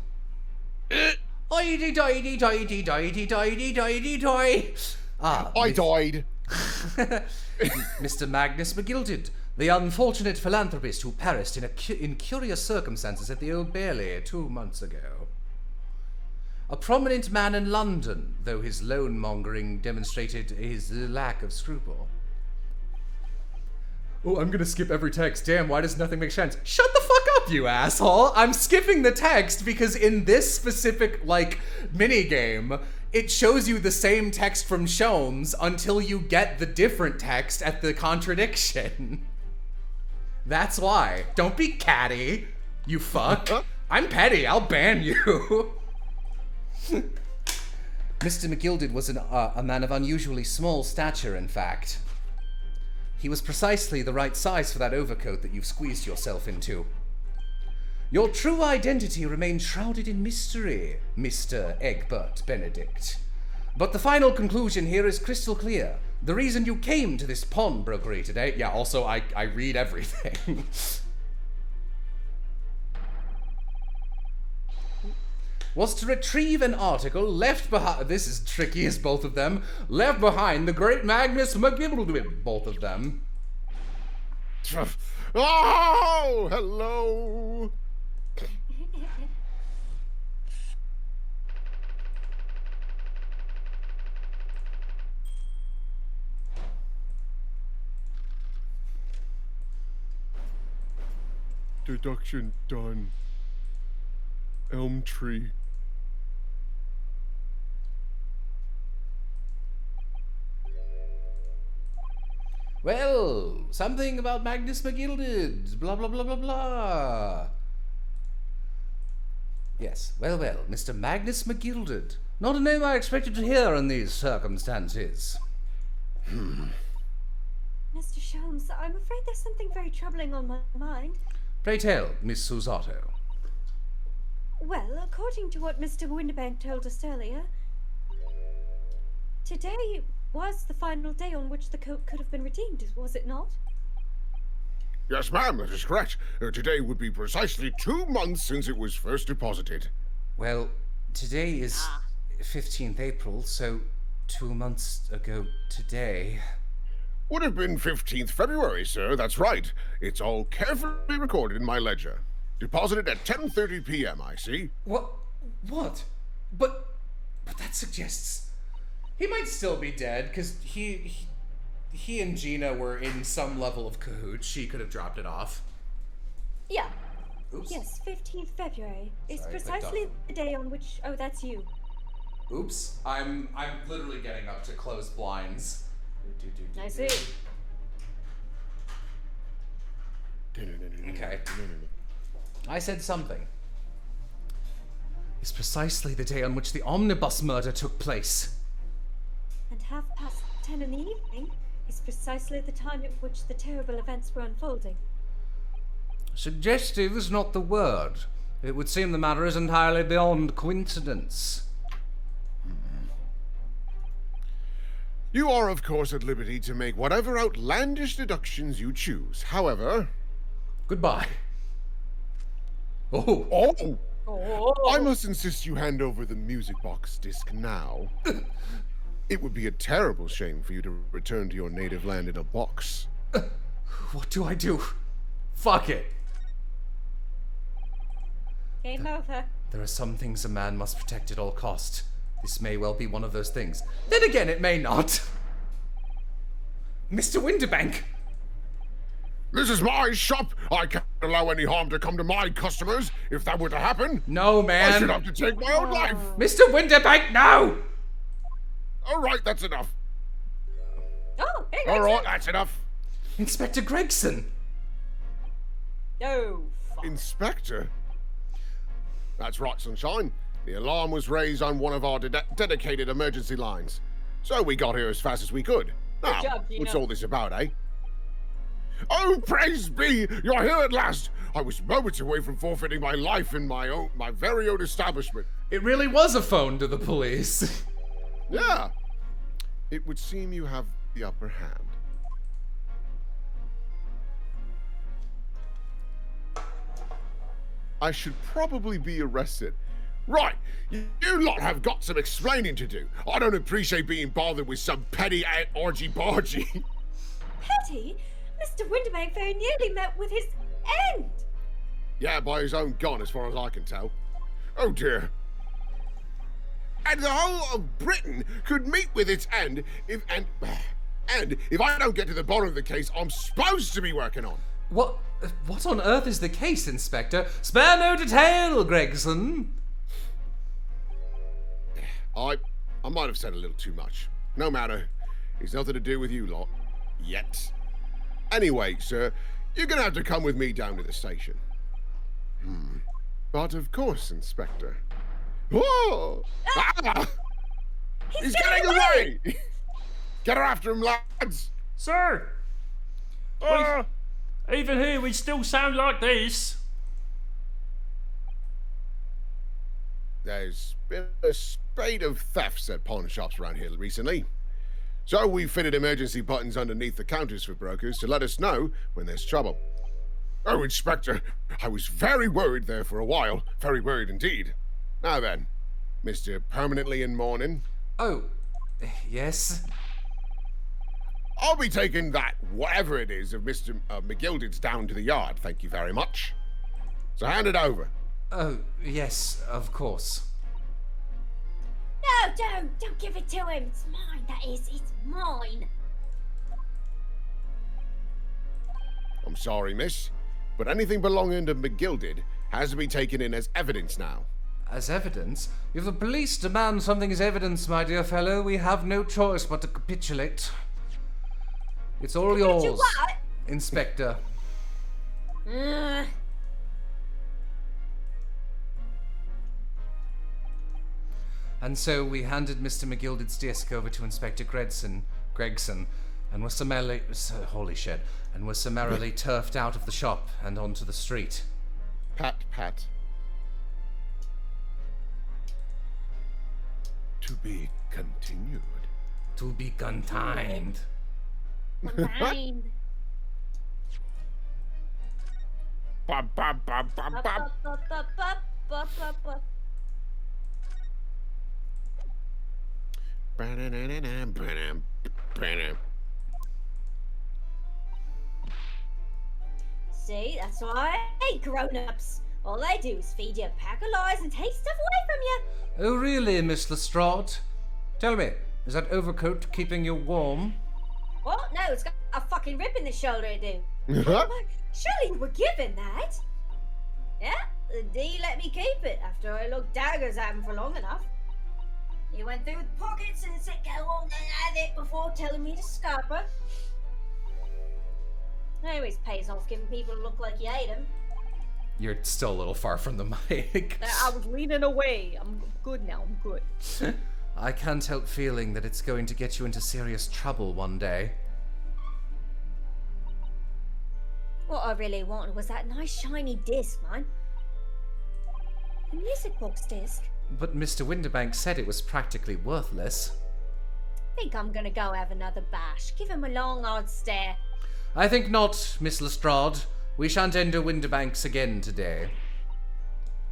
Ah, I died. Mr. Magnus McGilded, the unfortunate philanthropist who perished in curious circumstances at the Old Bailey 2 months ago. A prominent man in London, though his loan-mongering demonstrated his lack of scruple. Oh, I'm gonna skip every text. Damn, why does nothing make sense? Shut the fuck up, you asshole! I'm skipping the text because in this specific, minigame, it shows you the same text from Sholmes until you get the different text at the contradiction. That's why. Don't be catty, you fuck. I'm petty, I'll ban you. Mr. McGilded was a man of unusually small stature, in fact. He was precisely the right size for that overcoat that you've squeezed yourself into. Your true identity remains shrouded in mystery, Mr. Egbert Benedict. But the final conclusion here is crystal clear. The reason you came to this pawnbrokery today... Yeah, also, I read everything. was to retrieve an article left behind... This is tricky as both of them. Left behind the great Magnus McGilded, both of them. Oh, hello. Deduction done. Elm tree. Well, something about Magnus McGilded. Blah, blah, blah, blah, blah. Yes, well, Mr. Magnus McGilded. Not a name I expected to hear in these circumstances. Mr. Sholmes, I'm afraid there's something very troubling on my mind. Pray tell, Miss Susato. Well, according to what Mr. Winterbank told us earlier, today was the final day on which the coat could have been redeemed, was it not? Yes, ma'am, that is correct. Today would be precisely 2 months since it was first deposited. Well, today is 15th April, so 2 months ago today. Would have been 15th February, sir, that's right. It's all carefully recorded in my ledger. Deposited at 10:30 p.m., I see. What? But that suggests... He might still be dead, because he and Gina were in some level of cahoots. She could have dropped it off. Yeah. Oops. Yes, 15th February. It's Sorry, precisely the day on which... Oh, that's you. Oops. I'm literally getting up to close blinds. I see. Okay. I said something. It's precisely the day on which the omnibus murder took place. And 10:30 in the evening is precisely the time at which the terrible events were unfolding. Suggestive is not the word. It would seem the matter is entirely beyond coincidence. You are, of course, at liberty to make whatever outlandish deductions you choose. However... Goodbye. Oh. I must insist you hand over the music box disc now. It would be a terrible shame for you to return to your native land in a box. What do I do? Fuck it. Game over. There are some things a man must protect at all cost. This may well be one of those things. Then again, it may not. Mr. Winterbank! This is my shop. I can't allow any harm to come to my customers. If that were to happen, no, man. I should have to take my own life. Mr. Winterbank, no! All right, that's enough. Oh, hey, All right, that's enough. Inspector Gregson. No. Fuck. Inspector? That's right, Sunshine. The alarm was raised on one of our dedicated emergency lines. So we got here as fast as we could. Now, job, Gina. what's all this about, eh? Oh, praise be! You're here at last! I was moments away from forfeiting my life in my very own establishment. It really was a phone to the police. Yeah. It would seem you have the upper hand. I should probably be arrested. Right, you lot have got some explaining to do. I don't appreciate being bothered with some petty orgy-bargy. Petty? Mr. Winterbank very nearly met with his end. Yeah, by his own gun, as far as I can tell. Oh dear. And the whole of Britain could meet with its end if I don't get to the bottom of the case I'm supposed to be working on. What on earth is the case, Inspector? Spare no detail, Gregson. I might have said a little too much. No matter. It's nothing to do with you lot. Yet. Anyway, sir, you're gonna have to come with me down to the station. But of course, Inspector. Whoa! Ah! He's getting away! Get her after him, lads! Sir! Even here, we still sound like this. There's been a spate of thefts at pawn shops around here recently. So we fitted emergency buttons underneath the counters for brokers to let us know when there's trouble. Oh, Inspector, I was very worried there for a while. Very worried indeed. Now then, Mr. Permanently in Mourning. Oh, yes? I'll be taking that, whatever it is, of Mr. McGilded's down to the yard, thank you very much. So hand it over. Oh, yes, of course. No, don't give it to him. It's mine, that is. It's mine. I'm sorry, miss, but anything belonging to McGilded has to be taken in as evidence now. As evidence? If the police demand something as evidence, my dear fellow, we have no choice but to capitulate. It's all yours, what? Inspector. And so we handed Mr. McGilded's disc over to Inspector Gregson, and was summarily, holy shit, and was summarily turfed out of the shop and onto the street. Pat, pat. To be continued. To be contained. Mine. Bop, bop, bop, bop, bop. See, that's why I hate grown-ups. All they do is feed you a pack of lies and take stuff away from you. Oh, really, Miss Lestrade? Tell me, is that overcoat keeping you warm? What? No, it's got a fucking rip in the shoulder, it do. Surely you were given that. Yeah, the D let me keep it after I looked daggers at him for long enough. He went through the pockets and said, go on and have it before telling me to scupper. Always pays off giving people a look like you ate them. You're still a little far from the mic. I was leaning away. I'm good now. I'm good. I can't help feeling that it's going to get you into serious trouble one day. What I really wanted was that nice shiny disc, man. The music box disc. But Mr. Winterbank said it was practically worthless. Think I'm gonna go have another bash. Give him a long hard stare. I think not, Miss Lestrade. We shan't enter Winterbanks again today.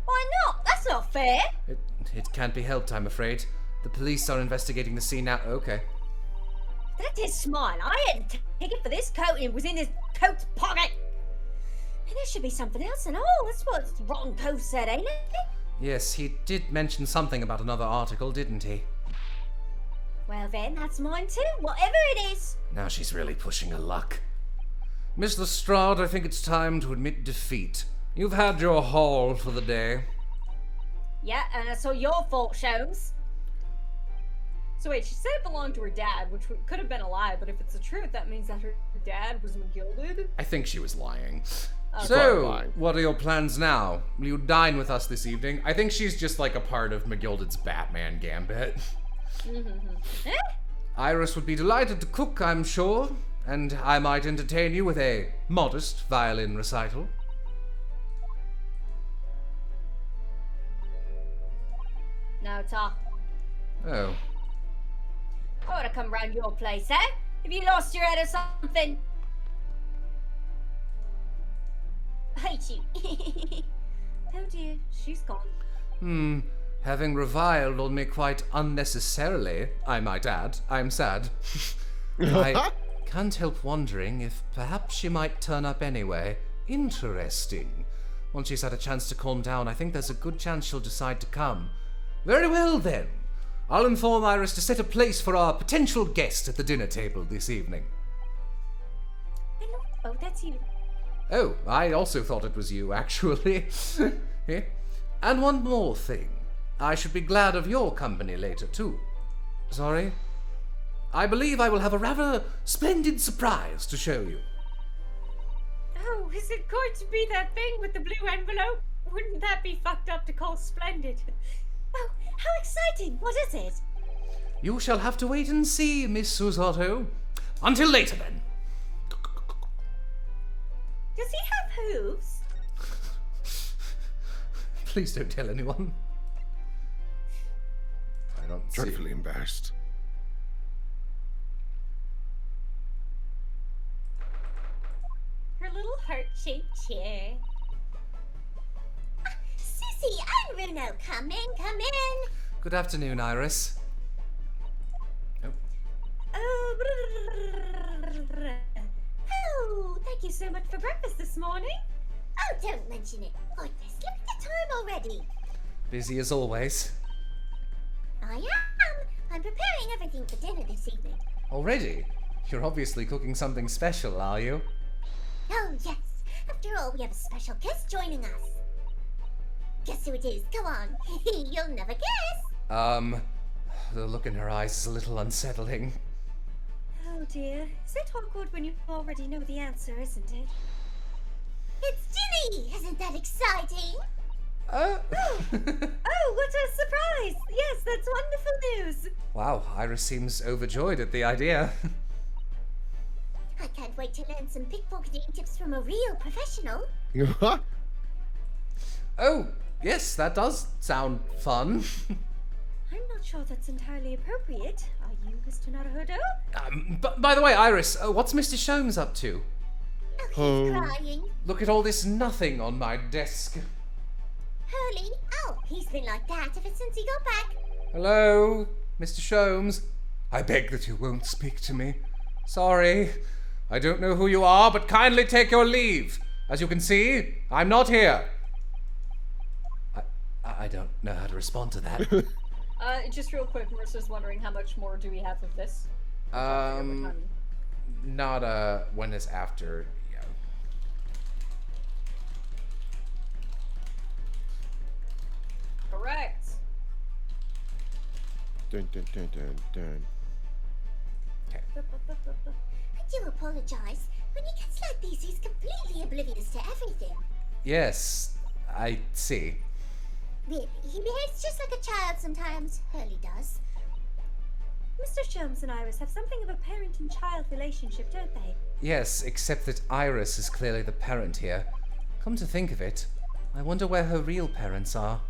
Why not? That's not fair. It can't be helped, I'm afraid. The police are investigating the scene now. Okay. That is smile. I had a ticket for this coat and it was in his coat's pocket. And there should be something else and all. That's what Rotten Toast said, ain't it? Yes, he did mention something about another article, didn't he? Well then, that's mine too, whatever it is. Now she's really pushing her luck. Miss Lestrade, I think it's time to admit defeat. You've had your haul for the day. Yeah, and it's all your fault, Sholmes. So wait, she said it belonged to her dad, which could have been a lie, but if it's the truth, that means that her dad was McGilded? I think she was lying. Okay. So, what are your plans now? Will you dine with us this evening? I think she's just like a part of McGilded's Batman gambit. Iris would be delighted to cook, I'm sure, and I might entertain you with a modest violin recital. No, Tom. Oh. I ought to come round your place, eh? Have you lost your head or something? I hate you. Oh dear, she's gone. Having reviled on me quite unnecessarily, I might add, I'm sad. I can't help wondering if perhaps she might turn up anyway. Interesting. Once she's had a chance to calm down, I think there's a good chance she'll decide to come. Very well then. I'll inform Iris to set a place for our potential guest at the dinner table this evening. Hello. Oh, that's you. Oh, I also thought it was you, actually. And one more thing. I should be glad of your company later, too. Sorry? I believe I will have a rather splendid surprise to show you. Oh, is it going to be that thing with the blue envelope? Wouldn't that be fucked up to call splendid? Oh, how exciting! What is it? You shall have to wait and see, Miss Susato. Until later, then. Does he have hooves? Please don't tell anyone. I don't see. Dreadfully embarrassed. Her little heart-shaped chair. Sissy and Bruno, come in. Good afternoon, Iris. Oh, thank you so much for breakfast this morning. Oh, don't mention it. Goodness, look at the time already. Busy as always. I am. I'm preparing everything for dinner this evening. Already? You're obviously cooking something special, are you? Oh, yes. After all, we have a special guest joining us. Guess who it is? Go on. You'll never guess. The look in her eyes is a little unsettling. Oh dear. Is it awkward when you already know the answer, isn't it? It's Ginny! Isn't that exciting? Oh, what a surprise! Yes, that's wonderful news. Wow, Iris seems overjoyed at the idea. I can't wait to learn some pickpocketing tips from a real professional. Oh, yes, that does sound fun. I'm not sure that's entirely appropriate. Are you, Mr. Naruhodo? But by the way, Iris, what's Mr. Sholmes up to? Oh, he's crying. Look at all this nothing on my desk. Hurley? Oh, he's been like that ever since he got back. Hello, Mr. Sholmes. I beg that you won't speak to me. Sorry. I don't know who you are, but kindly take your leave. As you can see, I'm not here. I don't know how to respond to that. Just real quick, Marissa's wondering how much more do we have of this? Not when is after. Yeah. Correct. Dun, dun, dun, dun, dun. I do apologize. When he gets like this, he's completely oblivious to everything. Yes, I see. Really, he behaves just like a child sometimes. Hurley does. Mr. Sholmes and Iris have something of a parent and child relationship, don't they? Yes, except that Iris is clearly the parent here. Come to think of it, I wonder where her real parents are.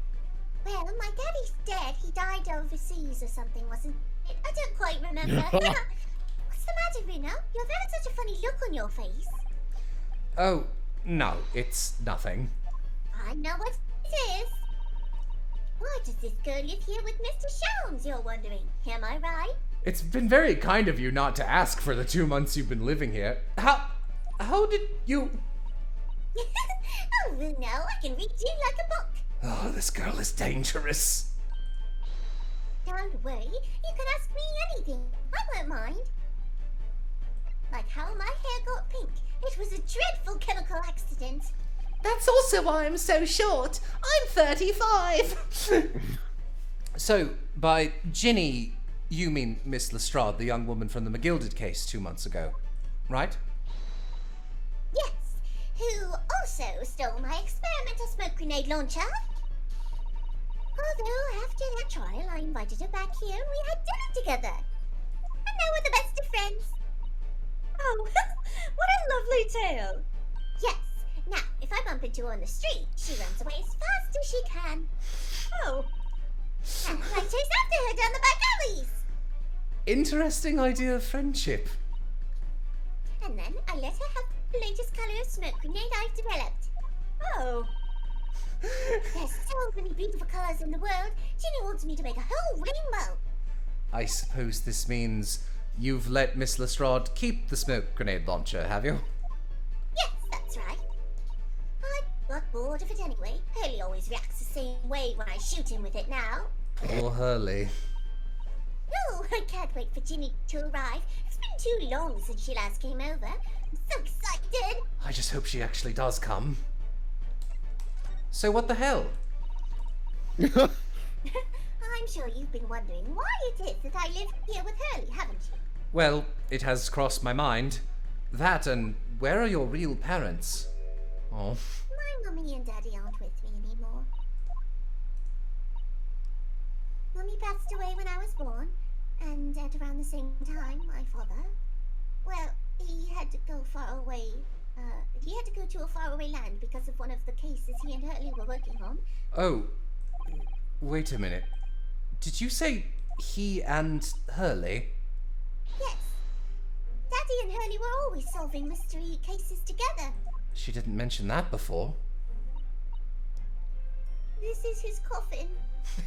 Well, my daddy's dead. He died overseas or something, wasn't it? I don't quite remember. What's the matter, Bruno? You've had such a funny look on your face. Oh, no, it's nothing. I know what it is. Why does this girl live here with Mr. Sholmes, you're wondering? Am I right? It's been very kind of you not to ask for the 2 months you've been living here. How did you... Oh, Bruno, I can read you like a book. Oh, this girl is dangerous. Don't worry, you can ask me anything. I won't mind. Like how my hair got pink. It was a dreadful chemical accident. That's also why I'm so short. I'm 35. So, by Ginny, you mean Miss Lestrade, the young woman from the McGilded case 2 months ago, right? Yes, who also stole my experimental smoke grenade launcher. Although after that trial, I invited her back here and we had dinner together. And now we're the best of friends. Oh, what a lovely tale. Yes. Now, if I bump into her on the street, she runs away as fast as she can. Oh. And I chase after her down the back alleys. Interesting idea of friendship. And then I let her have the latest color of smoke grenade I've developed. Oh. There's so many beautiful colors in the world. Ginny wants me to make a whole rainbow. I suppose this means you've let Miss Lestrade keep the smoke grenade launcher, have you? Yes, that's right. I got bored of it anyway. Hurley always reacts the same way when I shoot him with it now. Poor Hurley. Oh, I can't wait for Ginny to arrive. It's been too long since she last came over. I'm so excited. I just hope she actually does come. So what the hell? I'm sure you've been wondering why it is that I live here with Hurley, haven't you? Well, it has crossed my mind. That and where are your real parents? Oh. My mummy and daddy aren't with me anymore. Mummy passed away when I was born, And at around the same time, my father, well, he had to go far away. He had to go to a faraway land because of one of the cases he and Hurley were working on. Oh, wait a minute. Did you say he and Hurley? Yes. Daddy and Hurley were always solving mystery cases together. She didn't mention that before. This is his coffin.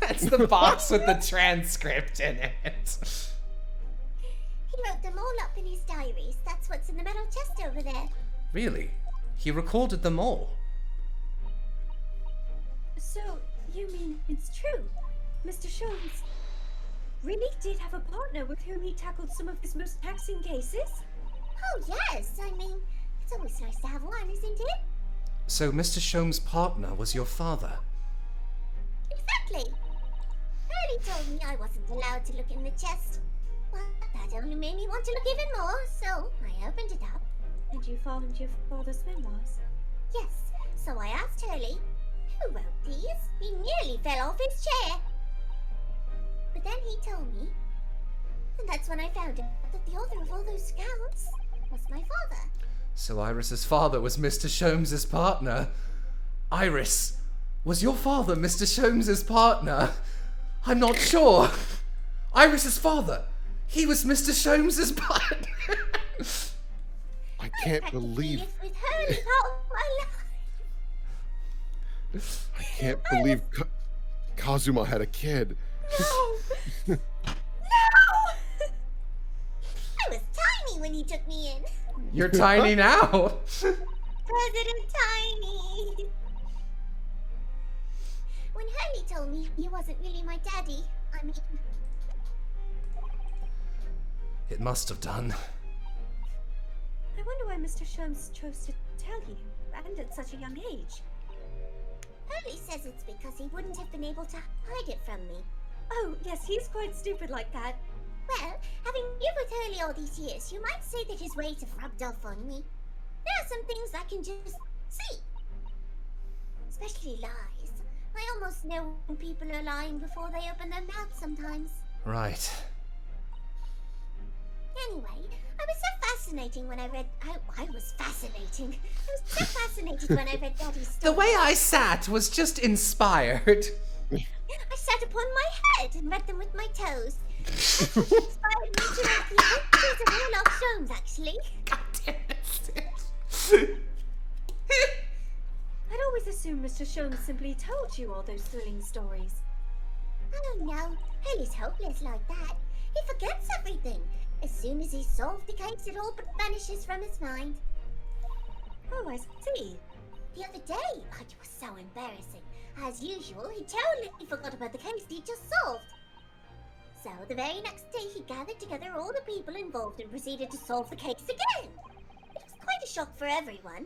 That's the box with the transcript in it. He wrote them all up in his diaries. That's what's in the metal chest over there. Really? He recorded them all? So, you mean it's true? Mr. Sholmes really did have a partner with whom he tackled some of his most taxing cases? Oh, yes. I mean, it's always nice to have one, isn't it? So Mr. Sholmes' partner was your father? Exactly. Hurley told me I wasn't allowed to look in the chest. Well, that only made me want to look even more, so I opened it up. And you found your father's memoirs? Yes, so I asked Hurley, who wrote these? He nearly fell off his chair. But then he told me, and that's when I found out that the author of all those accounts was my father. So Iris's father was Mr. Sholmes' partner. Iris, was your father Mr. Sholmes' partner? I'm not sure. Iris's father, he was Mr. Sholmes' partner. I can't believe. Lived with Hurley all my life. I can't believe Kazuma had a kid. No! No! I was tiny when he took me in. You're tiny now. President Tiny. When Hurley told me he wasn't really my daddy, I mean... It must have done. I wonder why Mr. Sholmes chose to tell you, and at such a young age. Hurley says it's because he wouldn't have been able to hide it from me. Oh, yes, he's quite stupid like that. Well, having lived with Hurley all these years, you might say that his ways have rubbed off on me. There are some things I can just see. Especially lies. I almost know when people are lying before they open their mouths sometimes. Right. Anyway, I was so fascinating when I read... I was fascinating. I was so fascinated when I read Daddy's story. The way I sat was just inspired. I sat upon my head and read them with my toes. It inspired me to write the adventures of Warlock Sholmes, actually. God damn it. I'd always assumed Mr. Sholmes simply told you all those thrilling stories. Oh no, Hurley's hopeless like that. He forgets everything. As soon as he's solved the case, it all but vanishes from his mind. Oh, I see. The other day, it was so embarrassing. As usual, he totally forgot about the case he just solved. So the very next day, he gathered together all the people involved and proceeded to solve the case again. It was quite a shock for everyone.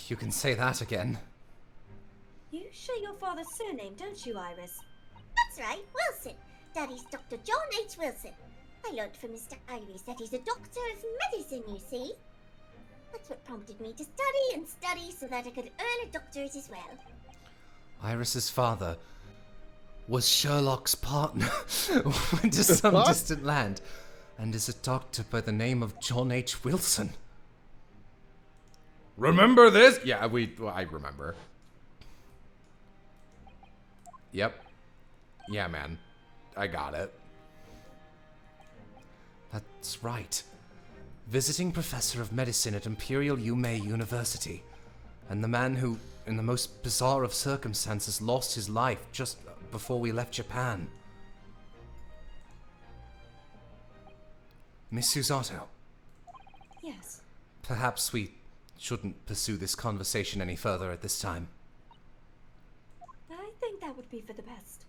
You can say that again. You share your father's surname, don't you, Iris? That's right, Wilson. Daddy's Dr. John H. Wilson. I learned from his diaries that he's a doctor of medicine, you see. That's what prompted me to study and study so that I could earn a doctorate as well. Iris's father was Sherlock's partner. Went to some distant land and is a doctor by the name of John H. Wilson. Remember this? Yeah, I remember. Yep. Yeah, man. I got it. That's right. Visiting professor of medicine at Imperial Yume University. And the man who, in the most bizarre of circumstances, lost his life just before we left Japan. Miss Susato. Yes. Perhaps we shouldn't pursue this conversation any further at this time. I think that would be for the best.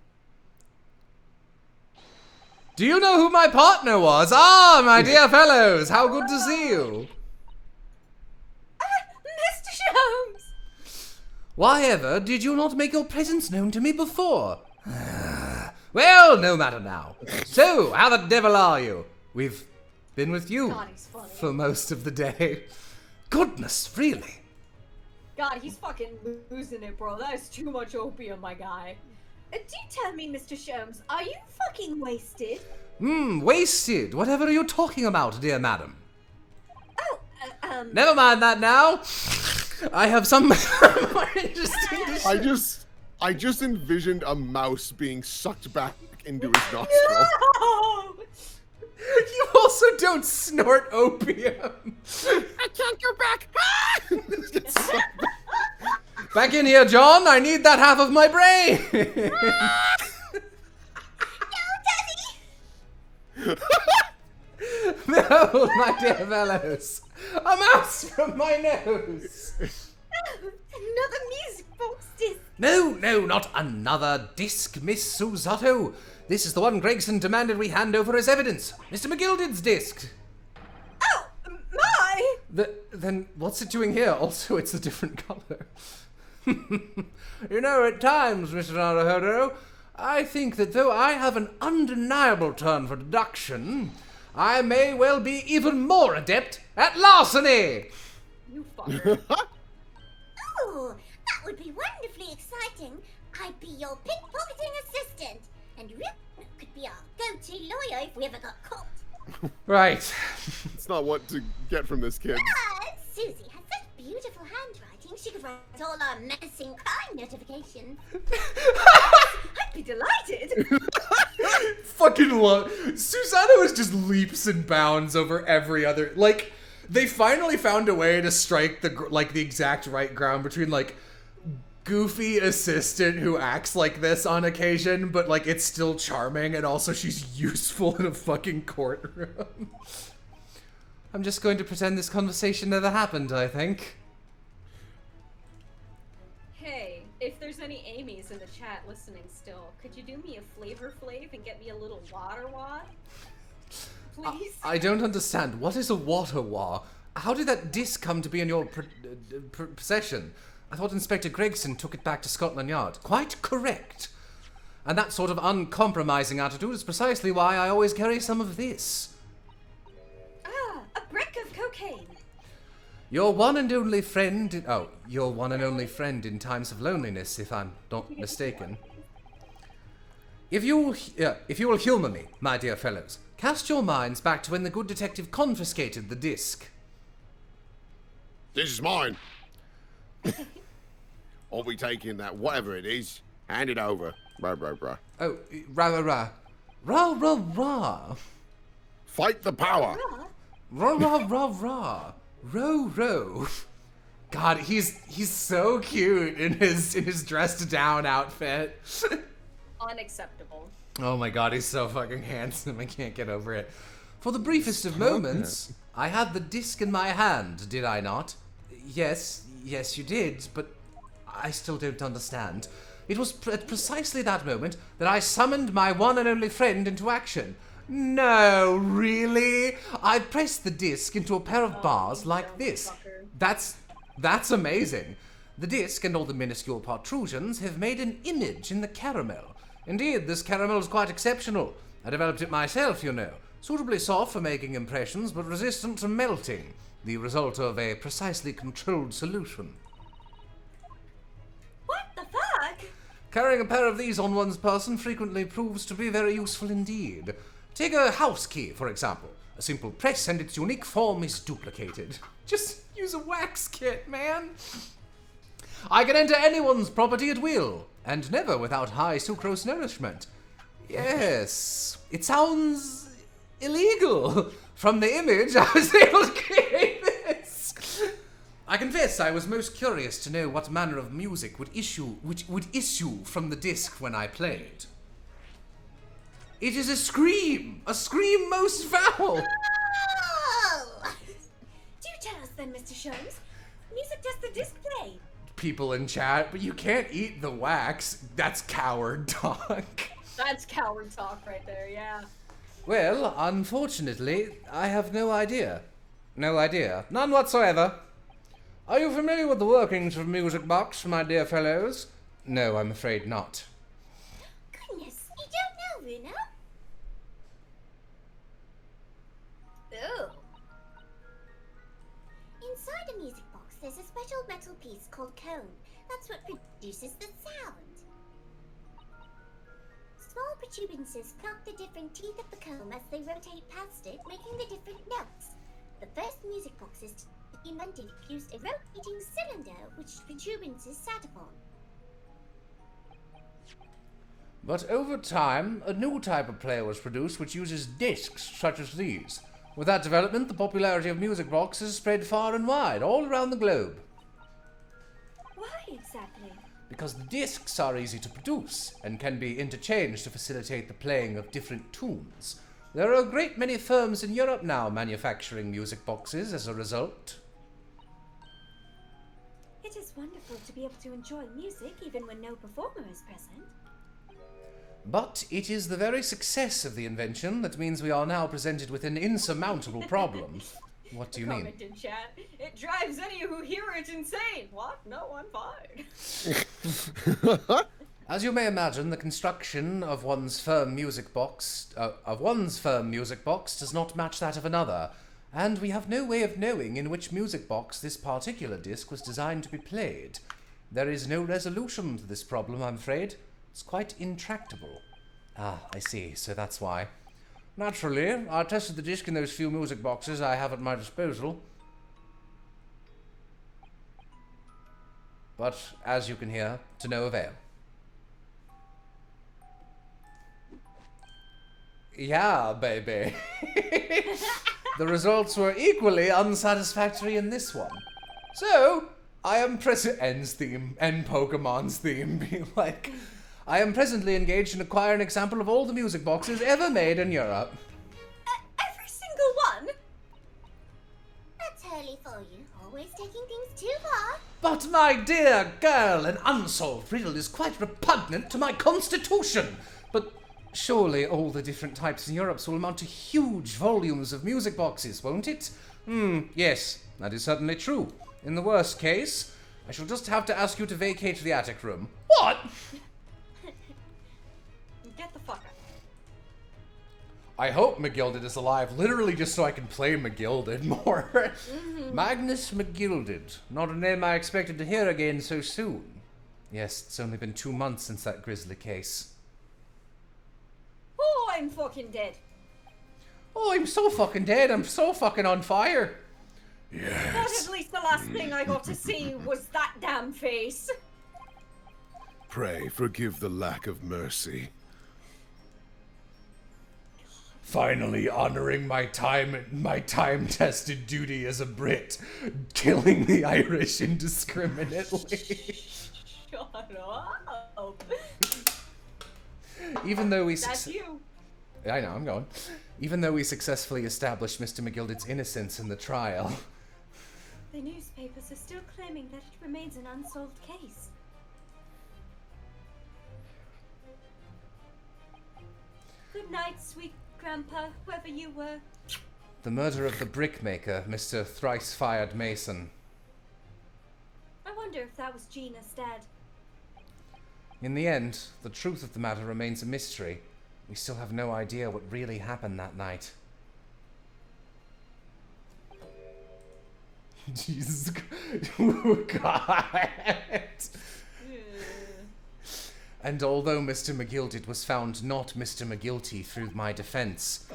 Do you know who my partner was? Ah, my dear fellows, how good to see you. Mr. Sholmes! Why ever did you not make your presence known to me before? Well, no matter now. So, how the devil are you? We've been with you God, he's funny. for most of the day. Goodness, really? God, he's fucking losing it, bro. That is too much opium, my guy. do tell me, Mr. Sholmes, are you fucking wasted? Wasted. Whatever are you talking about, dear madam? Oh, Never mind that now. I have some more interesting to I just envisioned a mouse being sucked back into his nostril. No! You also don't snort opium. I can't go back. Gets sucked back. Back in here, John. I need that half of my brain. No, my dear fellows. A mouse from my nose. Another music box disc. No, not another disc, Miss Susato. This is the one Gregson demanded we hand over as evidence. Mr. McGilded's disc. Oh, my! Then what's it doing here? Also, it's a different color. You know, at times, Mr. Naruhodo, I think that though I have an undeniable turn for deduction, I may well be even more adept at larceny. You fucker. Oh, that would be wonderfully exciting. I'd be your pickpocketing assistant, and Rip could be our go-to lawyer if we ever got caught. Right. It's not what to get from this kid. But Susie has such beautiful handwriting, she could write all our menacing crime notifications. I'd be delighted. Fucking love. Susanoo is just leaps and bounds over every other. Like, they finally found a way to strike the exact right ground between like goofy assistant who acts like this on occasion, but like it's still charming, and also she's useful in a fucking courtroom. I'm just going to pretend this conversation never happened, I think. Hey, if there's any Amy's in the chat listening still, could you do me a Flavor Flav and get me a little water wad? Please? I don't understand. What is a water war? How did that disc come to be in your possession? I thought Inspector Gregson took it back to Scotland Yard. Quite correct. And that sort of uncompromising attitude is precisely why I always carry some of this. Ah, a brick of cocaine. Your one and only friend... your one and only friend in times of loneliness, if I'm not mistaken. If you will humour me, my dear fellows, cast your minds back to when the good detective confiscated the disc. This is mine. I'll be taking that, whatever it is. Hand it over. Rah, rah, rah. Oh, rah, rah, rah. Rah, rah, rah. Fight the power. Rah, rah, rah, rah. Row, row. God, he's so cute in his dressed down outfit. Unacceptable. Oh my god, he's so fucking handsome. I can't get over it. For the briefest of moments, I had the disc in my hand, did I not? Yes, you did, but I still don't understand. It was at precisely that moment that I summoned my one and only friend into action. No, really? I pressed the disc into a pair of bars like this. That's amazing. The disc and all the minuscule protrusions have made an image in the caramel. Indeed, this caramel is quite exceptional. I developed it myself, you know. Suitably soft for making impressions, but resistant to melting. The result of a precisely controlled solution. What the fuck? Carrying a pair of these on one's person frequently proves to be very useful indeed. Take a house key, for example. A simple press and its unique form is duplicated. Just use a wax kit, man. I can enter anyone's property at will, and never without high sucrose nourishment. Yes, it sounds illegal. From the image, I was able to create this. I confess I was most curious to know what manner of music would issue from the disc when I played. It is a scream most foul. Oh! Do tell us then, Mr. Sholmes. Music does the disc play. People in chat, but you can't eat the wax. That's coward talk. That's coward talk right there, yeah. Well, unfortunately, I have no idea. No idea. None whatsoever. Are you familiar with the workings of Music Box, my dear fellows? No, I'm afraid not. Goodness, you don't know, Runa? Oh. Inside a music box, there's a special metal piece called cone. That's what produces the sound. Small protuberances clog the different teeth of the comb as they rotate past it, making the different notes. The first music boxes to be invented used a rotating cylinder which protuberances sat upon. But over time, a new type of player was produced which uses discs such as these. With that development, the popularity of music boxes spread far and wide, all around the globe. Why exactly? Because the discs are easy to produce and can be interchanged to facilitate the playing of different tunes. There are a great many firms in Europe now manufacturing music boxes as a result. It is wonderful to be able to enjoy music even when no performer is present. But it is the very success of the invention that means we are now presented with an insurmountable problem. What do you mean? Comment in chat. It drives any who hear it insane. What? No, I'm fine. As you may imagine, the construction of one's firm music box does not match that of another, and we have no way of knowing in which music box this particular disc was designed to be played. There is no resolution to this problem, I'm afraid. It's quite intractable. Ah, I see, so that's why. Naturally, I tested the disc in those few music boxes I have at my disposal. But, as you can hear, to no avail. Yeah, baby. The results were equally unsatisfactory in this one. So, I am End's theme, End Pokemon's theme, be like... I am presently engaged in acquiring an example of all the music boxes ever made in Europe. Every single one? That's early for you. Always taking things too far. But my dear girl, an unsolved riddle is quite repugnant to my constitution. But surely all the different types in Europe will amount to huge volumes of music boxes, won't it? Yes, that is certainly true. In the worst case, I shall just have to ask you to vacate the attic room. What? Get the fuck out. I hope McGilded is alive, literally just so I can play McGilded more. Magnus McGilded. Not a name I expected to hear again so soon. Yes, it's only been 2 months since that grisly case. Oh, I'm fucking dead. Oh, I'm so fucking dead. I'm so fucking on fire. But at least the last thing I got to see was that damn face. Pray forgive the lack of mercy. Finally honoring my time-tested duty as a Brit, killing the Irish indiscriminately. Shut up. Even though we That's you. I know, I'm going. Even though we successfully established Mr. McGilded's innocence in the trial. The newspapers are still claiming that it remains an unsolved case. Good night, sweet Grandpa, whoever you were. The murder of the brickmaker, Mr. Thrice-Fired Mason. I wonder if that was Gina's dad. In the end, the truth of the matter remains a mystery. We still have no idea what really happened that night. Jesus oh, God. And although Mr. McGilded was found not Mr. McGuilty through my defense,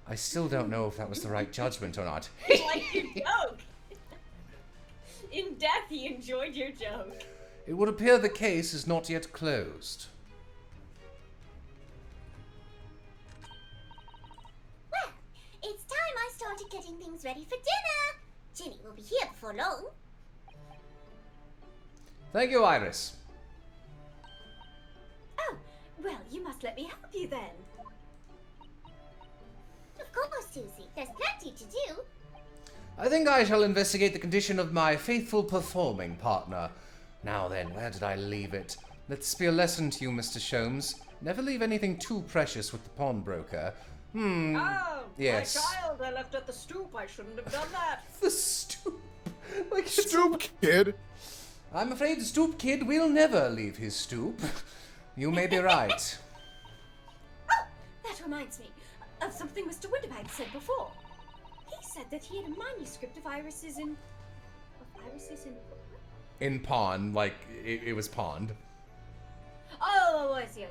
I still don't know if that was the right judgment or not. He liked your joke. In death, he enjoyed your joke. It would appear the case is not yet closed. Well, it's time I started getting things ready for dinner. Ginny will be here before long. Thank you, Iris. Oh, well, you must let me help you then. Of course, Susie. There's plenty to do. I think I shall investigate the condition of my faithful performing partner. Now then, where did I leave it? Let this be a lesson to you, Mr. Sholmes. Never leave anything too precious with the pawnbroker. Oh, yes. my child, I left at the stoop. I shouldn't have done that. The stoop. Like it's- Stoop kid. I'm afraid the stoop kid will never leave his stoop. You may be right. Oh, that reminds me of something Mr. Winterbag said before. He said that he had a manuscript of irises in... In pawn, like it was pawned. Oh, I see.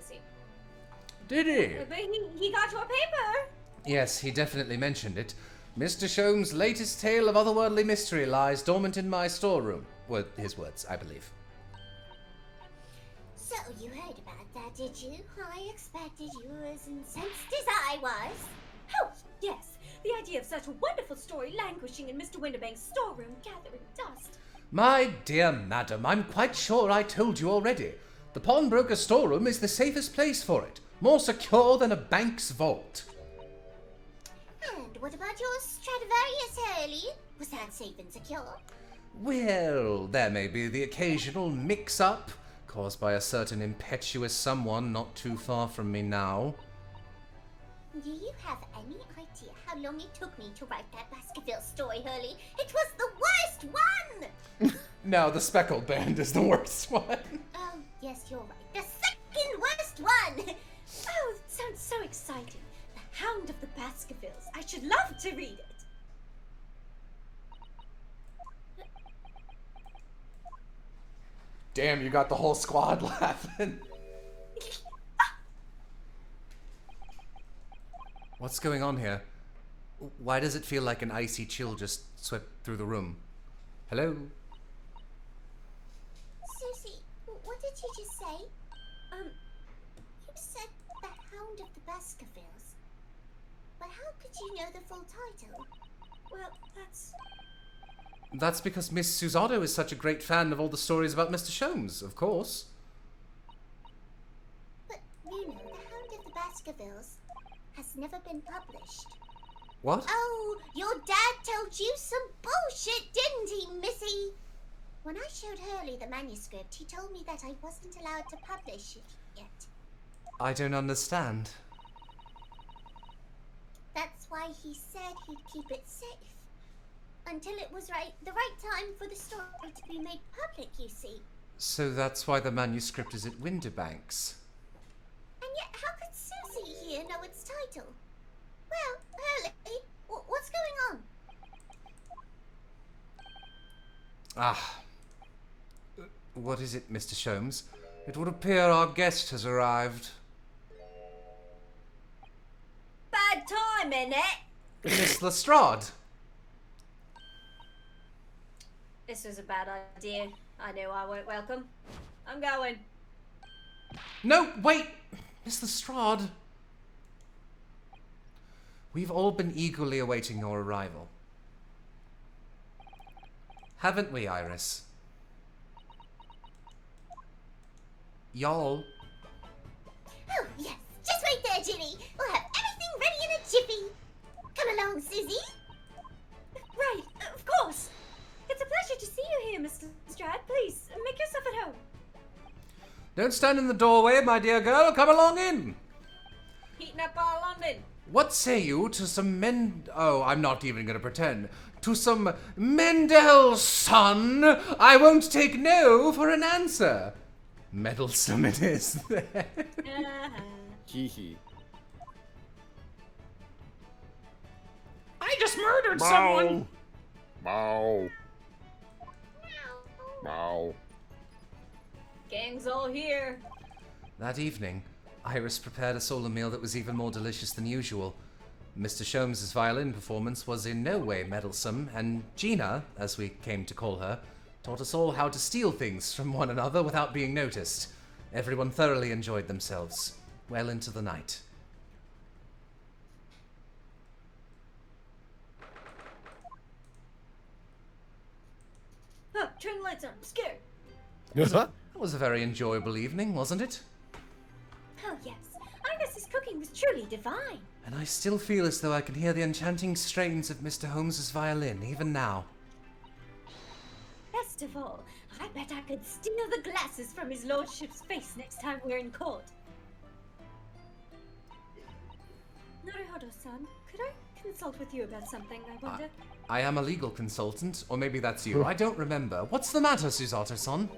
Did he? But he got your paper. Yes, he definitely mentioned it. Mr. Sholmes' latest tale of otherworldly mystery lies dormant in my storeroom. Were his words, I believe. So you heard about that, did you? I expected you were as incensed as I was. Oh, yes. The idea of such a wonderful story languishing in Mr. Winterbank's storeroom gathering dust. My dear madam, I'm quite sure I told you already. The pawnbroker's storeroom is the safest place for it. More secure than a bank's vault. And what about your Stradivarius, Hurley? Was that safe and secure? Well, there may be the occasional mix-up caused by a certain impetuous someone not too far from me now. Do you have any idea how long it took me to write that Baskerville story, Hurley? It was the worst one! No, the Speckled Band is the worst one. Oh, yes, you're right. The second worst one! Oh, it sounds so exciting. The Hound of the Baskervilles. I should love to read it. Damn, you got the whole squad laughing. What's going on here? Why does it feel like an icy chill just swept through the room? Hello? Susie, what did you just say? You said the Hound of the Baskervilles. But how could you know the full title? Well, that's... That's because Miss Susato is such a great fan of all the stories about Mr. Sholmes, of course. But, you know, the Hound of the Baskervilles has never been published. What? Oh, your dad told you some bullshit, didn't he, Missy? When I showed Hurley the manuscript, he told me that I wasn't allowed to publish it yet. I don't understand. That's why he said he'd keep it safe. Until it was the right time for the story to be made public, you see. So that's why the manuscript is at Winterbanks. And yet, how could Susie here know its title? Well, Hurley, what's going on? Ah. What is it, Mr. Sholmes? It would appear our guest has arrived. Bad time, innit? Miss Lestrade! This was a bad idea. I knew I weren't welcome. I'm going. No, wait! Miss Lestrade! We've all been eagerly awaiting your arrival. Haven't we, Iris? Y'all. Oh, yes. Just wait there, Ginny. We'll have everything ready in a jiffy. Come along, Susie. Right, of course. It's a pleasure to see you here, Mr. Strad. Please, make yourself at home. Don't stand in the doorway, my dear girl. Come along in. Heating up our London. What say you to some Oh, I'm not even going to pretend. To some Mendelssohn? I won't take no for an answer. Meddlesome it is there. Hee hee. I just murdered someone. Mow. Mow. Gang's all here. That evening, Iris prepared us all a meal that was even more delicious than usual. Mr. Sholmes' violin performance was in no way meddlesome, and Gina, as we came to call her, taught us all how to steal things from one another without being noticed. Everyone thoroughly enjoyed themselves, well into the night. Oh, turn the lights on. I'm scared. That was a very enjoyable evening, wasn't it? Oh, yes. Iris's cooking was truly divine. And I still feel as though I can hear the enchanting strains of Mr. Holmes's violin, even now. Best of all, I bet I could steal the glasses from his lordship's face next time we're in court. Naruhodo-san, could I consult with you about something, I wonder? I am a legal consultant, or maybe that's you. I don't remember. What's the matter, Susato-san?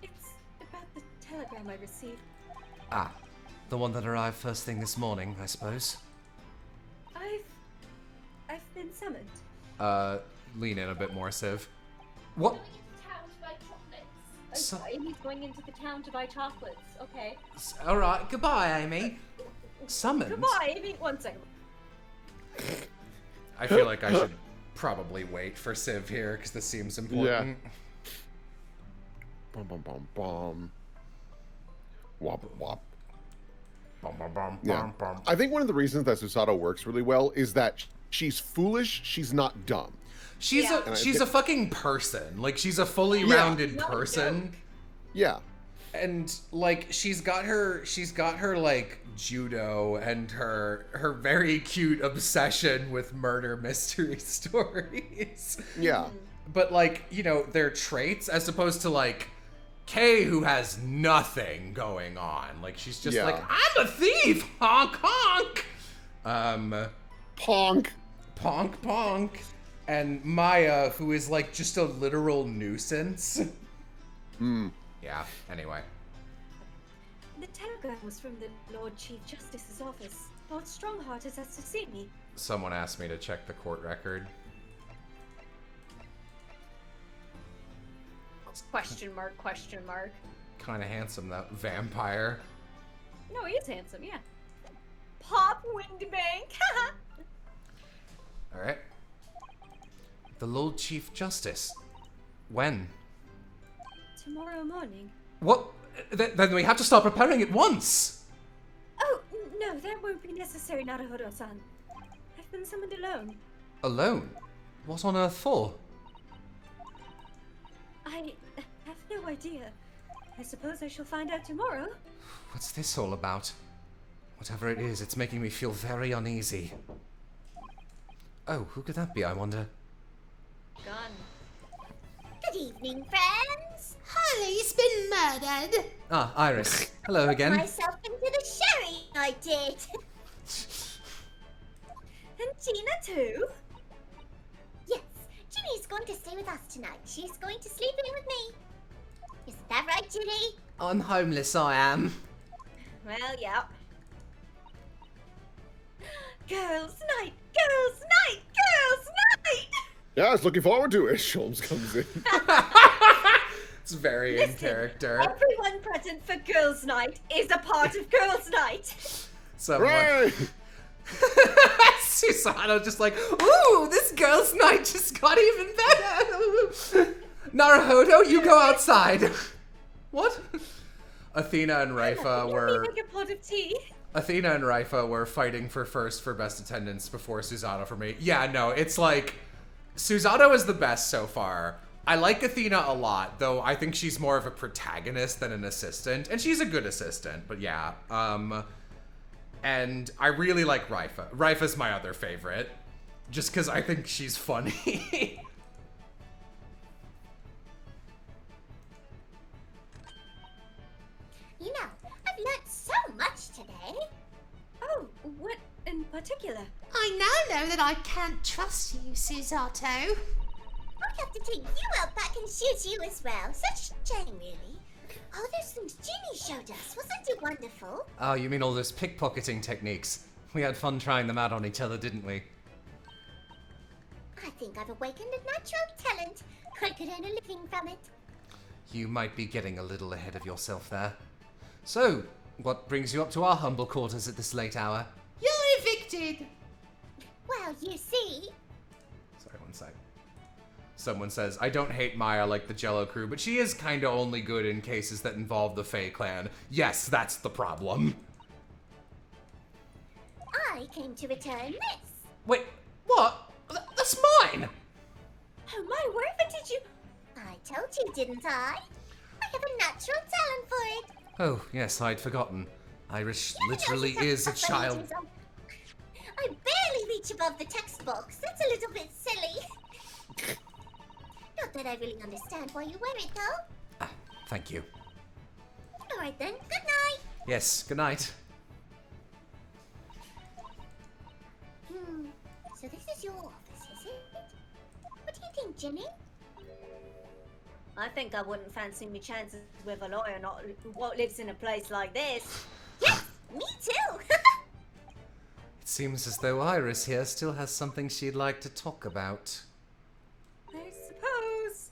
It's about the telegram I received. Ah, the one that arrived first thing this morning, I suppose. I've been summoned. Lean in a bit more, Civ. What? So- Amy's going into the town to buy chocolates. Okay. All right, goodbye, Amy. Summoned. Goodbye, Amy. 1 second. I feel like I should probably wait for Civ here because this seems important. Bum bum bum bum. Wop wop. Bum, bum, bum, Yeah. bum, bum. I think one of the reasons that Susato works really well is that she's foolish, she's not dumb. She's Yeah. she's a fucking person. Like she's a fully Yeah. rounded Not a person. Yeah. And like she's got her like judo and her very cute obsession with murder mystery stories. Yeah. But like, you know, they're traits as opposed to like Kay, who has nothing going on. Like she's just Yeah. like, I'm a thief, honk honk. Ponk. Ponk ponk. And Maya, who is like just a literal nuisance. Yeah, anyway. The telegram was from the Lord Chief Justice's office. Lord Strongheart has asked to see me. Someone asked me to check the court record. Question mark, question mark. Kind of handsome, though. Vampire. No, he is handsome, yeah. Pop Windbank. Alright. The Lord Chief Justice. When? Tomorrow morning. What? Then we have to start preparing at once! Oh, no, that won't be necessary, Naruhodo-san. I've been summoned alone. Alone? What on earth for? I have no idea. I suppose I shall find out tomorrow. What's this all about? Whatever it is, it's making me feel very uneasy. Oh, who could that be, I wonder? Gun. Good evening, friends. Harley's been murdered. Ah, Iris. Hello again. Myself into the sherry, I did. And Gina too? Yes, Ginny's going to stay with us tonight. She's going to sleep in with me. Isn't that right, Ginny? I'm homeless, I am. Well, yeah. Girls' night! Girls' night! Girls' night! Yeah, I was looking forward to it. Sholmes comes in. It's very in character. Everyone present for girls' night is a part of girls' night. Someone. Hooray! Susanoo just like, ooh, this girl's night just got even better. Naruhodo, you go outside. What? Athena and Raifa Let were me make a pot of tea. Athena and Raifa were fighting for best attendance before Susanoo for me. Yeah, no, it's like Susanoo is the best so far. I like Athena a lot, though I think she's more of a protagonist than an assistant, and she's a good assistant, but yeah. And I really like Raifa. Raifa's my other favorite, just because I think she's funny. You know, I've learnt so much today. Oh, what in particular? I now know that I can't trust you, Susato. I'll have to take you out back and shoot you as well. Such a shame, really. All those things Ginny showed us, wasn't it wonderful? Oh, you mean all those pickpocketing techniques? We had fun trying them out on each other, didn't we? I think I've awakened a natural talent. I could earn a living from it. You might be getting a little ahead of yourself there. So, what brings you up to our humble quarters at this late hour? You're evicted. Well, you see, Sorry, one sec. Someone says, I don't hate Maya like the Jello crew, but she is kinda only good in cases that involve the Fae clan. Yes, that's the problem. I came to return this. Wait, what? That's mine! Oh my, wherever did you... I told you, didn't I? I have a natural talent for it. Oh, yes, I'd forgotten. Irish You literally don't is a have to child. suffer legends. I barely reach above the textbooks. That's a little bit silly. Not that I really understand why you wear it, though. Ah, thank you. All right then. Good night. Yes, good night. So this is your office, is it? What do you think, Ginny? I think I wouldn't fancy me chances with a lawyer not what lives in a place like this. Yes, me too. It seems as though Iris here still has something she'd like to talk about. I suppose.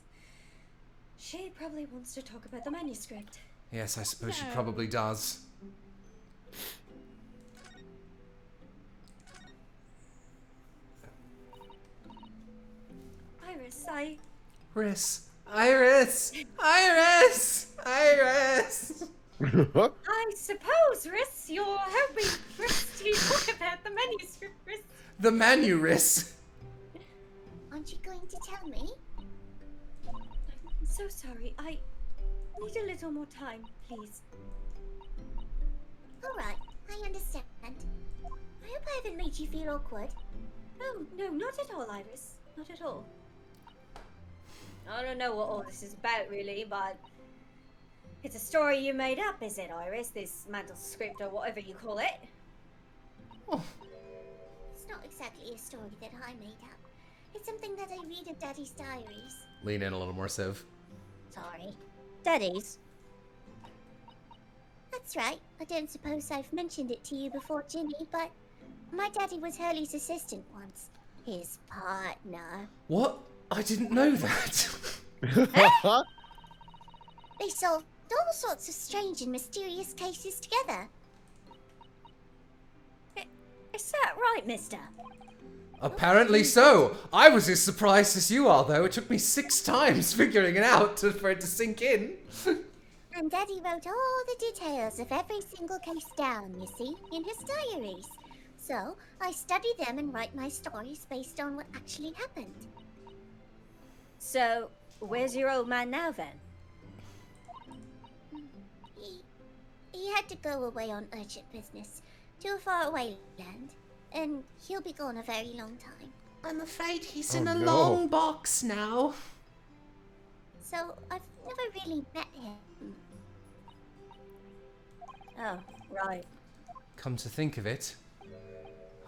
She probably wants to talk about the manuscript. Yes, I suppose she probably does. Iris, Iris! Iris! Iris! Iris! I suppose, Riss, you're hoping for us to talk about the manuscript, Riss. The Manurus! Aren't you going to tell me? I'm so sorry. I need a little more time, please. Alright, I understand. I hope I haven't made you feel awkward. Oh, no, not at all, Iris. Not at all. I don't know what all this is about, really, but it's a story you made up, is it, Iris? This manuscript or whatever you call it? It's not exactly a story that I made up. It's something that I read in Daddy's diaries. Lean in a little more, Civ. Sorry. Daddy's? That's right. I don't suppose I've mentioned it to you before, Ginny, but my daddy was Hurley's assistant once. His partner. What? I didn't know that. They solved all sorts of strange and mysterious cases together. Is that right, mister? Apparently so. I was as surprised as you are, though. It took me 6 times figuring it out for it to sink in. And Daddy wrote all the details of every single case down, you see, in his diaries. So, I study them and write my stories based on what actually happened. So, where's your old man now, then? He had to go away on urgent business to a faraway land, and he'll be gone a very long time. I'm afraid he's in a long box now. So, I've never really met him. Oh, right. Come to think of it,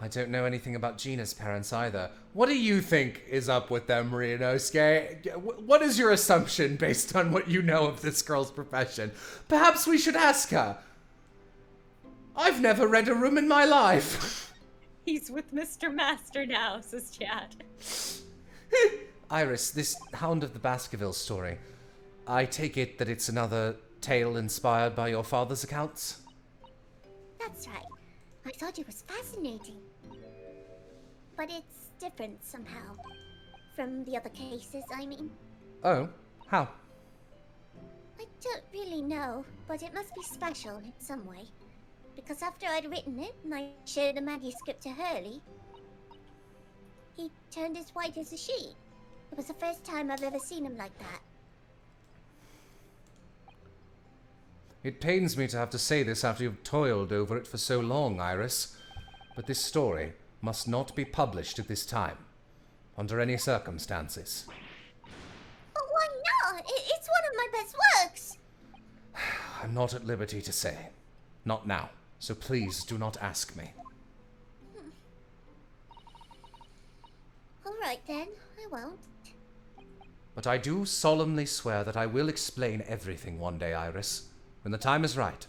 I don't know anything about Gina's parents either. What do you think is up with them, Ryunosuke? What is your assumption based on what you know of this girl's profession? Perhaps we should ask her. I've never read a room in my life. He's with Mr. Master now, says Chad. Iris, this Hound of the Baskerville story, I take it that it's another tale inspired by your father's accounts? That's right. I thought it was fascinating. But it's different somehow. From the other cases, I mean. Oh, how? I don't really know, but it must be special in some way. Because after I'd written it and I showed the manuscript to Hurley, he turned as white as a sheet. It was the first time I've ever seen him like that. It pains me to have to say this after you've toiled over it for so long, Iris, but this story must not be published at this time, under any circumstances. But why not? It's one of my best works! I'm not at liberty to say. Not now, so please do not ask me. Alright then, I won't. But I do solemnly swear that I will explain everything one day, Iris, when the time is right.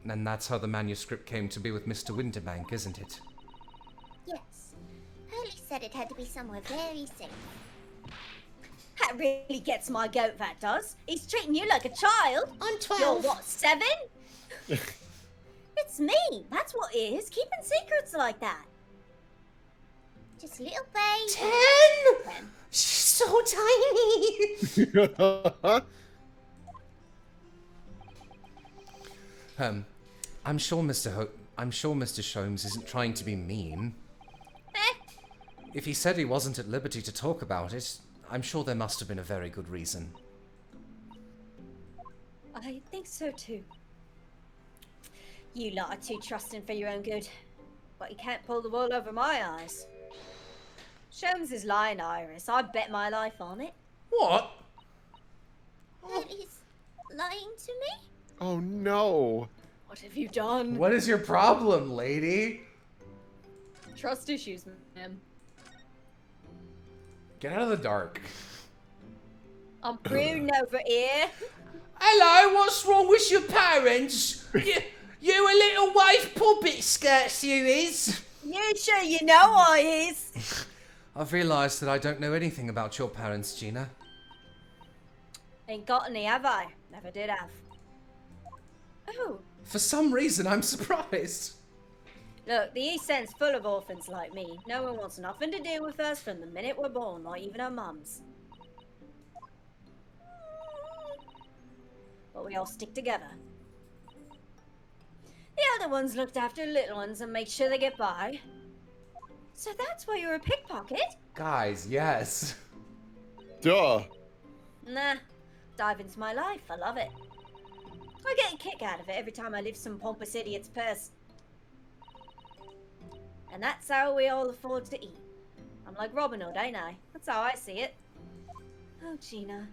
And that's how the manuscript came to be with Mr. Winterbank, isn't it? Yes. Hurley said it had to be somewhere very safe. That really gets my goat, that does. He's treating you like a child. I'm 12. You're what, 7? It's me. That's what it is. Keeping secrets like that. Just little baby. 10! She's so tiny! I'm sure Mr. Sholmes isn't trying to be mean. If he said he wasn't at liberty to talk about it, I'm sure there must have been a very good reason. I think so too. You lot are too trusting for your own good. But you can't pull the wool over my eyes. Sholmes is lying, Iris. I bet my life on it. What? Hurley's lying to me? Oh no. What have you done? What is your problem, lady? Trust issues, ma'am. Get out of the dark. I'm Prune over here. Hello, what's wrong with your parents? You a little wife puppet skirts, you is? You sure you know I is? I've realised that I don't know anything about your parents, Gina. Ain't got any, have I? Never did have. Oh, For some reason, I'm surprised. look, the East End's full of orphans like me. No one wants nothing to do with us from the minute we're born, not even our mums. But we all stick together. The other ones looked after little ones and make sure they get by. So that's why you're a pickpocket? Guys, yes. Duh. Nah, dive into my life. I love it. I get a kick out of it every time I lift some pompous idiot's purse. And that's how we all afford to eat. I'm like Robin Hood, ain't I? That's how I see it. Oh, Gina.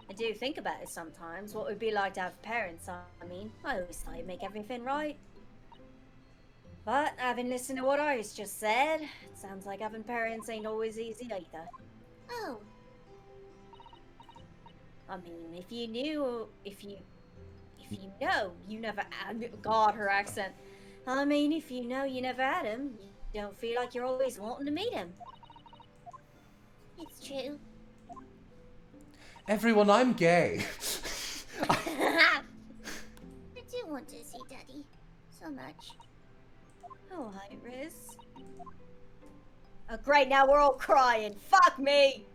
I do think about it sometimes, what it would be like to have parents, I mean. I always thought it'd make everything right. But having listened to what Iris just said, it sounds like having parents ain't always easy either. Oh, I mean, if you knew, if you know you never had, God, her accent. I mean, if you know you never had him, you don't feel like you're always wanting to meet him. it's true. Everyone, I'm gay. I do want to see Daddy so much. Oh, Iris. Oh, great, now we're all crying. Fuck me!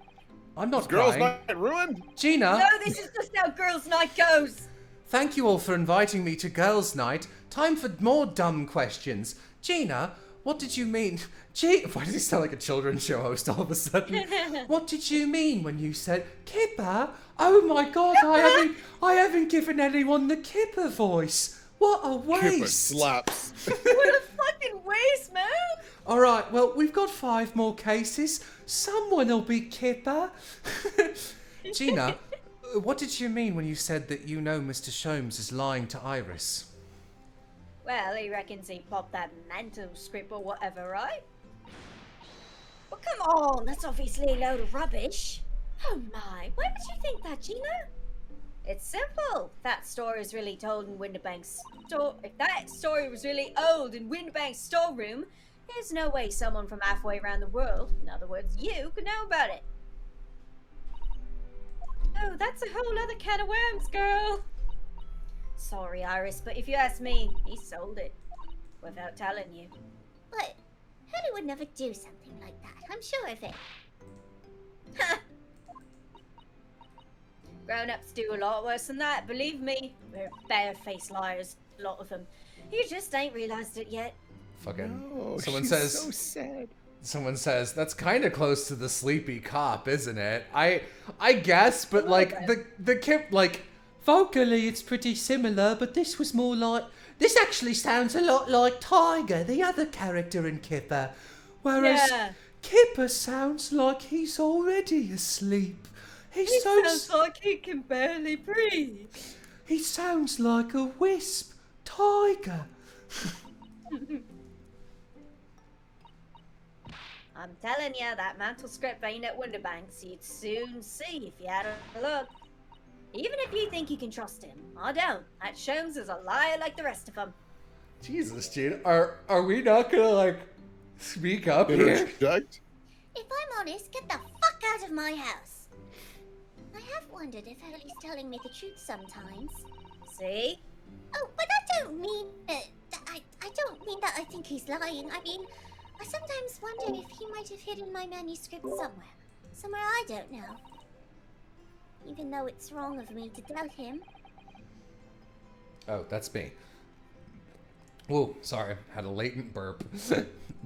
I'm not Girls' crying. night ruined? Gina, No, this is just how girls' night goes! thank you all for inviting me to girls' night. Time for more dumb questions. Gina, what did you mean? Why does he sound like a children's show host all of a sudden? What did you mean when you said Kipper? Oh my god, I haven't given anyone the Kipper voice. What a Kipper waste. slaps. What a fucking waste, man! Alright, well, we've got 5 more cases. Someone will be Kipper. Gina, what did you mean when you said that you know Mr. Sholmes is lying to Iris? Well, he reckons he popped that mantle script or whatever, right? Well, come on, that's obviously a load of rubbish. Oh my, why would you think that, Gina? It's simple. That story is really told in Winterbank's if that story was really old in Winterbank's storeroom, there's no way someone from halfway around the world, in other words, you, could know about it. Oh, that's a whole other can of worms, girl. Sorry, Iris, but if you ask me, he sold it. Without telling you. But Hurley would never do something like that. I'm sure of it. Ha! Grown-ups do a lot worse than that, believe me. They're bare-faced liars, a lot of them. You just ain't realized it yet. Fucking. Oh, someone she's says. so sad. Someone says that's kind of close to the sleepy cop, isn't it? I guess, but like the Kip, like vocally it's pretty similar, but this was more like this actually sounds a lot like Tiger, the other character in Kipper, whereas Yeah. Kipper sounds like he's already asleep. He It sounds sounds like he can barely breathe. he sounds like a wisp. Tiger. I'm telling you, that mantle script ain't at Winterbanks. You'd soon see if you had a look. Even if you think you can trust him, I don't. That Sholmes is a liar like the rest of them. Jesus, Gene, are we not gonna like speak up here? Interject? If I'm honest, get the fuck out of my house. I have wondered if Hurley's telling me the truth sometimes. See? Oh, but I don't mean it. I don't mean that I think he's lying. I mean, I sometimes wonder if he might have hidden my manuscript somewhere. Somewhere I don't know. Even though it's wrong of me to doubt him. Oh, that's me. Oh, sorry, had a latent burp.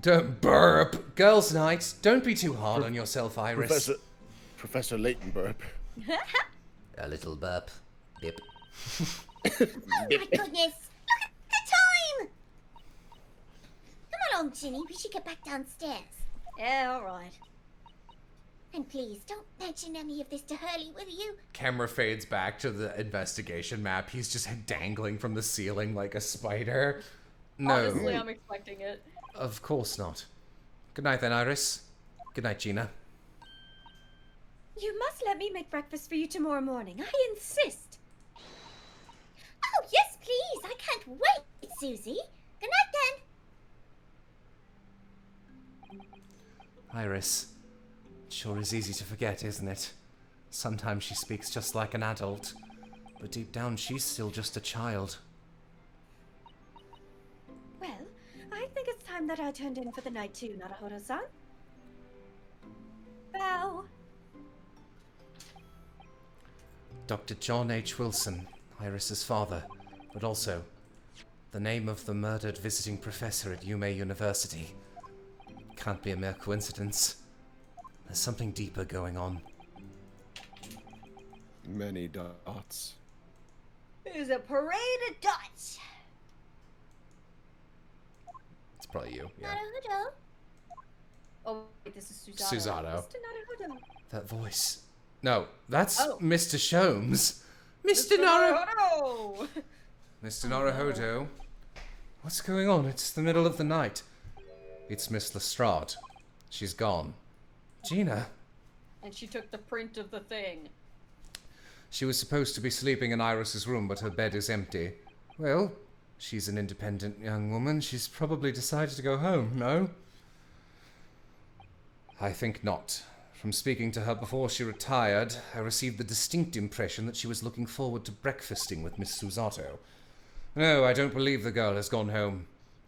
Don't burp. Girls' night. Don't be too hard on yourself, Iris. Professor Leighton burp. A little burp. Dip. Oh my goodness! Look at the time! Come along, Ginny. We should get back downstairs. Yeah, alright. And please, don't mention any of this to Hurley, will you? Camera fades back to the investigation map. He's just dangling from the ceiling like a spider. No, Honestly, I'm expecting it. of course not. Good night then, Iris. Good night, Gina. You must let me make breakfast for you tomorrow morning. I insist. Oh, yes, please. I can't wait, Susie. Good night, then. Iris. It sure is easy to forget, isn't it? Sometimes she speaks just like an adult, but deep down she's still just a child. Well, I think it's time that I turned in for the night too, Naruhodo-san. Bow. Dr. John H. Wilson, Iris's father, but also the name of the murdered visiting professor at Yume University. Can't be a mere coincidence. There's something deeper going on. Many dots. There's a parade of dots. It's probably you. Yeah. Naruhodo. Oh, wait, this is Susato. Susato. Mr. Naruhodo. That voice. No, that's Oh. Mr. Sholmes. Mr. Naruhodo! Mr. Naruhodo. What's going on? It's the middle of the night. It's Miss Lestrade. She's gone. Gina. And she took the print of the thing. She was supposed to be sleeping in Iris's room, but her bed is empty. Well, she's an independent young woman. She's probably decided to go home, no? I think not. From speaking to her before she retired, I received the distinct impression that she was looking forward to breakfasting with Miss Susato. No, I don't believe the girl has gone home.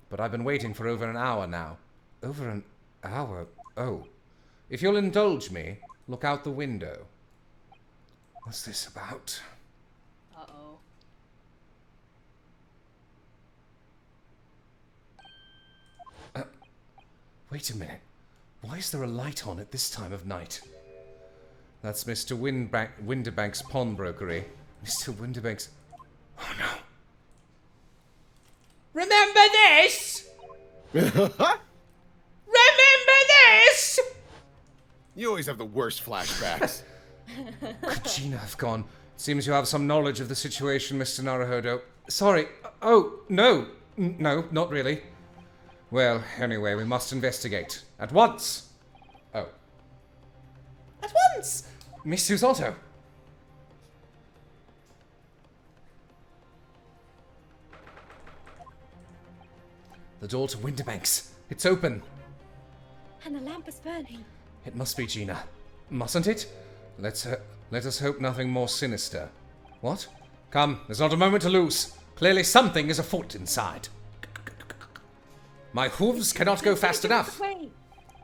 But I've been waiting for over an hour now. Over an hour? Oh. If you'll indulge me, look out the window. What's this about? Uh-oh. Wait a minute. Why is there a light on at this time of night? That's Mr. Winterbank's pawnbrokery. Mr. Winterbank's... Oh no. Remember this? Remember this? You always have the worst flashbacks. Could Gina have gone? Seems you have some knowledge of the situation, Mr. Naruhodo. Sorry. Oh, no. No, not really. Well, anyway, we must investigate. At once! Oh. At once! Miss Susato. The door to Winterbank's. It's open. And the lamp is burning. It must be Gina. Mustn't it? Let us hope nothing more sinister. What? Come, there's not a moment to lose. Clearly something is afoot inside. My hooves cannot go fast enough.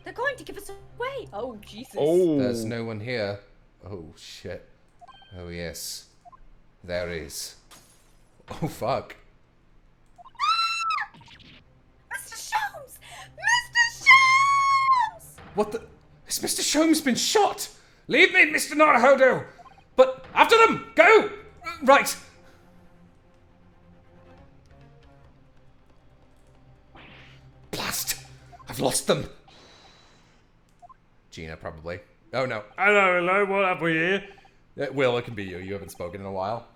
They're going to give us away. Oh, Jesus. Oh. There's no one here. Oh, shit. Oh, yes. There is. Oh, fuck. Mr. Sholmes! Mr. Sholmes! What the... Has Mr. Sholmes been shot? Leave me, Mr. Naruhodo! But after them! Go! Right. Blast! I've lost them. Gina, probably. Oh, no. Hello, what have we here? Will, it can be you. You haven't spoken in a while.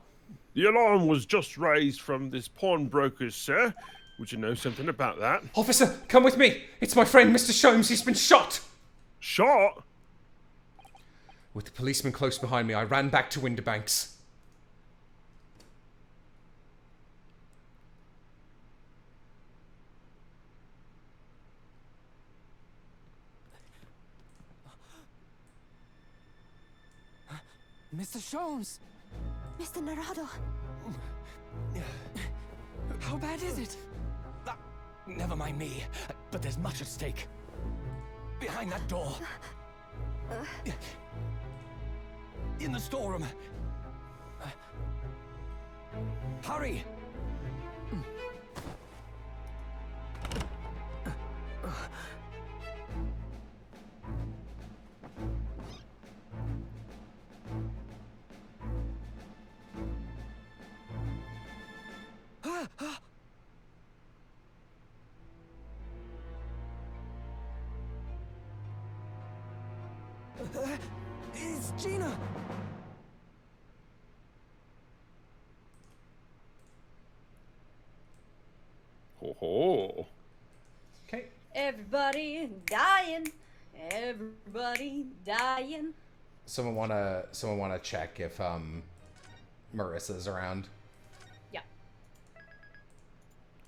The alarm was just raised from this pawnbroker's, sir. Would you know something about that? Officer, come with me. It's my friend, Mr. Sholmes. He's been shot. Shot? With the policeman close behind me, I ran back to Winterbank's. Mr. Sholmes! Mr. Naruhodo. How bad is it? Never mind me, but there's much at stake. Behind that door. In the storeroom. Hurry! It's Gina! Ho ho. Okay. Everybody dying. Everybody dying. Someone wanna check if Marissa's around. Yeah.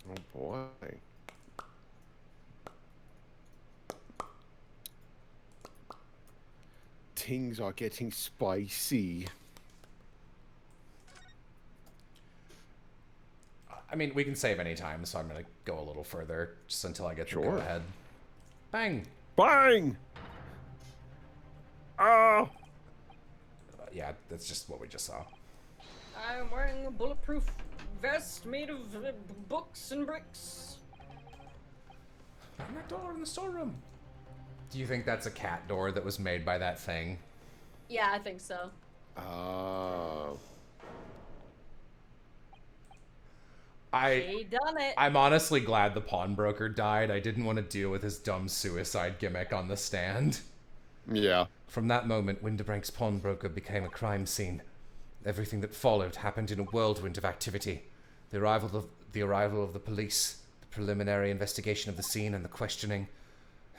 Oh boy. things are getting spicy. I mean, we can save any time, so I'm gonna go a little further just until I get the Sure. go ahead. Bang. Bang! Oh! Yeah, that's just what we just saw. I'm wearing a bulletproof vest made of books and bricks. Find that door in the storeroom. Do you think that's a cat door that was made by that thing? Yeah, I think so. He done it. I'm honestly glad the pawnbroker died. I didn't want to deal with his dumb suicide gimmick on the stand. Yeah. From that moment, Winterbrank's pawnbroker became a crime scene. Everything that followed happened in a whirlwind of activity. The arrival of the police, the preliminary investigation of the scene, and the questioning.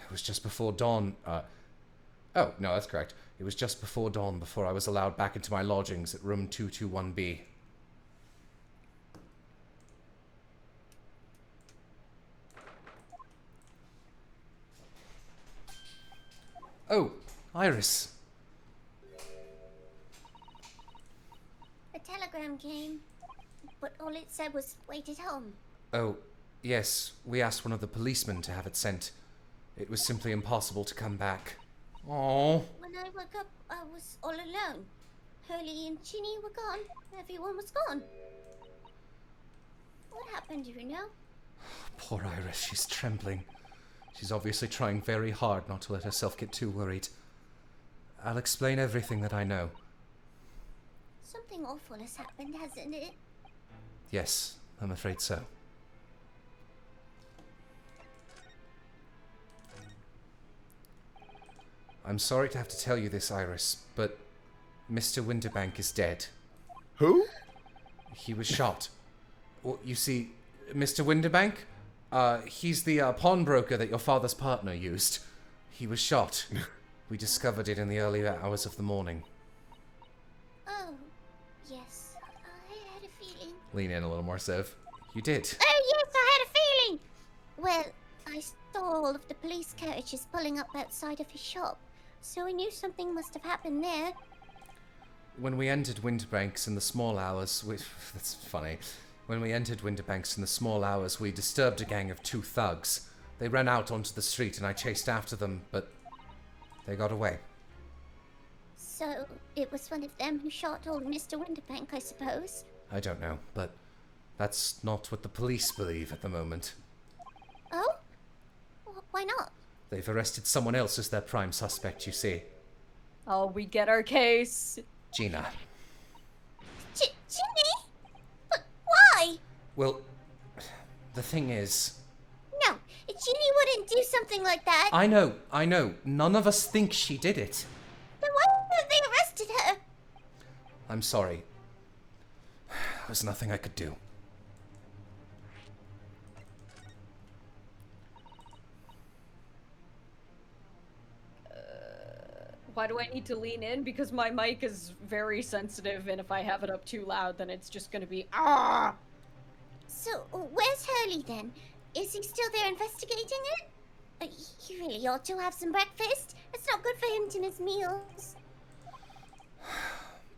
It was just before dawn. Oh, no, that's correct. It was just before dawn before I was allowed back into my lodgings at room 221B. Oh, Iris. A telegram came, but all it said was wait at home. Oh, yes, we asked one of the policemen to have it sent. It was simply impossible to come back. Oh. When I woke up, I was all alone. Hurley and Ginny were gone. Everyone was gone. What happened, do you know? Poor Iris, she's trembling. She's obviously trying very hard not to let herself get too worried. I'll explain everything that I know. Something awful has happened, hasn't it? Yes, I'm afraid so. I'm sorry to have to tell you this, Iris, but Mr. Winterbank is dead. Who? He was shot. Well, you see, Mr. Winterbank, he's the pawnbroker that your father's partner used. He was shot. We discovered it in the early hours of the morning. Oh, yes. I had a feeling. Lean in a little more, Sev. You did. Oh, yes, I had a feeling! Well, I saw all of the police carriages pulling up outside of his shop, so I knew something must have happened there. When we entered Winterbanks in the small hours, that's funny. When we entered Winterbanks in the small hours, we disturbed a gang of 2 thugs. They ran out onto the street and I chased after them, but they got away. So, it was one of them who shot old Mr. Winterbank, I suppose? I don't know, but that's not what the police believe at the moment. Oh? Why not? They've arrested someone else as their prime suspect, you see. Oh, we get our case. Gina. Ginny? But why? Well, the thing is... No, Ginny wouldn't do something like that. I know. None of us think she did it. Then why have they arrested her? I'm sorry. There was nothing I could do. Why do I need to lean in? Because my mic is very sensitive, and if I have it up too loud, then it's just gonna be ah. So, where's Hurley then? Is he still there investigating it? He really ought to have some breakfast. It's not good for him to miss meals.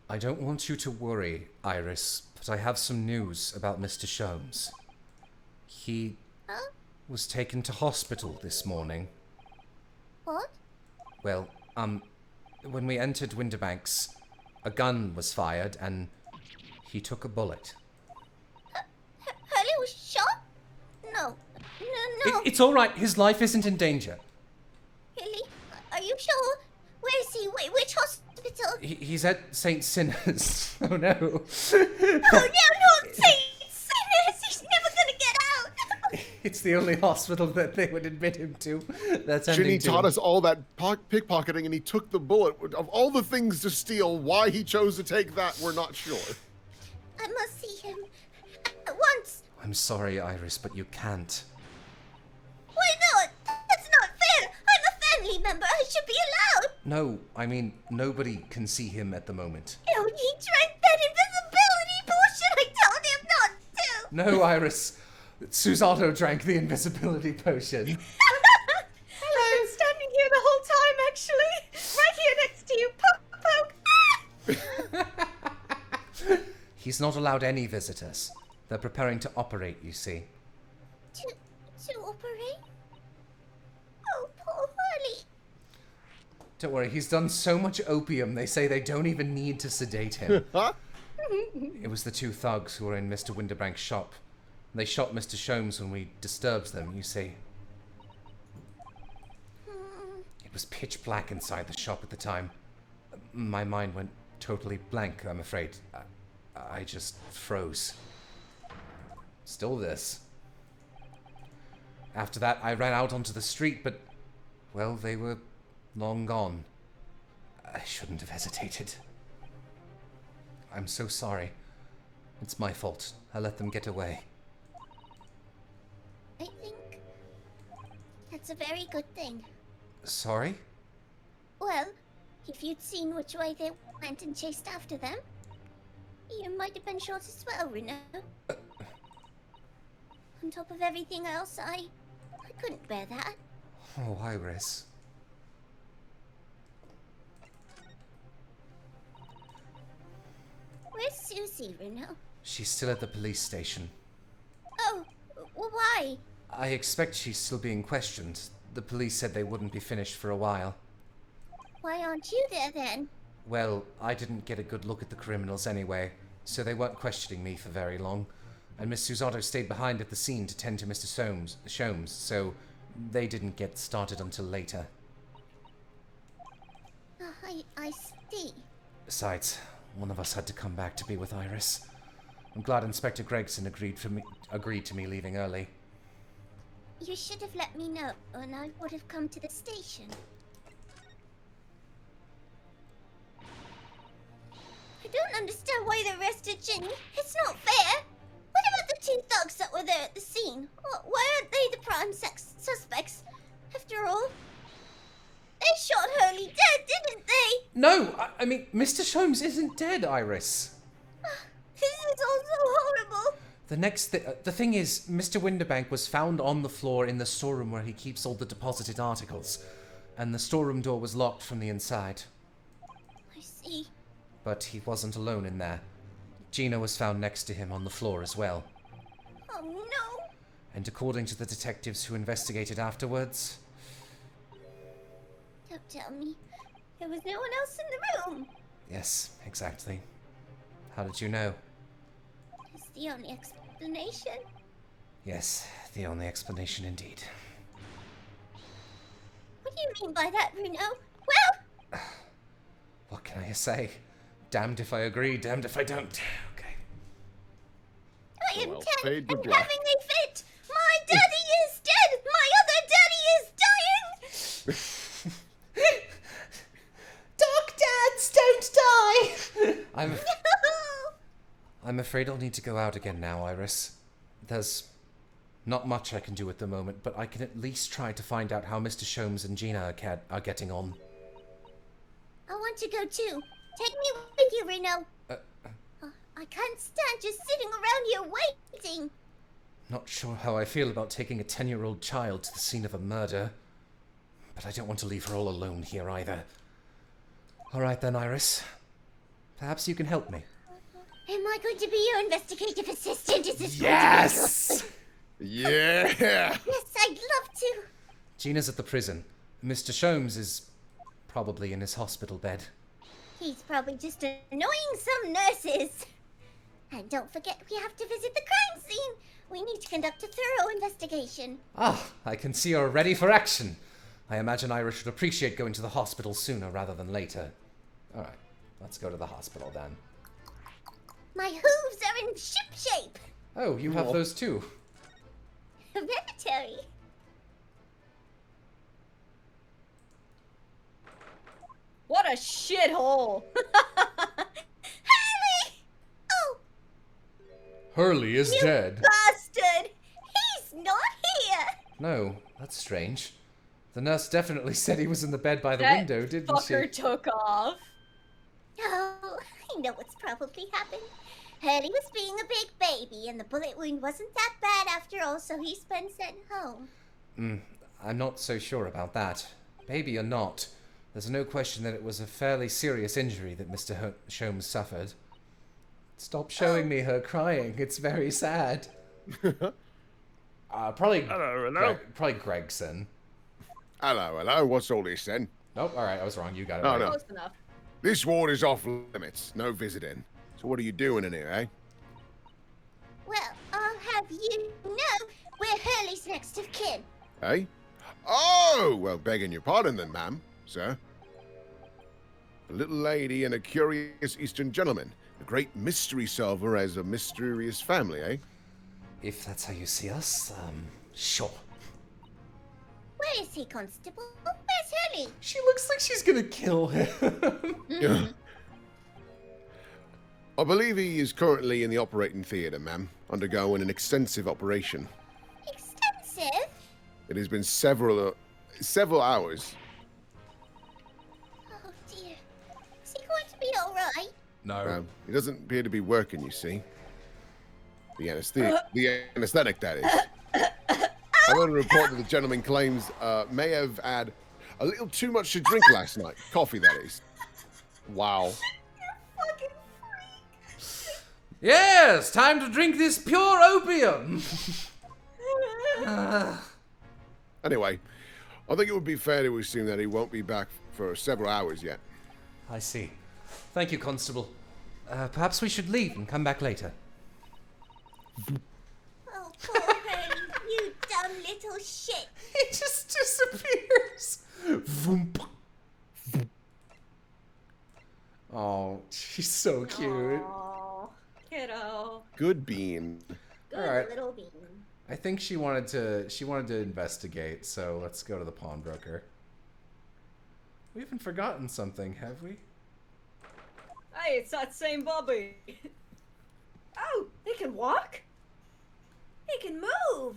I don't want you to worry, Iris, but I have some news about Mr. Sholmes. He was taken to hospital this morning. What? Well, when we entered Winterbanks, a gun was fired and he took a bullet. Hurley was shot? No. It's all right. His life isn't in danger. Really? Are you sure? Where is he? Which hospital? He's at St. Sinners. Oh no. Oh no, not St. Sinners! He's never gonna get out! It's the only hospital that they would admit him to. That's ending Ginny to taught him. us all that pickpocketing, and he took the bullet. Of all the things to steal, why he chose to take that, we're not sure. I must see him. At once! I'm sorry, Iris, but you can't. Why not? That's not fair! I'm a family member! I should be allowed! No, I mean, nobody can see him at the moment. Oh, he drank that invisibility potion! I told him not to! No, Iris. Susato drank the invisibility potion. I've been standing here the whole time, actually. Right here next to you, He's not allowed any visitors. They're preparing to operate, you see. To operate? Oh, poor Hurley. Don't worry, he's done so much opium, they say they don't even need to sedate him. It was the two thugs who were in Mr. Winterbrank's shop. They shot Mr. Sholmes when we disturbed them, you see. It was pitch black inside the shop at the time. My mind went totally blank, I'm afraid. I just froze. Still this. After that, I ran out onto the street, but, well, they were long gone. I shouldn't have hesitated. I'm so sorry. It's my fault. I let them get away. I think that's a very good thing. Sorry? Well, if you'd seen which way they went and chased after them, you might have been shot as well, Reno. On top of everything else, I couldn't bear that. Oh, Iris. Where's Susie, Reno? She's still at the police station. Oh, well, why? I expect she's still being questioned. The police said they wouldn't be finished for a while. Why aren't you there then? Well, I didn't get a good look at the criminals anyway, so they weren't questioning me for very long. And Miss Susato stayed behind at the scene to tend to Mr. Sholmes, so they didn't get started until later. I see. Besides, one of us had to come back to be with Iris. I'm glad Inspector Gregson agreed to me leaving early. You should have let me know, and I would have come to the station. I don't understand why they arrested Ginny. It's not fair. What about the two thugs that were there at the scene? Why aren't they the prime suspects? After all, they shot Hurley dead, didn't they? No, I mean, Mr. Sholmes isn't dead, Iris. This is all so horrible. The thing is, Mr. Winterbank was found on the floor in the storeroom where he keeps all the deposited articles, and the storeroom door was locked from the inside. I see. But he wasn't alone in there. Gina was found next to him on the floor as well. Oh no! And according to the detectives who investigated afterwards... Don't tell me. There was no one else in the room. Yes, exactly. How did you know? It's the only explanation. Yes, the only explanation indeed. What do you mean by that, Bruno? Well... What can I say? Damned if I agree, damned if I don't. Okay. I am Well, 10 fade to and black. having a fit! My daddy is dead! My other daddy is dying! Doc Dads, don't die! I'm afraid I'll need to go out again now, Iris. There's not much I can do at the moment, but I can at least try to find out how Mr. Sholmes and Gina are getting on. I want to go too. Take me with you, Reno. I can't stand just sitting around here waiting. Not sure how I feel about taking a 10-year-old child to the scene of a murder, but I don't want to leave her all alone here either. All right then, Iris. Perhaps you can help me. Am I going to be your investigative assistant? Is this Yes! Yeah! Yes, I'd love to. Gina's at the prison. Mr. Sholmes is probably in his hospital bed. He's probably just annoying some nurses. And don't forget, we have to visit the crime scene. We need to conduct a thorough investigation. Ah, I can see you're ready for action. I imagine Iris should appreciate going to the hospital sooner rather than later. All right, let's go to the hospital then. My hooves are in ship-shape. Oh, you have those too. Hereditary. What a shithole! Harley! Oh, Hurley is dead. bastard! He's not here! No, that's strange. The nurse definitely said he was in the bed by the That window, didn't fucker she? took off. Oh, I know what's probably happened. Hurley was being a big baby, and the bullet wound wasn't that bad after all, so he's been sent home. I'm not so sure about that. Baby or not, there's no question that it was a fairly serious injury that Mr. Sholmes suffered. Stop showing me her crying. It's very sad. Probably. Hello. Probably Gregson. Hello. What's all this then? Nope. All right, I was wrong. You got it. Oh, right. no. Close enough. This ward is off limits. No visiting. So what are you doing in here, eh? Well, I'll have you know we're Hurley's next of kin. Eh? Oh, well, begging your pardon then, ma'am, sir. A little lady and a curious Eastern gentleman. A great mystery solver as a mysterious family, eh? If that's how you see us, sure. Where is he, Constable? Where's Hurley? She looks like she's gonna kill him. Yeah. I believe he is currently in the operating theatre, ma'am, undergoing an extensive operation. Extensive? It has been several hours. Oh dear. Is he going to be alright? No. He doesn't appear to be working, you see. The anesthetic, that is. I want to report that the gentleman claims may have had a little too much to drink last night. Coffee, that is. Wow. Yes, time to drink this pure opium. Anyway, I think it would be fair to assume that he won't be back for several hours yet. I see. Thank you, Constable. Perhaps we should leave and come back later. Oh, poor Hurley, you dumb little shit. He just disappears. Voomp. Oh, she's so cute. Aw, kiddo. Good bean. Good Alright. little bean. I think she wanted to investigate, so let's go to the pawnbroker. We haven't forgotten something, have we? Hey, it's that same Bobby. Oh, they can walk? They can move!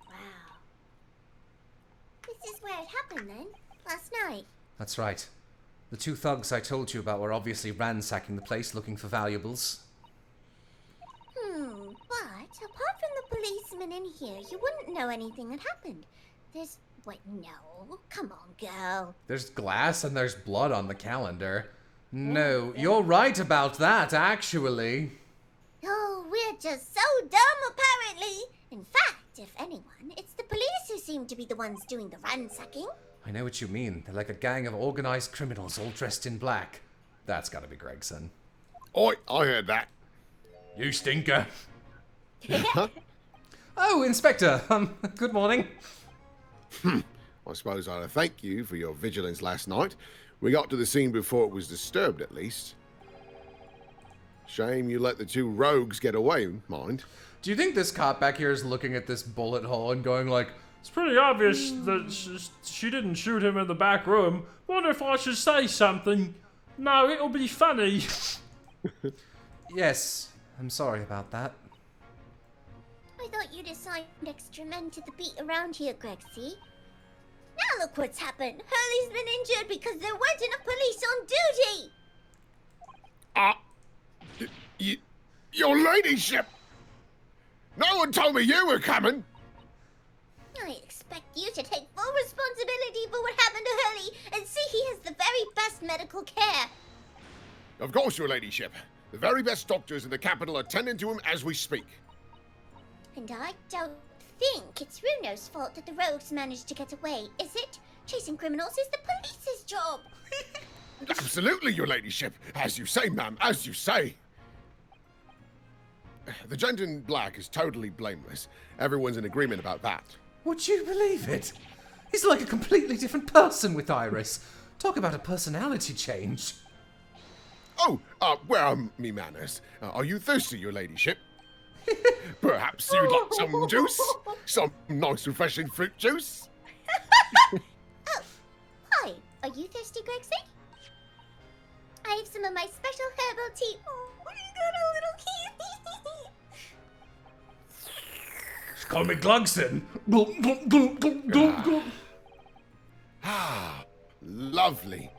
Wow. This is where it happened then, last night. That's right. The two thugs I told you about were obviously ransacking the place looking for valuables. But apart from the policeman in here, you wouldn't know anything had happened. Wait, no. Come on, girl. There's glass and there's blood on the calendar. No, you're right about that, actually. Oh, we're just so dumb, apparently. In fact, if anyone, it's the police who seem to be the ones doing the ransacking. I know what you mean. They're like a gang of organized criminals all dressed in black. That's gotta be Gregson. Oi, I heard that. You stinker. Oh, Inspector. Good morning. I suppose I ought to thank you for your vigilance last night. We got to the scene before it was disturbed, at least. Shame you let the two rogues get away, mind. Do you think this cop back here is looking at this bullet hole and going like, It's pretty obvious that she didn't shoot him in the back room. Wonder if I should say something. No, it'll be funny. Yes, I'm sorry about that. I thought you'd assigned extra men to the beat around here, Gregsy. Now look what's happened. Hurley's been injured because there weren't enough police on duty. Your ladyship! No one told me you were coming! I expect you to take full responsibility for what happened to Hurley and see he has the very best medical care. Of course, your ladyship. The very best doctors in the capital are tending to him as we speak. And I don't think it's Runo's fault that the rogues managed to get away, is it? Chasing criminals is the police's job. Absolutely, your ladyship. As you say, ma'am, as you say. The gent in black is totally blameless. Everyone's in agreement about that. Would you believe it? He's like a completely different person with Iris. Talk about a personality change. Oh, where are me manners? Are you thirsty, your ladyship? Perhaps you'd like some juice? Some nice refreshing fruit juice? Oh, hi. Are you thirsty, Gregsy? I have some of my special herbal tea. Oh, you got a little key. Call me Glugson. Ah, lovely.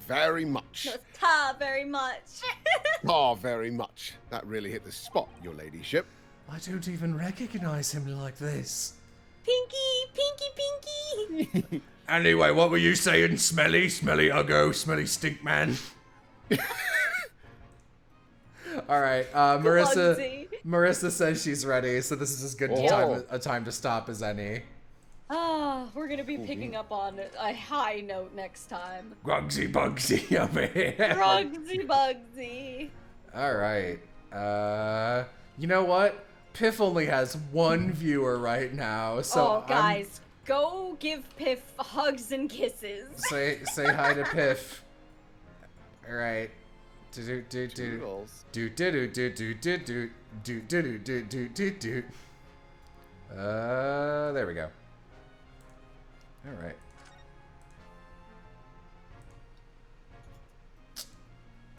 Very much. Ta very much. Ah, very much. That really hit the spot, your ladyship. I don't even recognize him like this. Pinky. Anyway, what were you saying? Smelly uggo, smelly stink man. All right, Marissa says she's ready, so this is as good a time to stop as any. We're gonna be picking up on a high note next time. Grugsy Bugsy over here. Grugsy Bugsy. All right. You know what? Piff only has one viewer right now, so guys, go give Piff hugs and kisses. Say hi to Piff. All right. There we go. All right.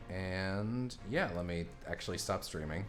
And yeah, let me actually stop streaming.